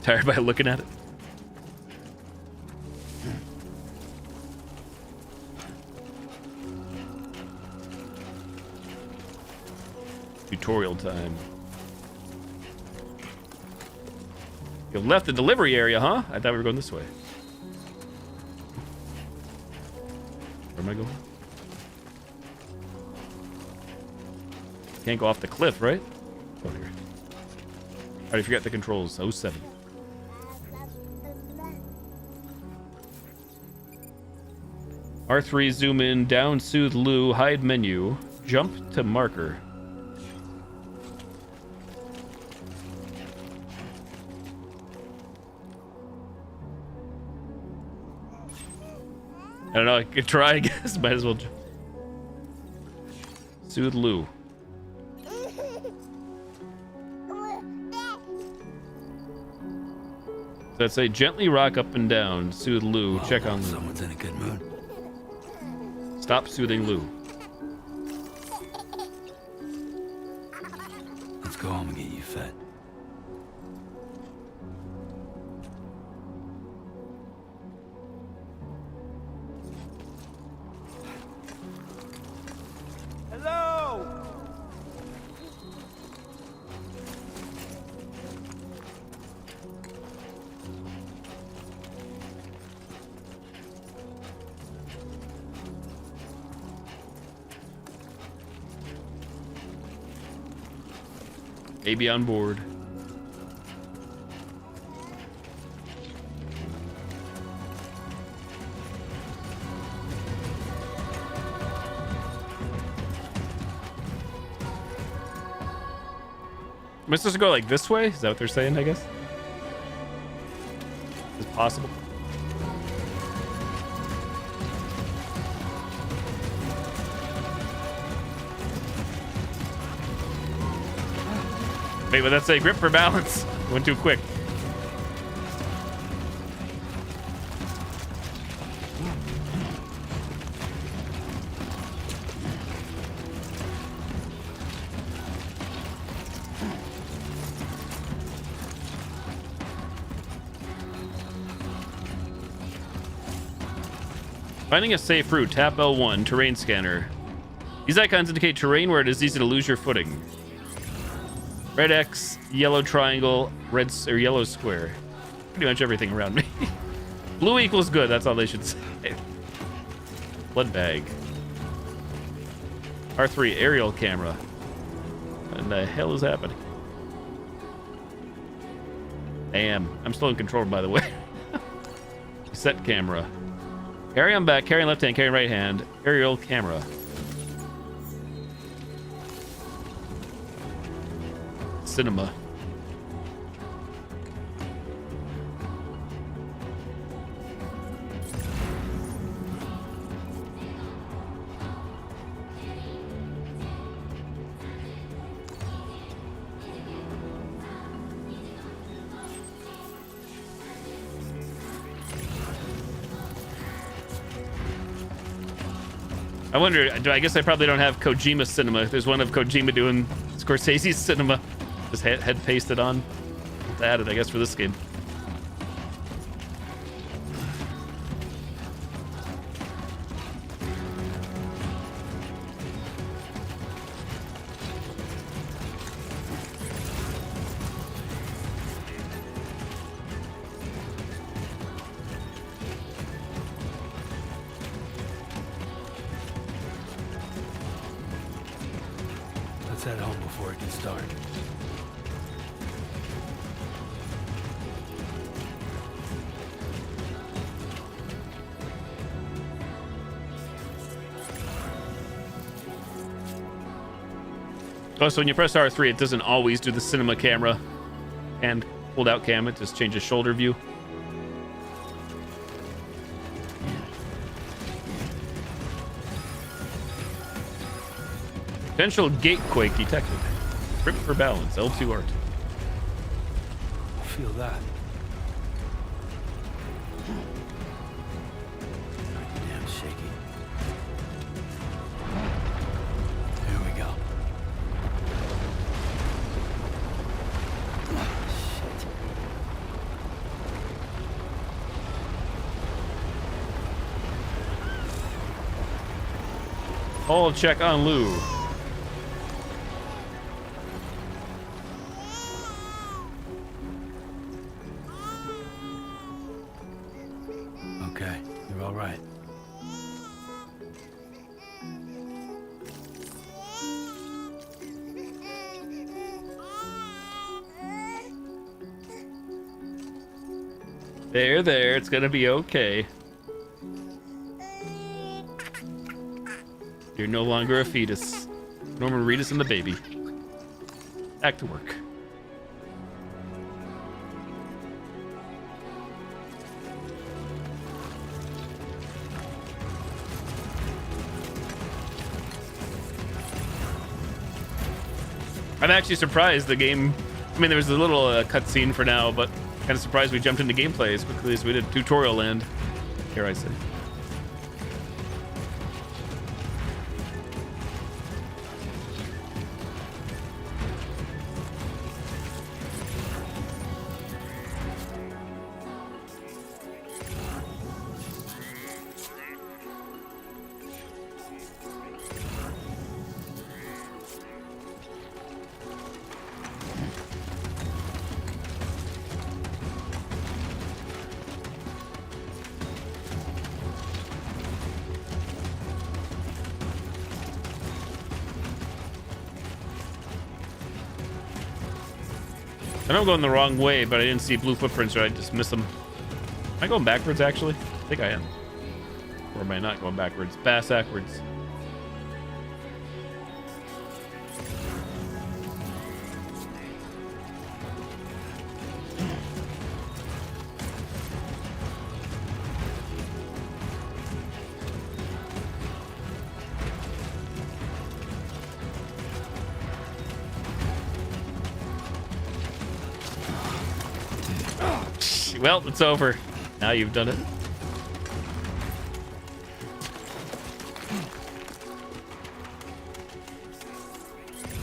Tired by looking at it? Tutorial time. You left the delivery area, huh? I thought we were going this way. Where am I going? Can't go off the cliff, right? Oh, here. I already forgot the controls. 07. R3, zoom in, down, soothe Lou, hide menu, jump to marker. I don't know, I could try, I guess. Might as well jump. Soothe Lou. So I'd say gently rock up and down, soothe Lou, check on Lou. Someone's in a good mood. Stop soothing Lou. Let's go home and get you fed. Hello! Maybe on board. Am I supposed to go like this way? Is that what they're saying, I guess? Is it possible? Wait, but that's a grip for balance. Went too quick. Finding a safe route, tap L1, terrain scanner. These icons indicate terrain where it is easy to lose your footing. Red X, yellow triangle, red or yellow square. Pretty much everything around me. Blue equals good, that's all they should say. Blood bag. R3, aerial camera. What the hell is happening? I'm still in control, by the way. Set camera. Carry on back, carry on left hand, carry right hand. Aerial camera. Cinema. I wonder, I guess I probably don't have Kojima Cinema. There's one of Kojima doing Scorsese's Cinema. Just head pasted on. To add it, I guess, for this game. Let's head home before it gets dark. Oh, so when you press R3, it doesn't always do the cinema camera and hold out cam. It just changes shoulder view. Potential gatequake detected. Grip for balance. L2 art. Feel that. Damn shaky. Here we go. All check on Lou. Okay, you're all right. There, it's gonna be okay. You're no longer a fetus. Norman Reedus and the baby. Back to work. I'm actually surprised the game. I mean, there was a little cutscene for now, but kind of surprised we jumped into gameplay as quickly as we did. Tutorial land, here I say. I know I'm going the wrong way, but I didn't see blue footprints, or I just missed them. Am I going backwards, actually? I think I am. Or am I not going backwards? Backwards. Well, it's over. Now you've done it.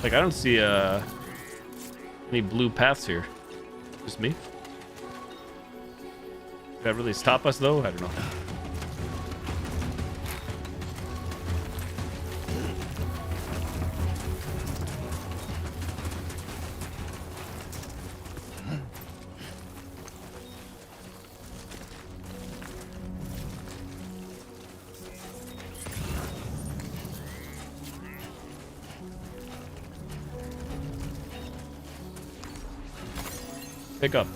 Like, I don't see any blue paths here. Just me? Did that really stop us, though? I don't know. Pick up.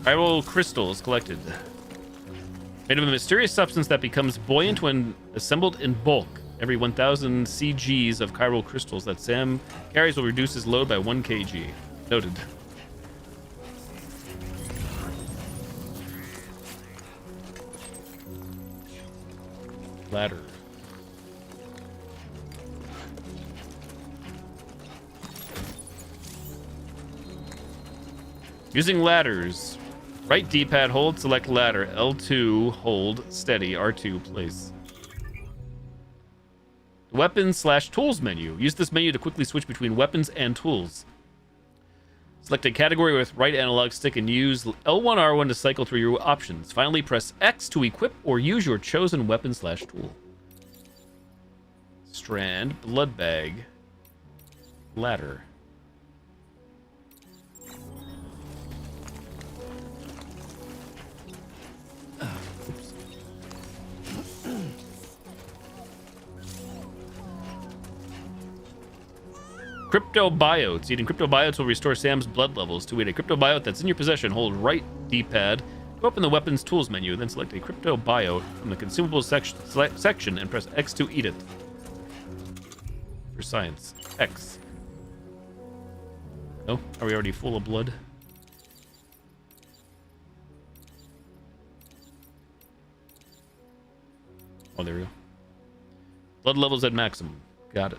Chiral crystals collected. Made of a mysterious substance that becomes buoyant when assembled in bulk. Every 1,000 CGs of chiral crystals that Sam carries will reduce his load by 1 kg. Noted. Ladder. Using ladders. Right D-pad, hold, select ladder. L2, hold, steady. R2, place. Weapons/tools menu. Use this menu to quickly switch between weapons and tools. Select a category with right analog stick and use L1R1 to cycle through your options. Finally, press X to equip or use your chosen weapon/tool. Strand, blood bag, ladder. Cryptobiotes. Eating cryptobiotes will restore Sam's blood levels. To eat a cryptobiote that's in your possession, hold right D-pad, go up in the weapons tools menu, then select a cryptobiote from the consumables section and press X to eat it. For science. X. No? Are we already full of blood? Oh, there we go. Blood levels at maximum. Got it.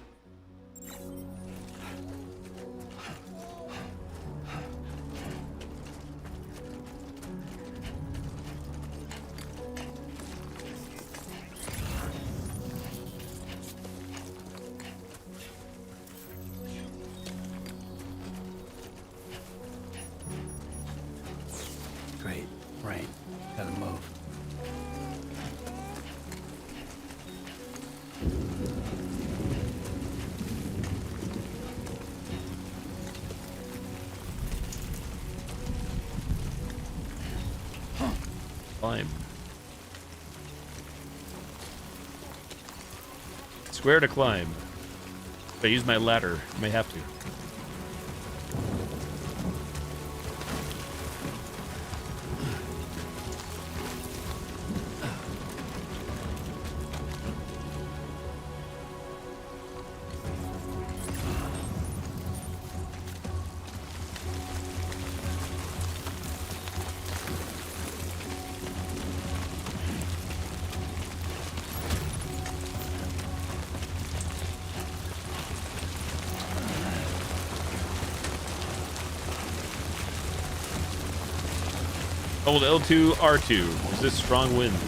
Great. Right. Gotta move. Climb. Square to climb. If I use my ladder, I may have to. Hold L2, R2. Resist strong winds.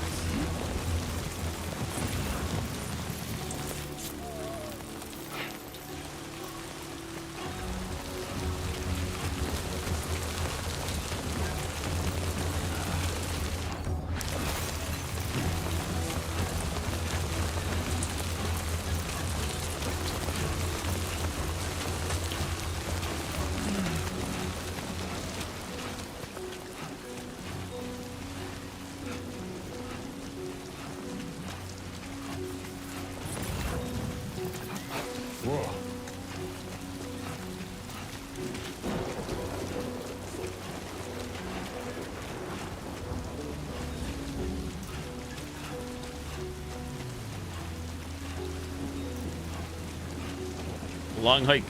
Long hike.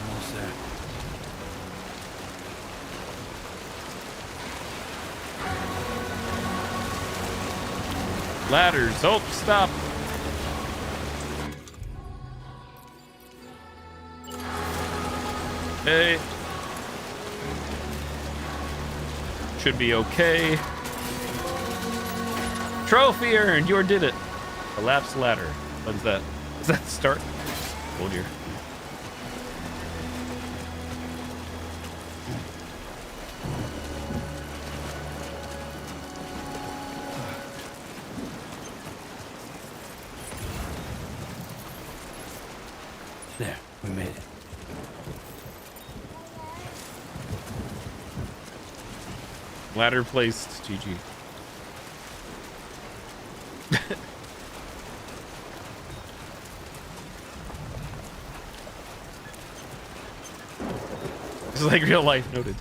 Almost there. Ladders. Oh, stop. Okay. Should be okay. Trophy earned. You did it. Collapse ladder. What's that? Does that start? Oh dear. There, we made it. Ladder placed. GG. This is like real life, noted.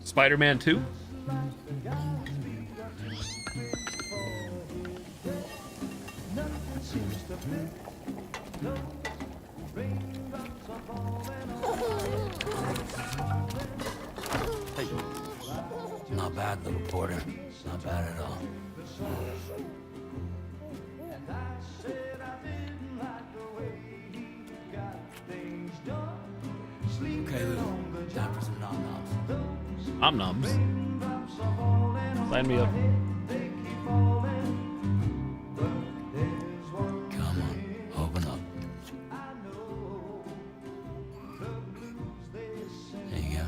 Spider-Man 2. Hey. Not bad, little porter. Not bad at all. Okay, Lou. Time for some nom-noms. Nom-noms? Sign me up. Come on, open up. There you go.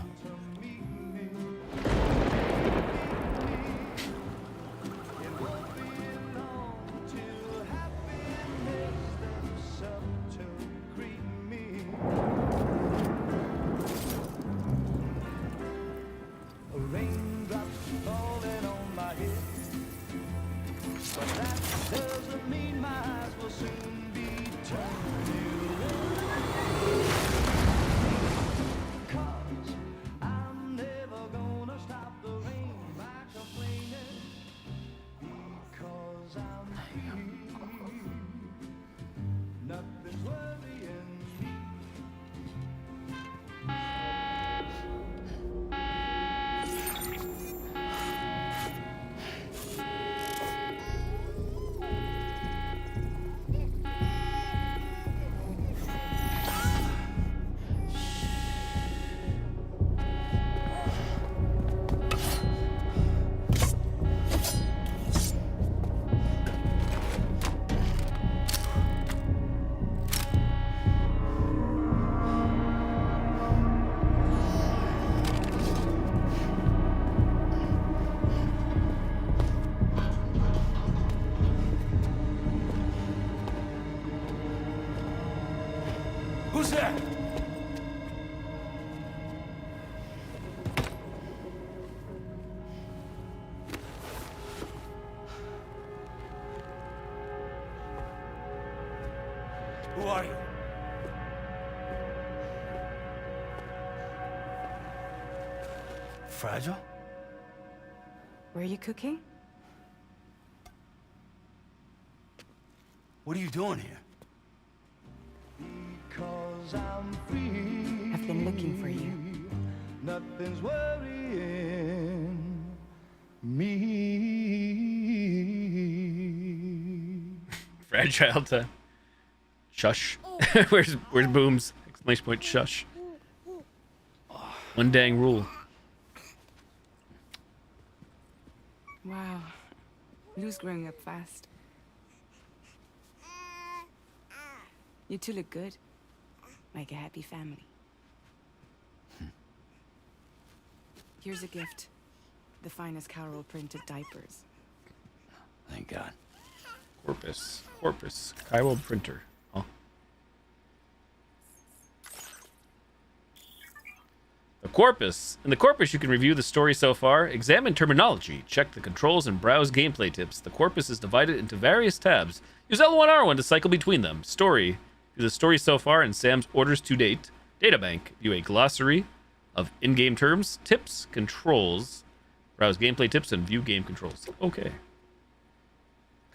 Who's there? Who are you? Fragile? Were you cooking? What are you doing here? I've been looking for you. Nothing's worrying me. Fragile time. Shush. Where's Booms? Exclamation point shush. One dang rule. Wow. Lou's growing up fast. You two look good. Like a happy family. Here's a gift. The finest Carol printed diapers. Thank got? Corpus. Chiral printer. Huh? The corpus. In the corpus, you can review the story so far, examine terminology, check the controls, and browse gameplay tips. The corpus is divided into various tabs. Use L1R1 to cycle between them. Story. View the story so far and Sam's orders to date. Databank. View a glossary of in-game terms, tips, controls. Browse gameplay tips and view game controls. Okay.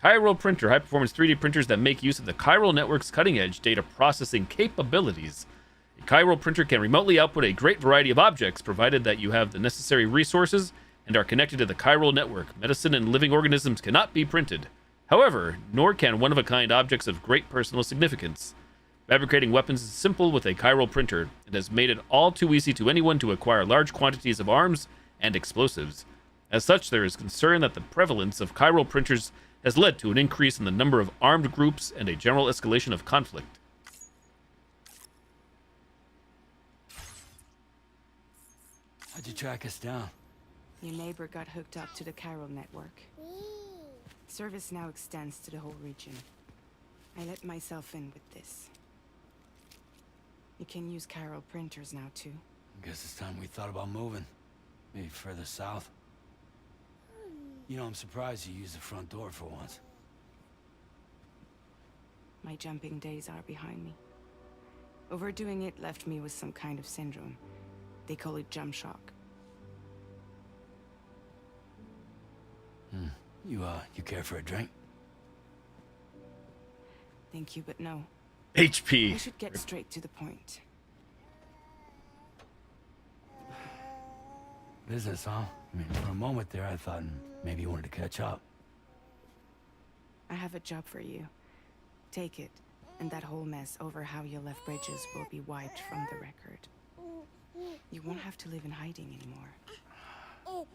Chiral printer. High-performance 3D printers that make use of the chiral network's cutting-edge data processing capabilities. A chiral printer can remotely output a great variety of objects, provided that you have the necessary resources and are connected to the chiral network. Medicine and living organisms cannot be printed. However, nor can one-of-a-kind objects of great personal significance. Fabricating weapons is simple with a chiral printer. It has made it all too easy to anyone to acquire large quantities of arms and explosives. As such, there is concern that the prevalence of chiral printers has led to an increase in the number of armed groups and a general escalation of conflict. How'd you track us down? Your neighbor got hooked up to the chiral network. Service now extends to the whole region. I let myself in with this. You can use chiral printers now too. Guess it's time we thought about moving. Maybe further south. You know, I'm surprised you used the front door for once. My jumping days are behind me. Overdoing it left me with some kind of syndrome. They call it jump shock. You care for a drink? Thank you, but no. HP. I should get straight to the point. Business, huh? I mean, for a moment there, I thought maybe you wanted to catch up. I have a job for you. Take it, and that whole mess over how you left bridges will be wiped from the record. You won't have to live in hiding anymore.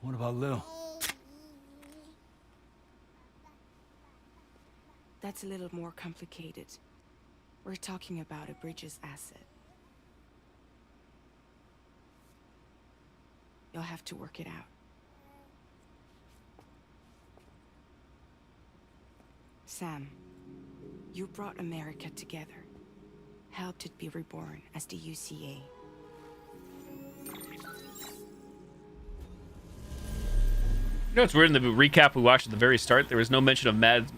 What about Lou? That's a little more complicated. We're talking about a Bridges asset. You'll have to work it out. Sam, you brought America together. Helped it be reborn as the UCA. You know, it's weird in the recap we watched at the very start, there was no mention of Mads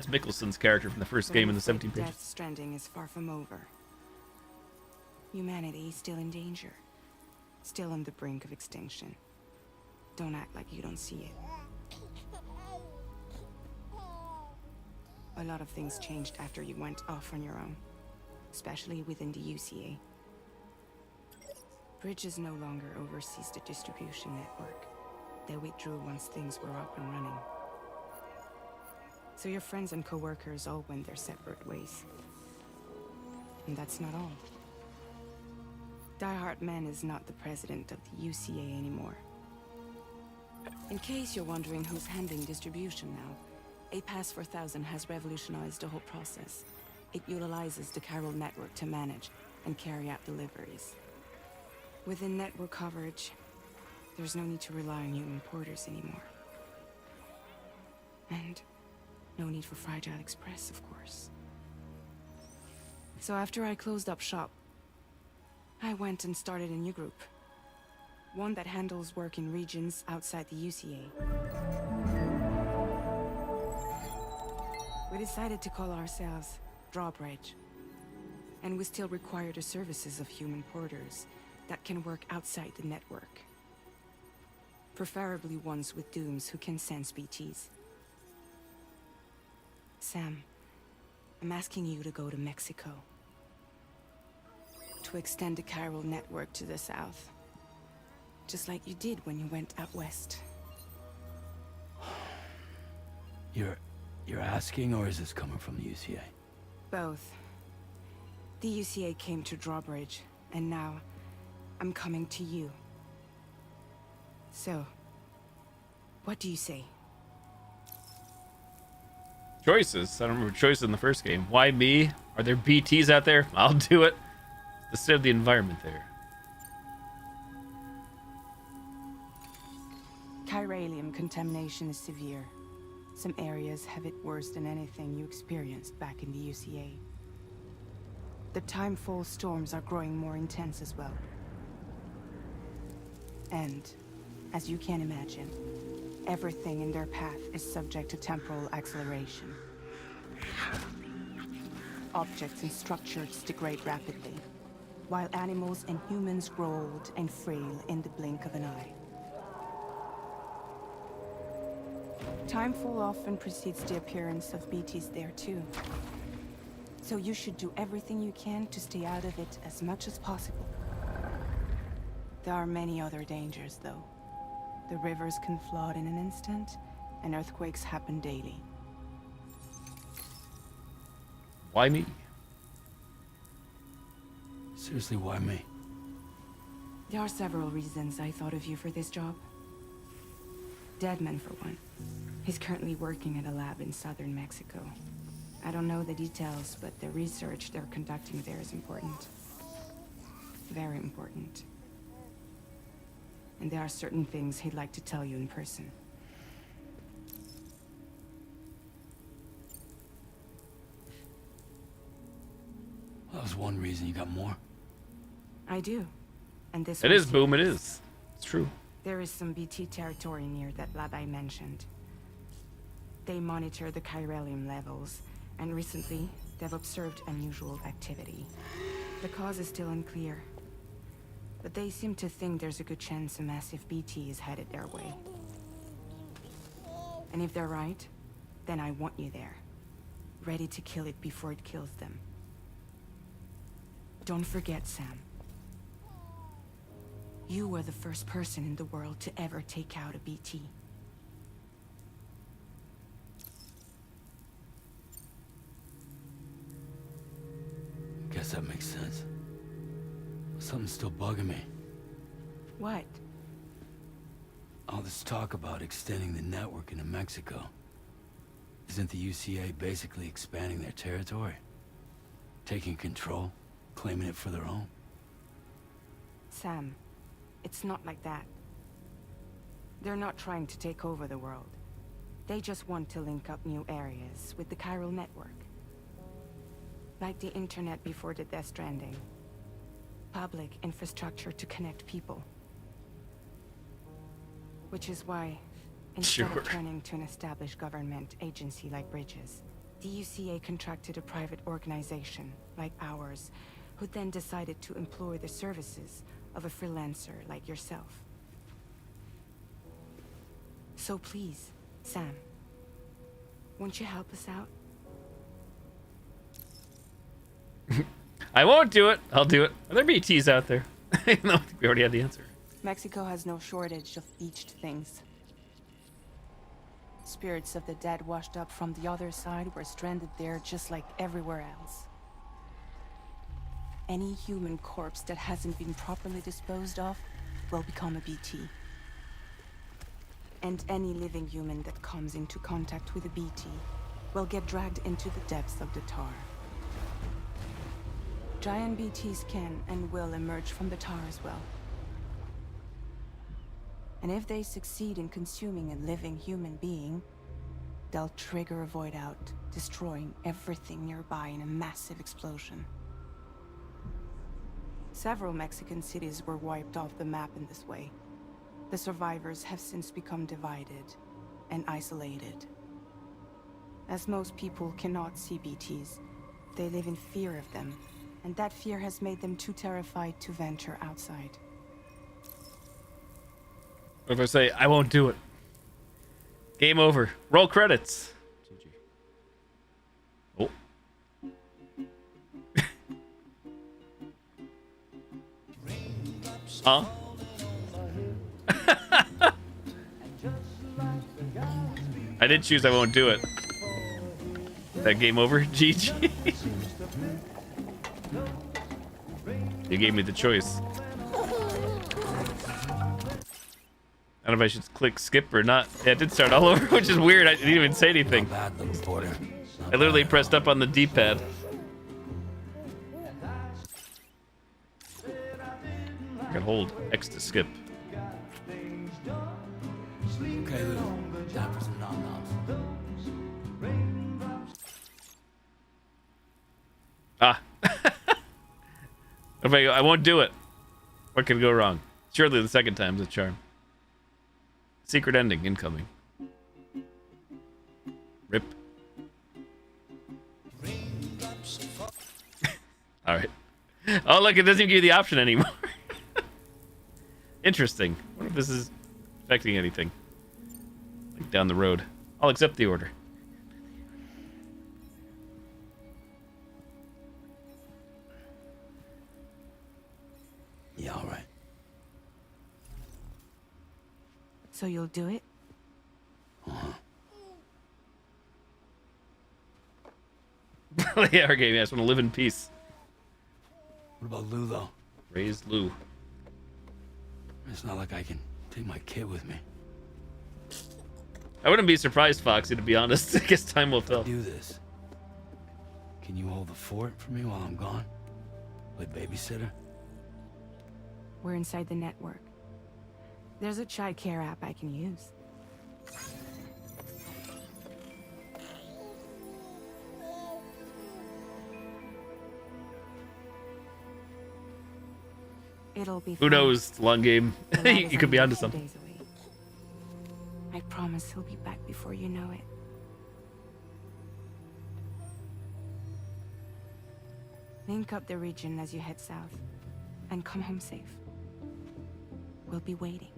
Mikkelsen's character from the first game in the 17 pages. Death Stranding is far from over. Humanity is still in danger. Still on the brink of extinction. Don't act like you don't see it. A lot of things changed after you went off on your own. Especially within the UCA. Bridges no longer oversees the distribution network. They withdrew once things were up and running. So your friends and co-workers all went their separate ways. And that's not all. Die Hard Man is not the president of the UCA anymore. In case you're wondering who's handling distribution now, A Pass 4000 has revolutionized the whole process. It utilizes the chiral network to manage and carry out deliveries. Within network coverage, there's no need to rely on human porters anymore. And no need for Fragile Express, of course. So after I closed up shop, I went and started a new group. One that handles work in regions outside the UCA. We decided to call ourselves Drawbridge. And we still require the services of human porters that can work outside the network. Preferably ones with dooms who can sense BTs. Sam, I'm asking you to go to Mexico. To extend the chiral network to the south. Just like you did when you went out west. You're asking, or is this coming from the UCA? Both. The UCA came to Drawbridge, and now I'm coming to you. So, what do you say? Choices. I don't remember choices in the first game. Why me? Are there BTs out there? I'll do it. The state of the environment there. Chiralium contamination is severe. Some areas have it worse than anything you experienced back in the UCA. The timefall storms are growing more intense as well. And, as you can imagine, everything in their path is subject to temporal acceleration. Objects and structures degrade rapidly, while animals and humans grow old and frail in the blink of an eye. Timefall often precedes the appearance of BTs there too. So you should do everything you can to stay out of it as much as possible. There are many other dangers though. The rivers can flood in an instant, and earthquakes happen daily. Why me? Seriously, why me? There are several reasons I thought of you for this job. Deadman, for one. He's currently working at a lab in southern Mexico. I don't know the details, but the research they're conducting there is important. Very important. And there are certain things he'd like to tell you in person. That was one reason. You got more? I do. And this It is, boom, it is. It's true. There is some BT territory near that lab I mentioned. They monitor the chiralium levels, and recently, they've observed unusual activity. The cause is still unclear, but they seem to think there's a good chance a massive BT is headed their way. And if they're right, then I want you there, ready to kill it before it kills them. Don't forget, Sam. You were the first person in the world to ever take out a BT. Guess that makes sense. Something's still bugging me. What? All this talk about extending the network into Mexico. Isn't the UCA basically expanding their territory? Taking control, claiming it for their own? Sam, it's not like that. They're not trying to take over the world. They just want to link up new areas with the chiral network. Like the internet before the Death Stranding. Public infrastructure to connect people. Which is why, instead of turning to an established government agency like Bridges, the UCA contracted a private organization, like ours, who then decided to employ the services of a freelancer like yourself. So please, Sam, won't you help us out? I won't do it. I'll do it. Are there BTs out there? No, we already had the answer. Mexico has no shortage of beached things. Spirits of the dead washed up from the other side were stranded there just like everywhere else. Any human corpse that hasn't been properly disposed of will become a BT. And any living human that comes into contact with a BT will get dragged into the depths of the tar. Giant BTs can and will emerge from the tar as well. And if they succeed in consuming a living human being, they'll trigger a void out, destroying everything nearby in a massive explosion. Several Mexican cities were wiped off the map in this way. The survivors have since become divided and isolated. As most people cannot see BTs, they live in fear of them, and that fear has made them too terrified to venture outside. What if I say, I won't do it? Game over. Roll credits. Oh. Huh? I did choose I won't do it. That game over? GG. You gave me the choice. I don't know if I should click skip or not. Yeah, it did start all over, which is weird. I didn't even say anything. I literally pressed up on the D-pad. I can hold X to skip. Okay, Lou. Time for some nom-noms. If I won't do it, what could go wrong? Surely the second time's a charm. Secret ending incoming. Rip. All right. Oh, look, it doesn't even give you the option anymore. Interesting. I wonder if this is affecting anything. Like down the road. I'll accept the order. Yeah, all right. So you'll do it? Yeah, our game. I just want to live in peace. What about Lou, though? Raise Lou. It's not like I can take my kid with me. I wouldn't be surprised, Foxy, to be honest. I guess time will tell. Do this. Can you hold the fort for me while I'm gone? Play babysitter? We're inside the network. There's a child care app I can use. It'll be Who fun. knows? It's a long game. The lad is You could be only onto 2 something. days away. I promise he'll be back before you know it. Link up the region as you head south, and come home safe. We'll be waiting.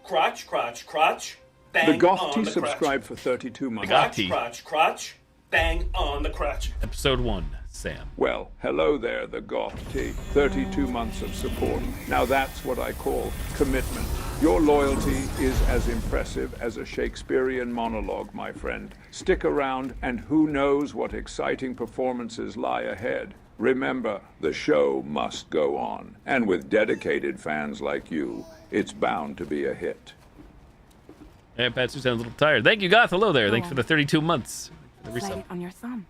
Crotch, crotch, crotch. Bang The Goth on T the crotch. subscribed for 32 months. Crotch, crotch, crotch. Bang on the crotch. Episode 1, Sam. Well, hello there, the Goth T. 32 months of support. Now that's what I call commitment. Your loyalty is as impressive as a Shakespearean monologue, my friend. Stick around, and who knows what exciting performances lie ahead. Remember, the show must go on. And with dedicated fans like you, it's bound to be a hit. Yeah, Patsu sounds a little tired. Thank you, Goth. Hello there. Thanks for the 32 months. The Slide resub. it on your thumb.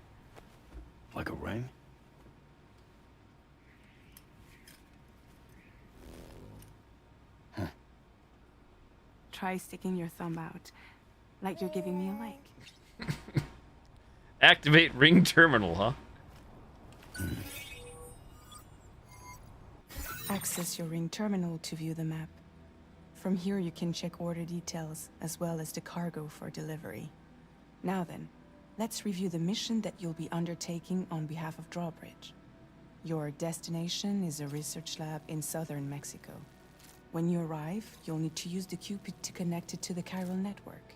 Like a ring? Try sticking your thumb out, like you're giving me a like. Activate ring terminal, huh? Access your ring terminal to view the map. From here you can check order details, as well as the cargo for delivery. Now then, let's review the mission that you'll be undertaking on behalf of Drawbridge. Your destination is a research lab in southern Mexico. When you arrive, you'll need to use the Cupid to connect it to the chiral network.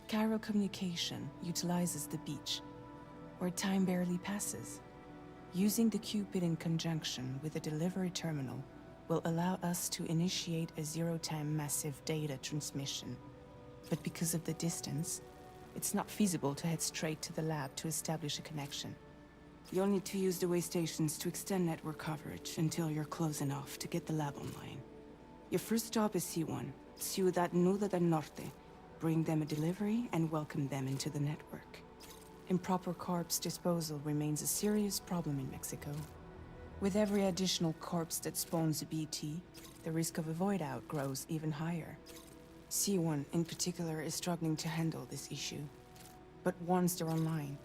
Chiral communication utilizes the beach, where time barely passes. Using the Cupid in conjunction with the delivery terminal will allow us to initiate a zero-time massive data transmission. But because of the distance, it's not feasible to head straight to the lab to establish a connection. You'll need to use the way stations to extend network coverage until you're close enough to get the lab online. Your first stop is C1, Ciudad Nuda del Norte. Bring them a delivery and welcome them into the network. Improper corpse disposal remains a serious problem in Mexico. With every additional corpse that spawns a BT, the risk of a void out grows even higher. C1 in particular is struggling to handle this issue. But once they're online,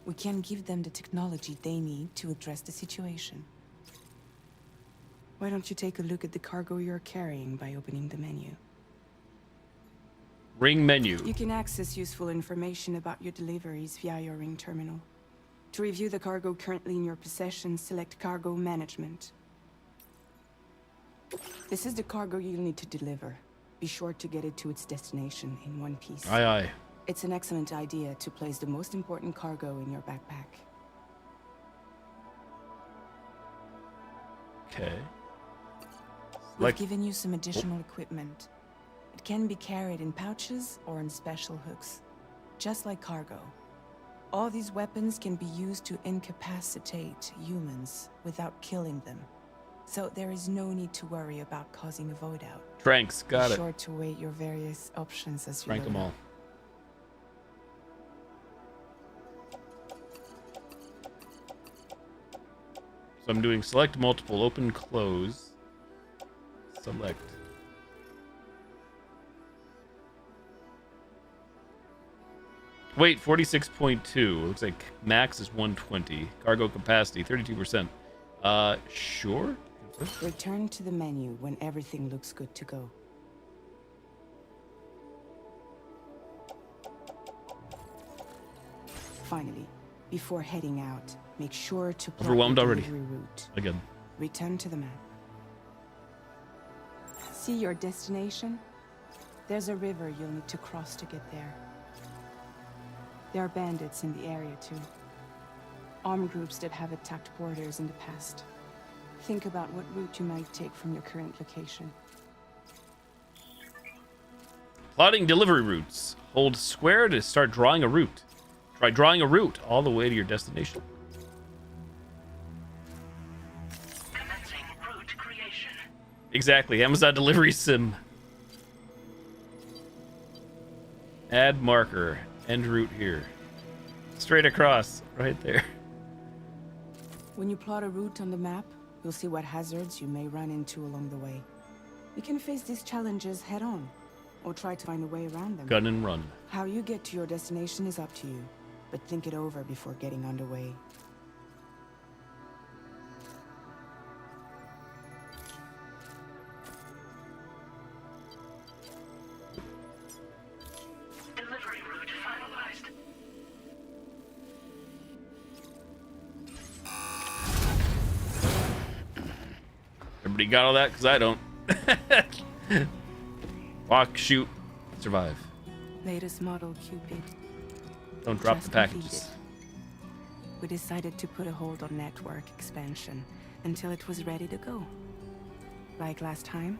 we can give them the technology they need to address the situation. Why don't you take a look at the cargo you're carrying by opening the menu? Ring menu. You can access useful information about your deliveries via your ring terminal. To review the cargo currently in your possession, select Cargo Management. This is the cargo you'll need to deliver. Be sure to get it to its destination in one piece. Aye, aye. It's an excellent idea to place the most important cargo in your backpack. Okay. We've given you some additional equipment. It can be carried in pouches or in special hooks, just like cargo. All these weapons can be used to incapacitate humans without killing them. So there is no need to worry about causing a void out. Tranks, got Be it. sure to weigh your various options as you Rank load them up. all. So I'm doing select multiple, open, close, select. Weight 46.2. Looks like max is 120. Cargo capacity 32%. Sure. Return to the menu when everything looks good to go. Finally, before heading out, make sure to plot Overwhelmed your already. delivery route. Again. Return to the map. See your destination? There's a river you'll need to cross to get there. There are bandits in the area too. Armed groups that have attacked borders in the past. Think about what route you might take from your current location. Plotting delivery routes. Hold square to start drawing a route. Try drawing a route all the way to your destination. Route creation. Exactly. Amazon delivery sim. Add marker. End route here. Straight across. Right there. When you plot a route on the map, you'll see what hazards you may run into along the way. You can face these challenges head on, or try to find a way around them. Gun and run. How you get to your destination is up to you, but think it over before getting underway. Delivery route finalized. Everybody got all that? Because I don't. Walk, shoot, survive. Latest model Cupid. Don't drop Just the packages. completed. We decided to put a hold on network expansion until it was ready to go. Like last time,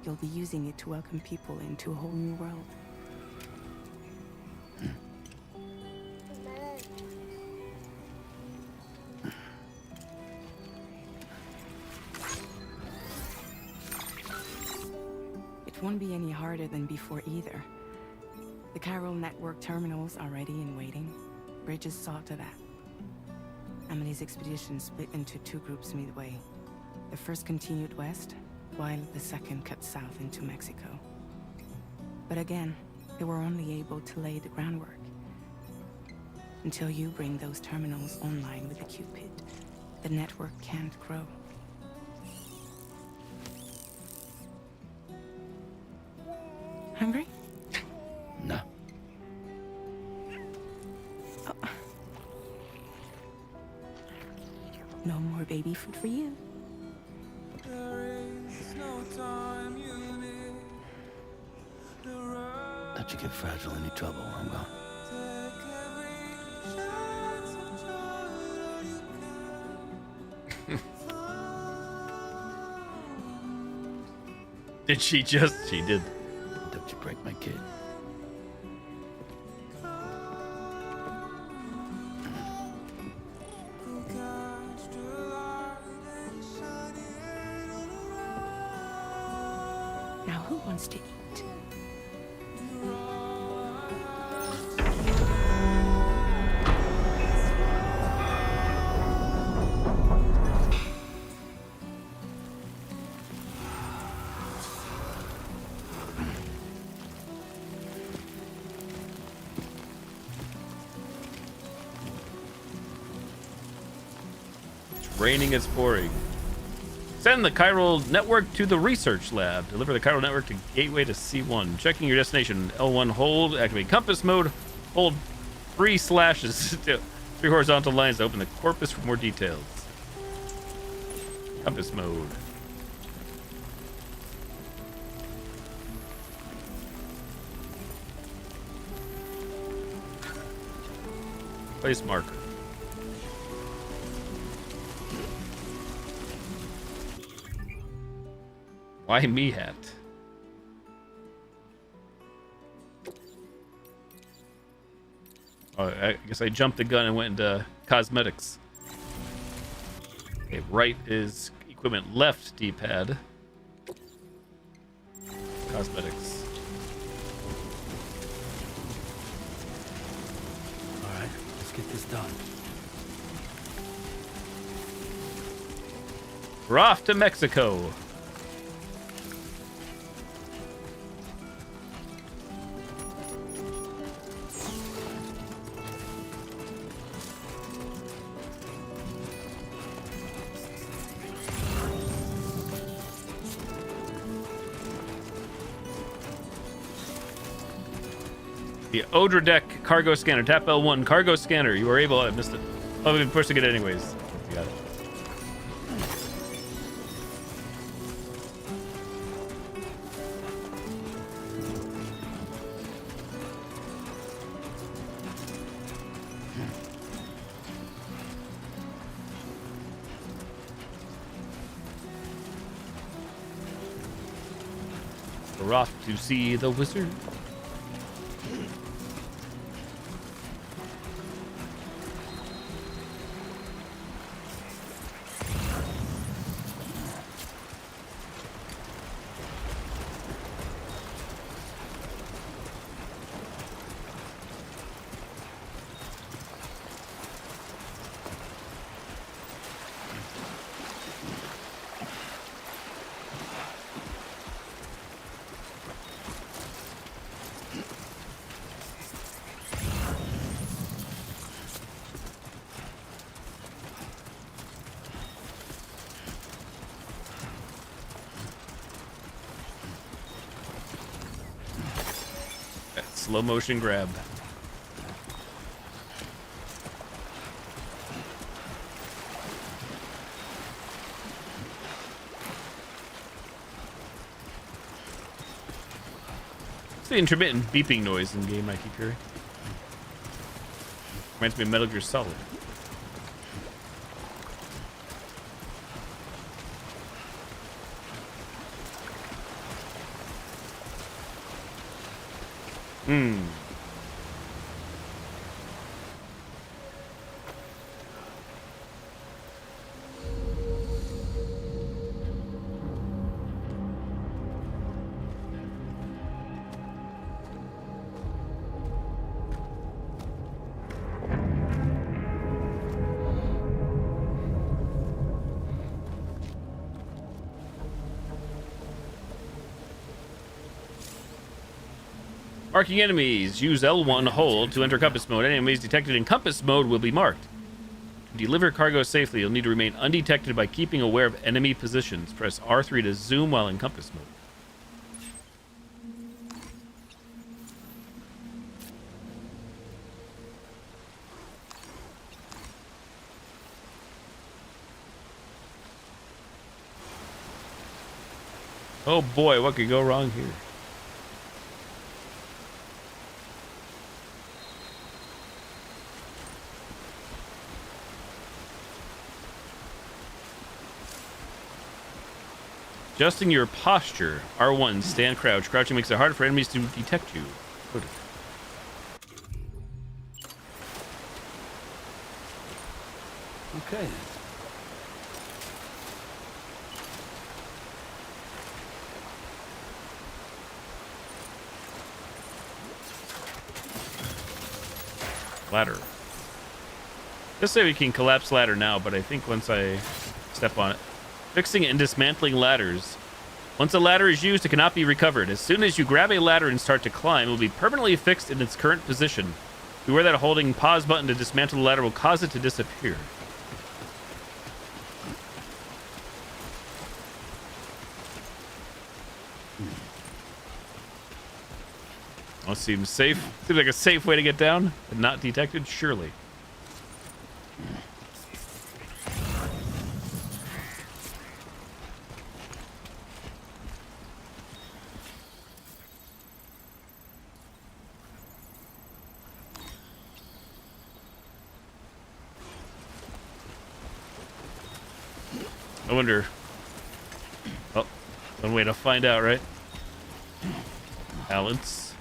you'll be using it to welcome people into a whole new world. It won't be any harder than before either. The Chiral network terminals are ready and waiting. Bridges saw to that. Amelie's expedition split into two groups midway. The first continued west, while the second cut south into Mexico. But again, they were only able to lay the groundwork. Until you bring those terminals online with the Cupid, the network can't grow. Hungry? No. No more baby food for you. Don't you get fragile any trouble, I'm gone. Did she just? She did. Don't you break my kid. Now who wants to eat? It's raining, it's pouring. Send the chiral network to the research lab. Deliver the chiral network to gateway to C1. Checking your destination. L1 hold. Activate compass mode. Hold 3 slashes. 3 horizontal lines to open the corpus for more details. Compass mode. Place marker. Why me hat? Oh, I guess I jumped the gun and went into cosmetics. Okay, right is equipment, left D-pad. Cosmetics. All right, let's get this done. We're off to Mexico. The Odra deck cargo scanner. Tap L1. Cargo scanner. You were able. I missed it. Oh, we've been pushing it anyways. You got it. We're off to see the wizard. Slow motion grab. It's the intermittent beeping noise in game I keep hearing. Reminds me of Metal Gear Solid. Marking enemies. Use L1 hold to enter compass mode. Any enemies detected in compass mode will be marked. To deliver cargo safely, you'll need to remain undetected by keeping aware of enemy positions. Press R3 to zoom while in compass mode. Oh boy, what could go wrong here? Adjusting your posture. R1, stand crouch. Crouching makes it harder for enemies to detect you. Okay. Ladder. Just say we can collapse ladder now, but I think once I step on it. Fixing and dismantling ladders. Once a ladder is used, it cannot be recovered. As soon as you grab a ladder and start to climb, it will be permanently fixed in its current position. Beware that holding pause button to dismantle the ladder will cause it to disappear. Well, seems safe. Seems like a safe way to get down, but not detected, surely. I wonder. Oh, one way to find out, right? Balance.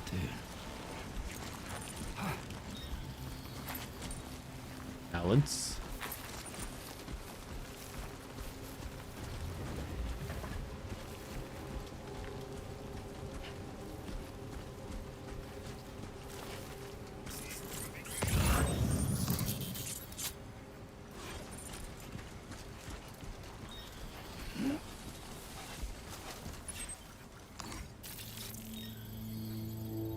Balance.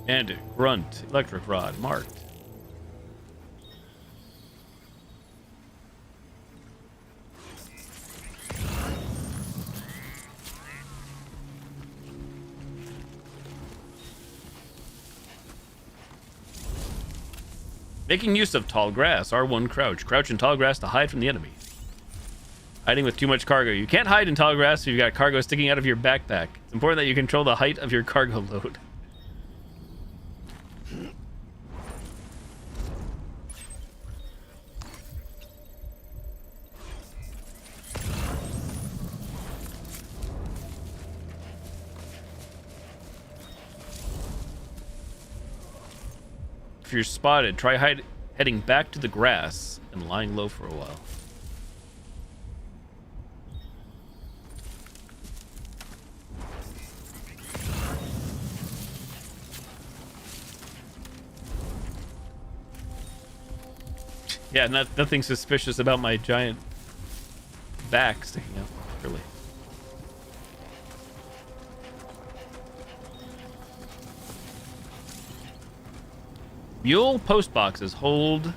Bandit, Grunt, Electric Rod, marked. Making use of tall grass. R1 crouch. Crouch in tall grass to hide from the enemy. Hiding with too much cargo. You can't hide in tall grass if you've got cargo sticking out of your backpack. It's important that you control the height of your cargo load. If you're spotted, try heading back to the grass and lying low for a while. Yeah, nothing suspicious about my giant back sticking out, really. Mule post boxes. Hold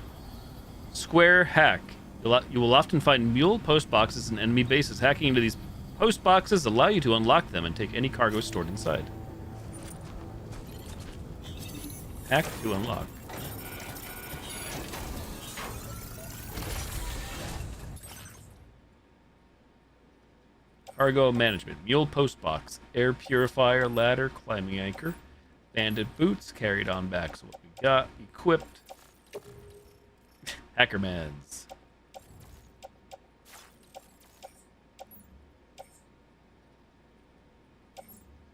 square hack. You will often find mule post boxes in enemy bases. Hacking into these post boxes allow you to unlock them and take any cargo stored inside. Hack to unlock. Cargo management. Mule post box. Air purifier, ladder, climbing anchor. Bandit boots carried on back. So what we got equipped. Hackermans.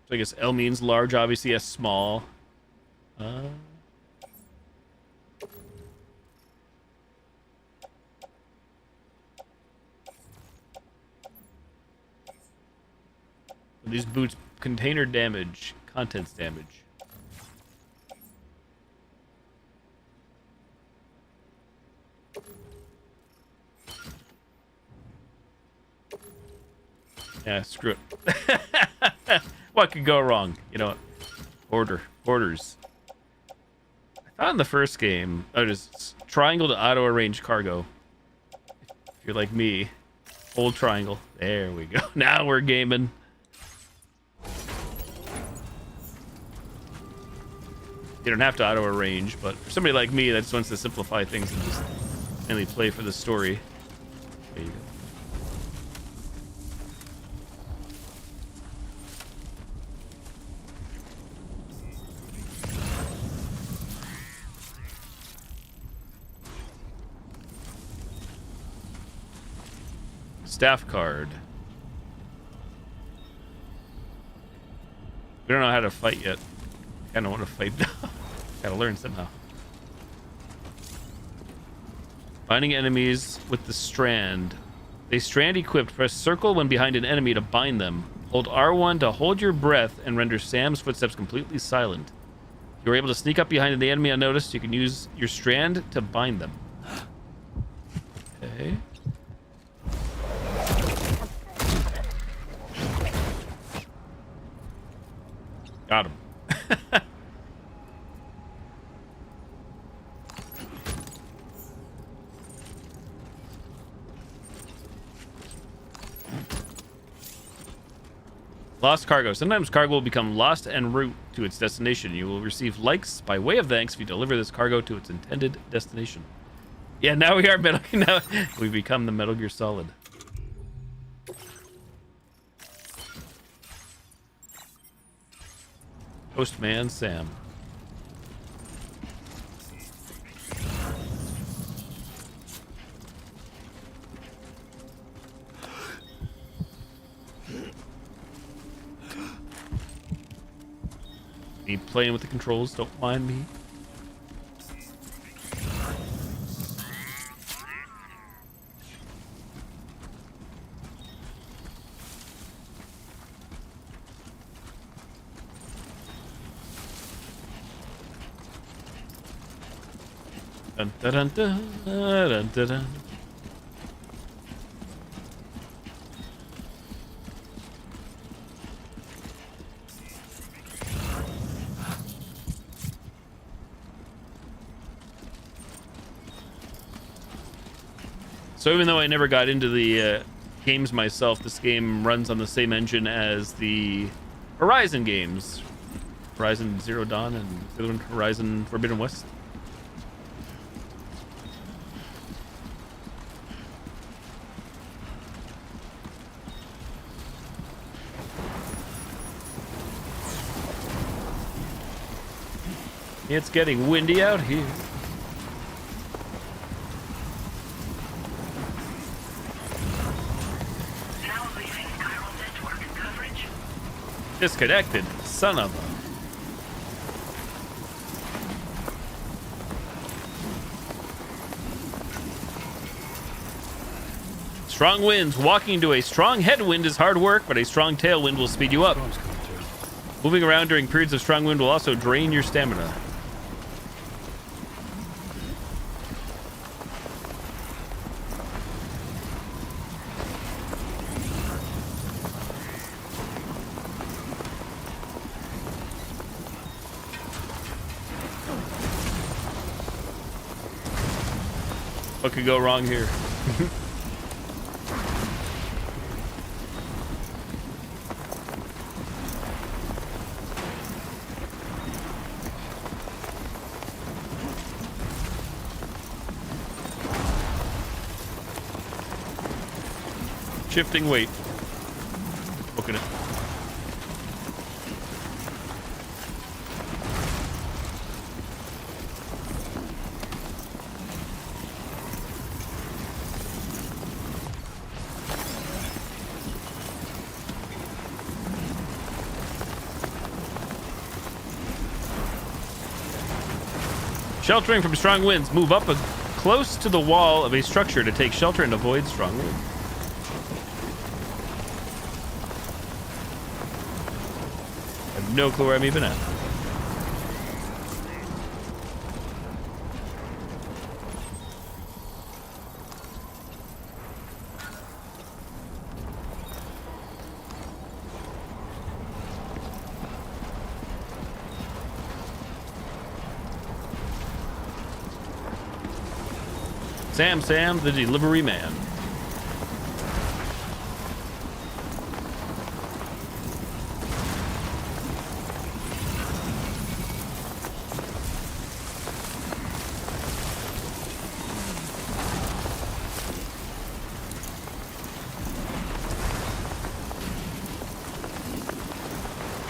So I guess L means large, obviously S small. These boots, container damage, contents damage. Yeah, screw it. What could go wrong? You know what? Orders. I thought in the first game, just triangle to auto arrange cargo. If you're like me, hold triangle. There we go. Now we're gaming. You don't have to auto arrange, but for somebody like me that just wants to simplify things and just mainly play for the story, there you go. Staff card. We don't know how to fight yet. I don't want to fight now. Gotta learn somehow. Binding enemies with the strand. They strand equipped. Press circle when behind an enemy to bind them. Hold R1 to hold your breath and render Sam's footsteps completely silent. If you're able to sneak up behind the enemy unnoticed, you can use your strand to bind them. Okay. Got him. Lost cargo. Sometimes cargo will become lost en route to its destination. You will receive likes by way of thanks if you deliver this cargo to its intended destination. Yeah, now we are Metal Gear. Now we become the Metal Gear Solid. Postman Sam. Me playing with the controls, don't mind me. Dun, dun, dun, dun, dun, dun, dun. So even though I never got into the games myself, this game runs on the same engine as the Horizon games. Horizon Zero Dawn and the other one, Horizon Forbidden West. It's getting windy out here. Now leaving chiral network coverage. Disconnected, son of a. Strong winds. Walking into a strong headwind is hard work, but a strong tailwind will speed you up. Moving around during periods of strong wind will also drain your stamina. What could go wrong here? Shifting weight. Booking it. Sheltering from strong winds. Move up close to the wall of a structure to take shelter and avoid strong winds. I have no clue where I'm even at. Sam, the delivery man.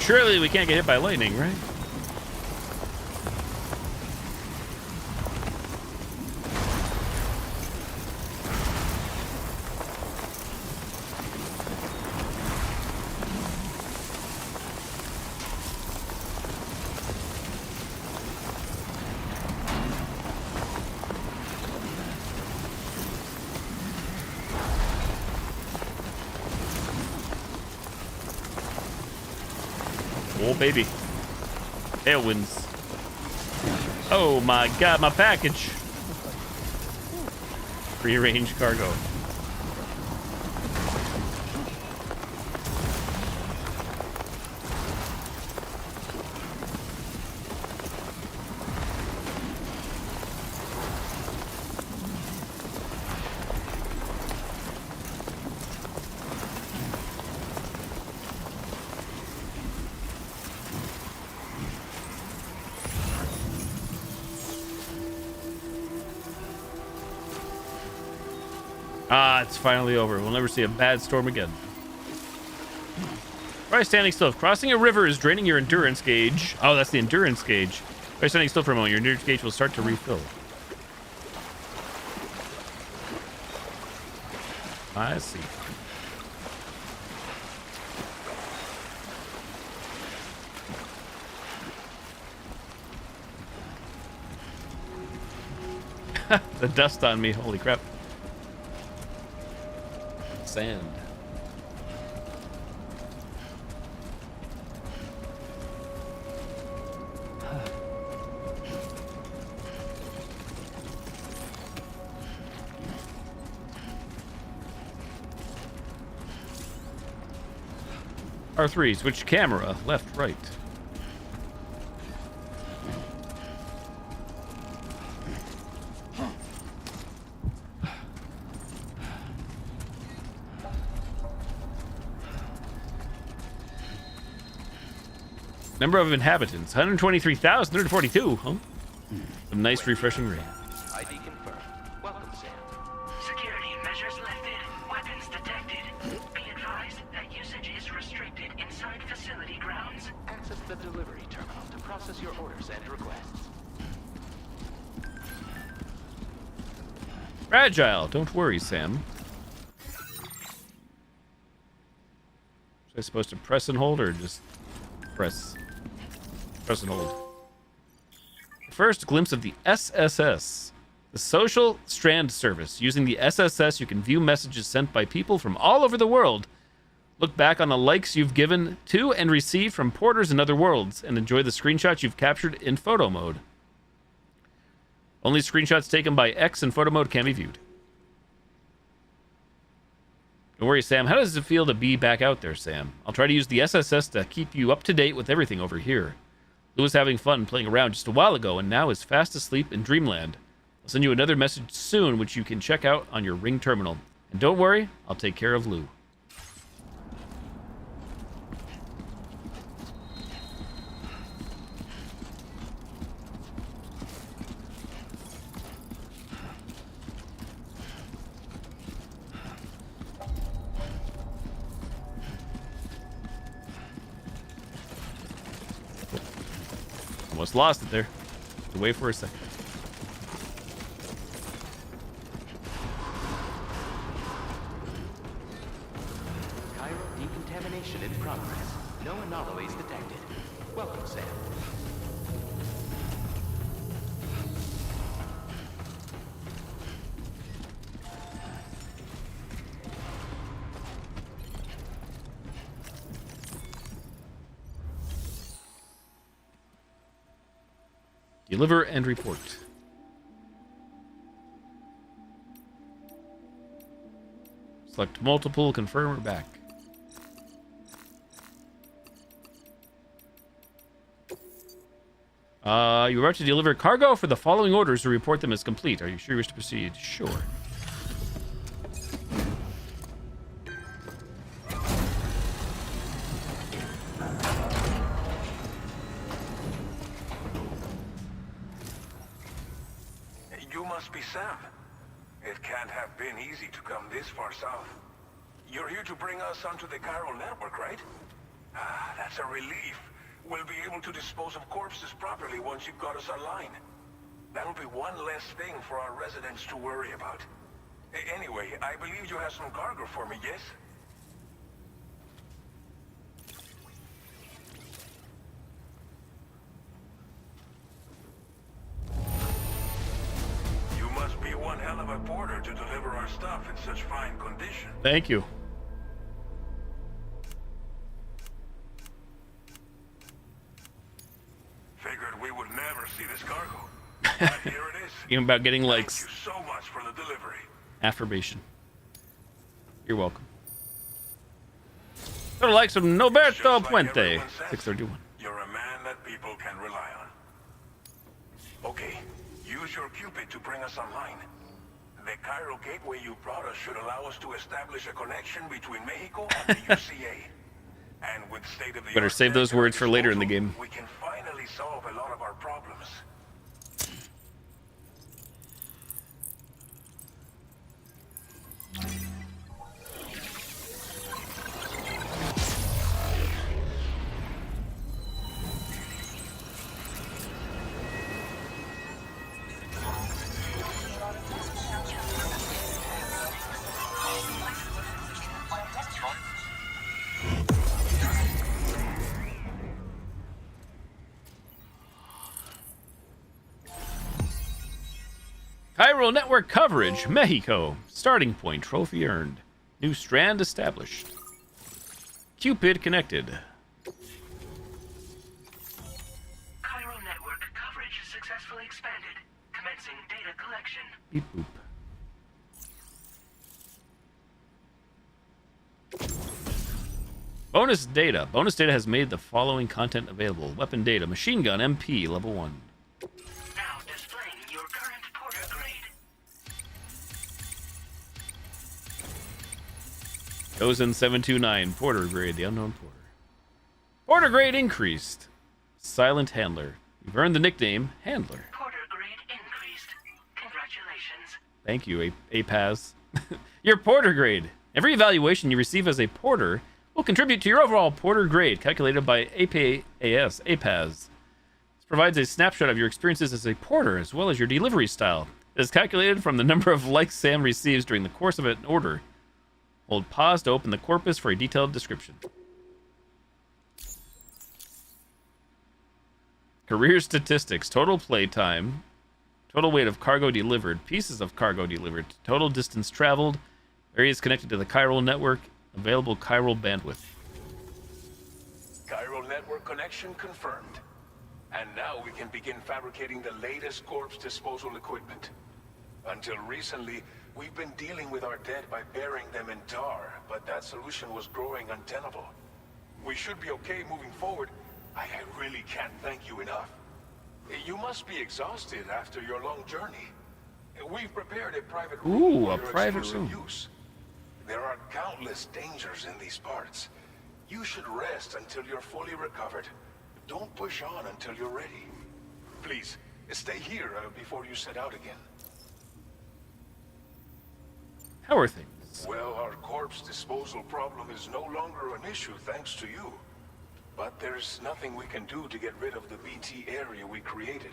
Surely we can't get hit by lightning, right? Oh, baby. Tailwinds. Oh my god, my package. Free-range cargo. Ah, it's finally over. We'll never see a bad storm again. Try standing still. If crossing a river is draining your endurance gauge. Oh, that's the endurance gauge. Try standing still for a moment. Your endurance gauge will start to refill. I see. The dust on me. Holy crap. Sand. R3, switch camera, left, right. Number of inhabitants, 123,142. Huh? A nice refreshing rate. ID confirmed. Welcome, Sam. Security measures lifted. Weapons detected. Be advised that usage is restricted inside facility grounds. Access the delivery terminal to process your orders and requests. Fragile. Don't worry, Sam. Was I supposed to press and hold or just press and hold? First glimpse of the SSS, the Social Strand Service. Using the SSS, you can view messages sent by people from all over the world, look back on the likes you've given to and received from porters in other worlds, and enjoy the screenshots you've captured in photo mode. Only screenshots taken by X in photo mode can be viewed. Don't worry, Sam. How does it feel to be back out there, Sam? I'll try to use the SSS to keep you up to date with everything over here. Lou was having fun playing around just a while ago and now is fast asleep in Dreamland. I'll send you another message soon, which you can check out on your Ring terminal. And don't worry, I'll take care of Lou. Almost lost it there. Wait for a second. Cairo decontamination in progress. No anomalies detected. Welcome, Sam. Deliver and report. Select multiple, confirm or back. You're about to deliver cargo for the following orders to report them as complete. Are you sure you wish to proceed? Sure. You must be Sam. It can't have been easy to come this far south. You're here to bring us onto the Chiral network, right? Ah, that's a relief. We'll be able to dispose of corpses properly once you've got us online. That'll be one less thing for our residents to worry about. Anyway, I believe you have some cargo for me, yes? You must be one hell of a porter to deliver our stuff in such fine condition. Thank you. Figured we would never see this cargo. But here it is. Even about getting likes. Thank you so much for the delivery. Affirmation. You're welcome. The likes of Noberto Puente. 631. You're a man that people can rely on. Okay, use your Cupid to bring us online. The Cairo gateway you brought us should allow us to establish a connection between Mexico and the UCA. And with state-of-the-art Better save those words for later in the game. we can finally solve a lot of our problems. Chiral network coverage. Mexico. Starting point. Trophy earned. New strand established. Cupid connected. Cairo network coverage successfully expanded. Commencing data collection. Beep boop. Bonus data. Bonus data has made the following content available. Weapon data. Machine gun MP level 1. Now displaying your current porter grade. Chosen 729. Porter grade. The unknown porter. Porter grade increased. Silent Handler. You've earned the nickname Handler. Porter grade increased. Congratulations. Thank you, APAS. Your Porter grade. Every evaluation you receive as a porter will contribute to your overall porter grade, calculated by APAS. This provides a snapshot of your experiences as a porter, as well as your delivery style. It is calculated from the number of likes Sam receives during the course of an order. Hold pause to open the corpus for a detailed description. Career statistics, total play time, total weight of cargo delivered, pieces of cargo delivered, total distance traveled, areas connected to the chiral network, available chiral bandwidth. Chiral network connection confirmed. And now we can begin fabricating the latest corpse disposal equipment. Until recently, we've been dealing with our dead by burying them in tar, but that solution was growing untenable. We should be okay moving forward. I really can't thank you enough. You must be exhausted after your long journey. We've prepared a private room Ooh, a for your private exclusive room. use. There are countless dangers in these parts. You should rest until you're fully recovered. Don't push on until you're ready. Please, stay here before you set out again. How are things? Well, our corpse disposal problem is no longer an issue thanks to you. But there's nothing we can do to get rid of the BT area we created.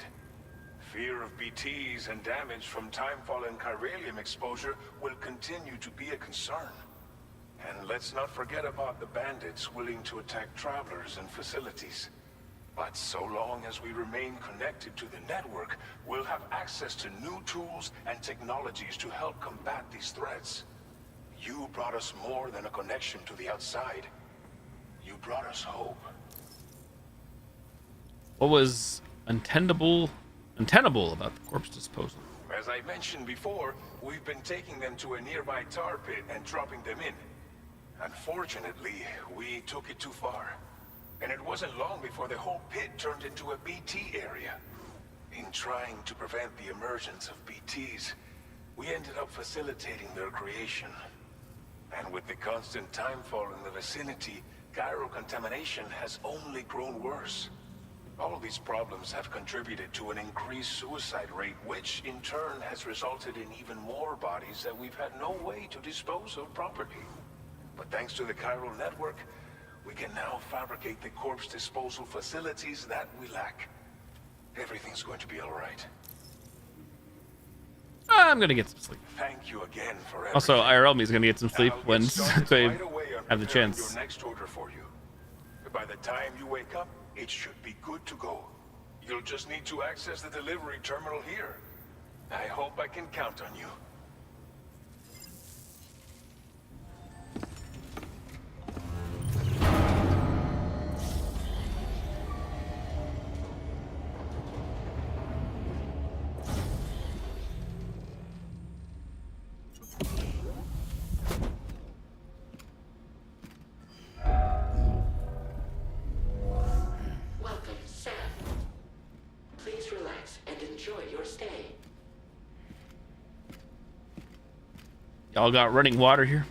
Fear of BTs and damage from timefall and chiralium exposure will continue to be a concern. And let's not forget about the bandits willing to attack travelers and facilities. But so long as we remain connected to the network, we'll have access to new tools and technologies to help combat these threats. You brought us more than a connection to the outside. You brought us hope. What was untenable about the corpse disposal? As I mentioned before, we've been taking them to a nearby tar pit and dropping them in. Unfortunately, we took it too far. And it wasn't long before the whole pit turned into a BT area. In trying to prevent the emergence of BTs, we ended up facilitating their creation. And with the constant timefall in the vicinity, chiral contamination has only grown worse. All these problems have contributed to an increased suicide rate, which in turn has resulted in even more bodies that we've had no way to dispose of properly. But thanks to the chiral network, we can now fabricate the corpse disposal facilities that we lack. Everything's going to be all right. I'm gonna get some sleep. Thank you again for everything. Also, IRL me is gonna get some sleep when they have the Your chance. next order for you. By the time you wake up, it should be good to go. You'll just need to access the delivery terminal here. I hope I can count on you. Welcome, Sam. Please relax and enjoy your stay. Y'all got running water here?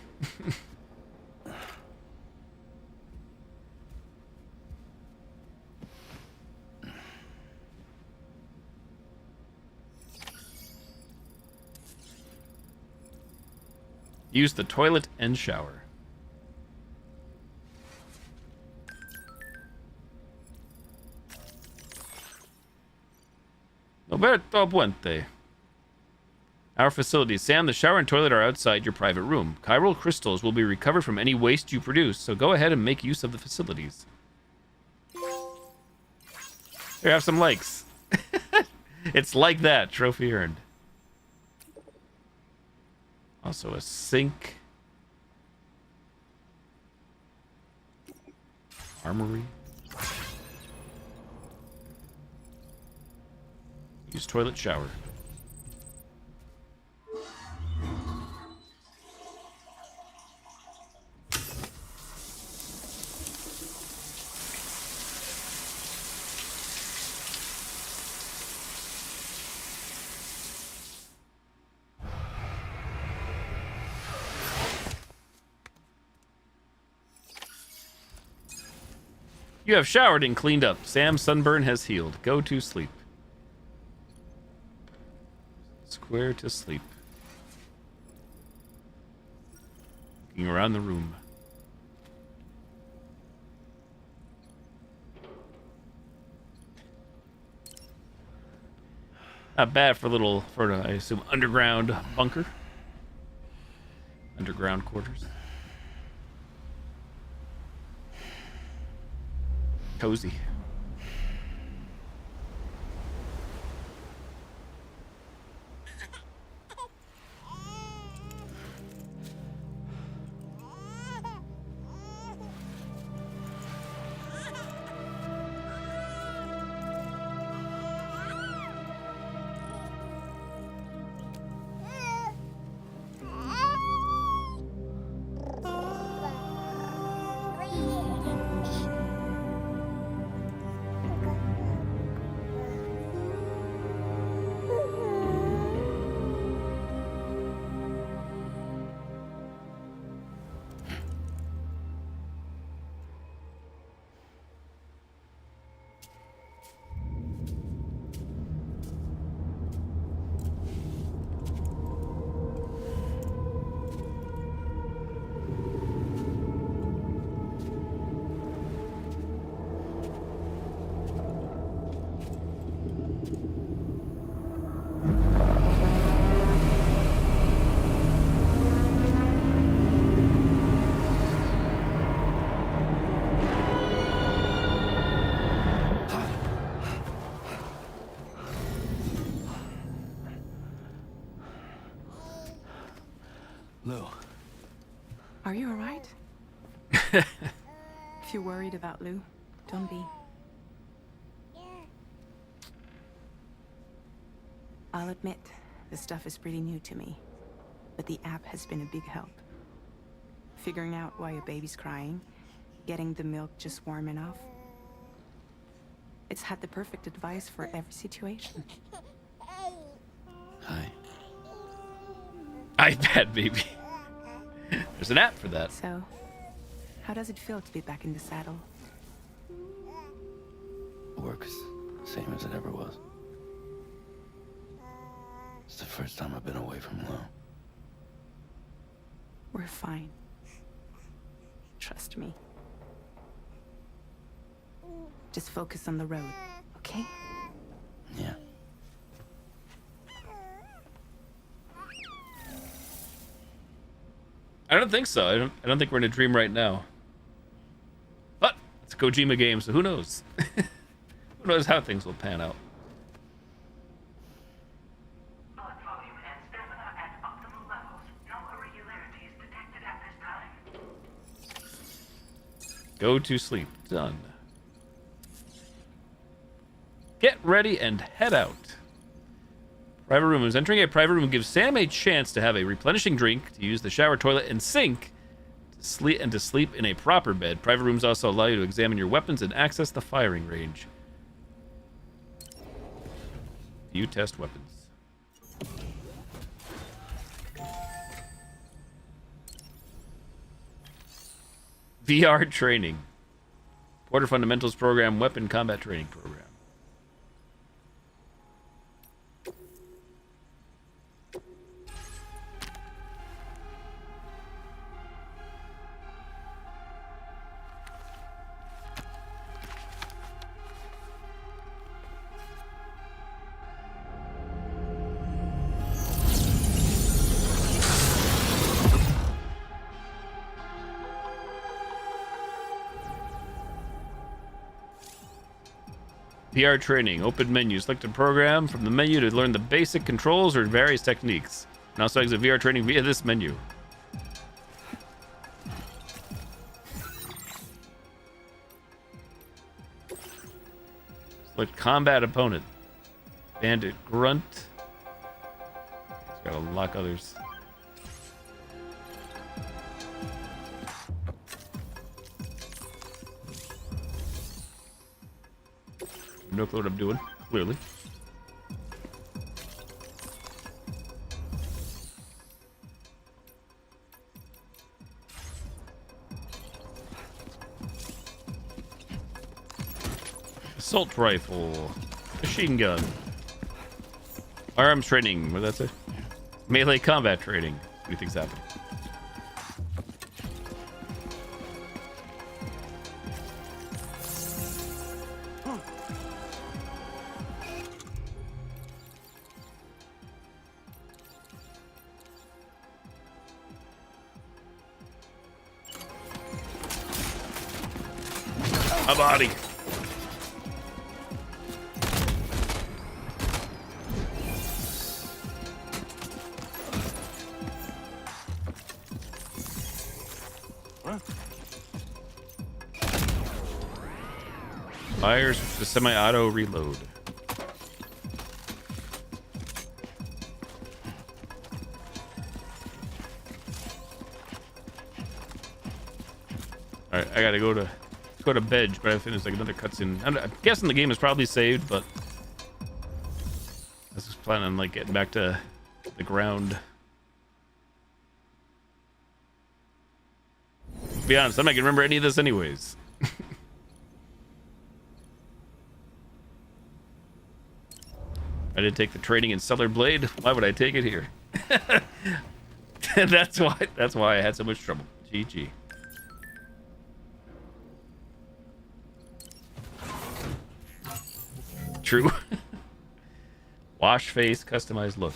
Use the toilet and shower. Roberto Puente. Our facilities. Sam, the shower and toilet are outside your private room. Chiral crystals will be recovered from any waste you produce, so go ahead and make use of the facilities. Here, have some likes. It's like that. Trophy earned. Also a sink. Armory. Use toilet shower. You have showered and cleaned up. Sam's sunburn has healed. Go to sleep. Square to sleep. Looking around the room. Not bad for a little, I assume, underground bunker. Underground quarters. Cozy. Lou. Are you alright? If you're worried about Lou, don't be. I'll admit, this stuff is pretty new to me, but the app has been a big help. Figuring out why a baby's crying, getting the milk just warm enough. It's had the perfect advice for every situation. Hi. iPad baby. There's an app for that. So, how does it feel to be back in the saddle? Works same as it ever was. It's the first time I've been away from Lou. We're fine. Trust me. Just focus on the road, okay? Yeah. I don't think so. I don't think we're in a dream right now. But it's a Kojima game, so who knows? Who knows how things will pan out. Blood volume and stamina at optimal levels. No irregularities detected at this time. Go to sleep. Done. Get ready and head out. Private room. Is entering a private room gives Sam a chance to have a replenishing drink, to use the shower, toilet, and sink, to sleep in a proper bed. Private rooms also allow you to examine your weapons and access the firing range. You test weapons. VR training. Porter Fundamentals Program, Weapon Combat Training Program. VR training. Open menu. Select a program from the menu to learn the basic controls or various techniques. And also exit VR training via this menu. Select combat opponent. Bandit grunt. Just gotta lock others. No clue what I'm doing, clearly. Assault rifle. Machine gun. Arms training. What did that say? Melee combat training. What do you think's happening? A body. Fires with the semi-auto reload. Alright, I gotta go to bed, but I think there's like another cutscene. I'm guessing the game is probably saved, but I was just planning on like getting back to the ground. To be honest, I'm not gonna remember any of this anyways. I didn't take the training in Stellar Blade. Why would I take it here? That's why I had so much trouble. GG. True. Wash face, customized look.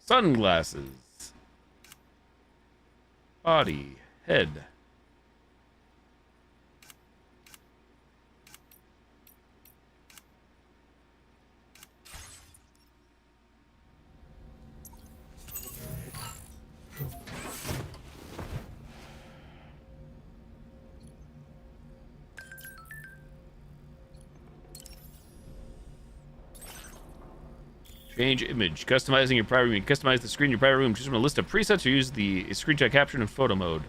Sunglasses. Body. Head. Change image. Customizing your private room. Customize the screen in your private room. Choose from a list of presets or use the screenshot capture in photo mode.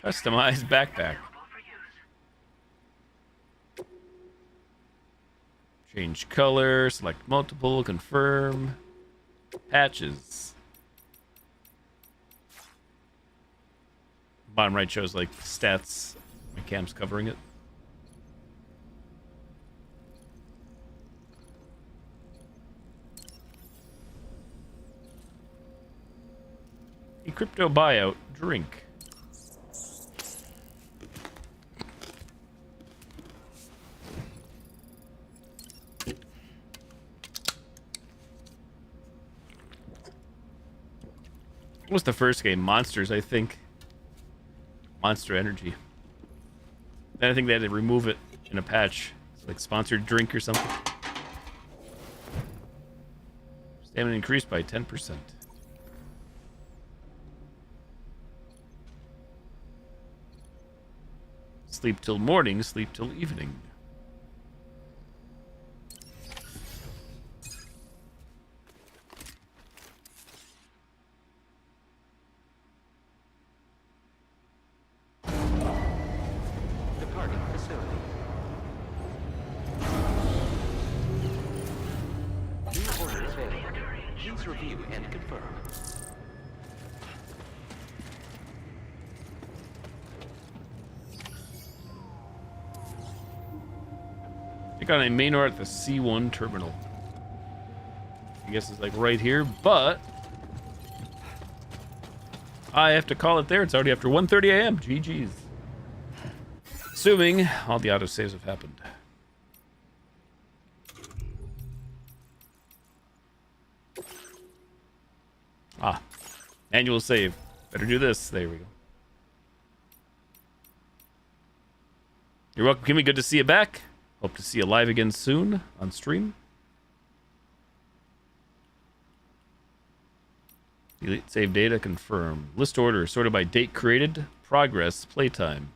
Customize backpack. Change color. Select multiple. Confirm. Patches. Bottom right shows like stats. My cam's covering it. A crypto buyout drink. What was the first game? Monsters, I think. Monster Energy. And I think they had to remove it in a patch. It's like sponsored drink or something. Stamina increased by 10%. Sleep till morning, sleep till evening. Review and confirm. I got a main door at the C1 terminal. I guess it's like right here, but I have to call it there. It's already after 1:30 a.m. GG's. Assuming all the autosaves have happened. Ah, annual save. Better do this. There we go. You're welcome, Kimmy. Good to see you back. Hope to see you live again soon on stream. Delete save data, confirm. List order sorted by date created, progress, playtime.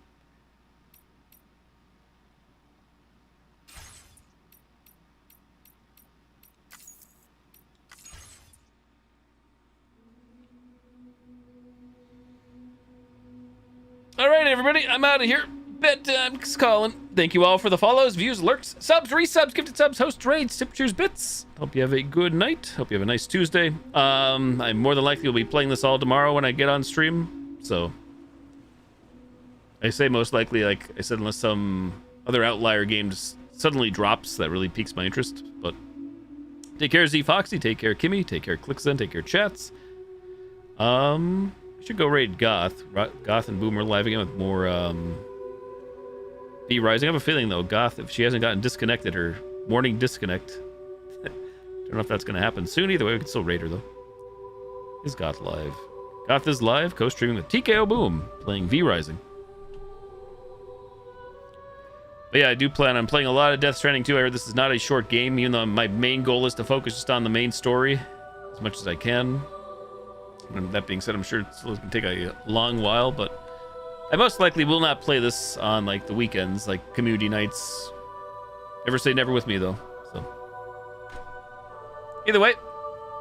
All right, everybody, I'm out of here. Bedtime's calling. Thank you all for the follows, views, alerts, subs, resubs, gifted subs, host raids, tip cheers, bits. Hope you have a good night. Hope you have a nice Tuesday. I more than likely will be playing this all tomorrow when I get on stream. So I say most likely, like I said, unless some other outlier game just suddenly drops that really piques my interest. But take care, Z Foxy. Take care, Kimmy. Take care, ClickZen. Take care, chats. We should go raid Goth. Goth and Boom are live again with more B Rising. I have a feeling though, Goth, if she hasn't gotten disconnected, her morning disconnect. I don't know if that's gonna happen soon. Either way, we can still raid her though. Is Goth live? Goth is live, co-streaming with TKO Boom, playing V Rising. But yeah, I do plan on playing a lot of Death Stranding 2. I heard this is not a short game, even though my main goal is to focus just on the main story as much as I can. And that being said, I'm sure it's going to take a long while, but I most likely will not play this on like the weekends, like community nights. Never say never with me though. So either way,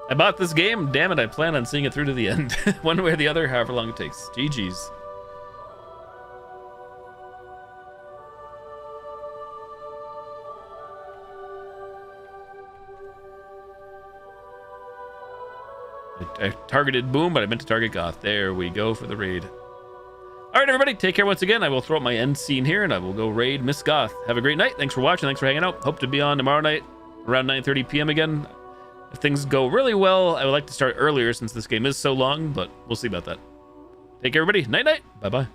I bought this game. Damn it, I plan on seeing it through to the end, one way or the other, however long it takes. GG's. I targeted Boom, but I meant to target Goth. There we go for the raid. All right, everybody, take care once again. I will throw up my end scene here, and I will go raid Miss Goth. Have a great night. Thanks for watching. Thanks for hanging out. Hope to be on tomorrow night around 9:30 p.m. again. If things go really well, I would like to start earlier since this game is so long, but we'll see about that. Take care, everybody. Night-night. Bye-bye.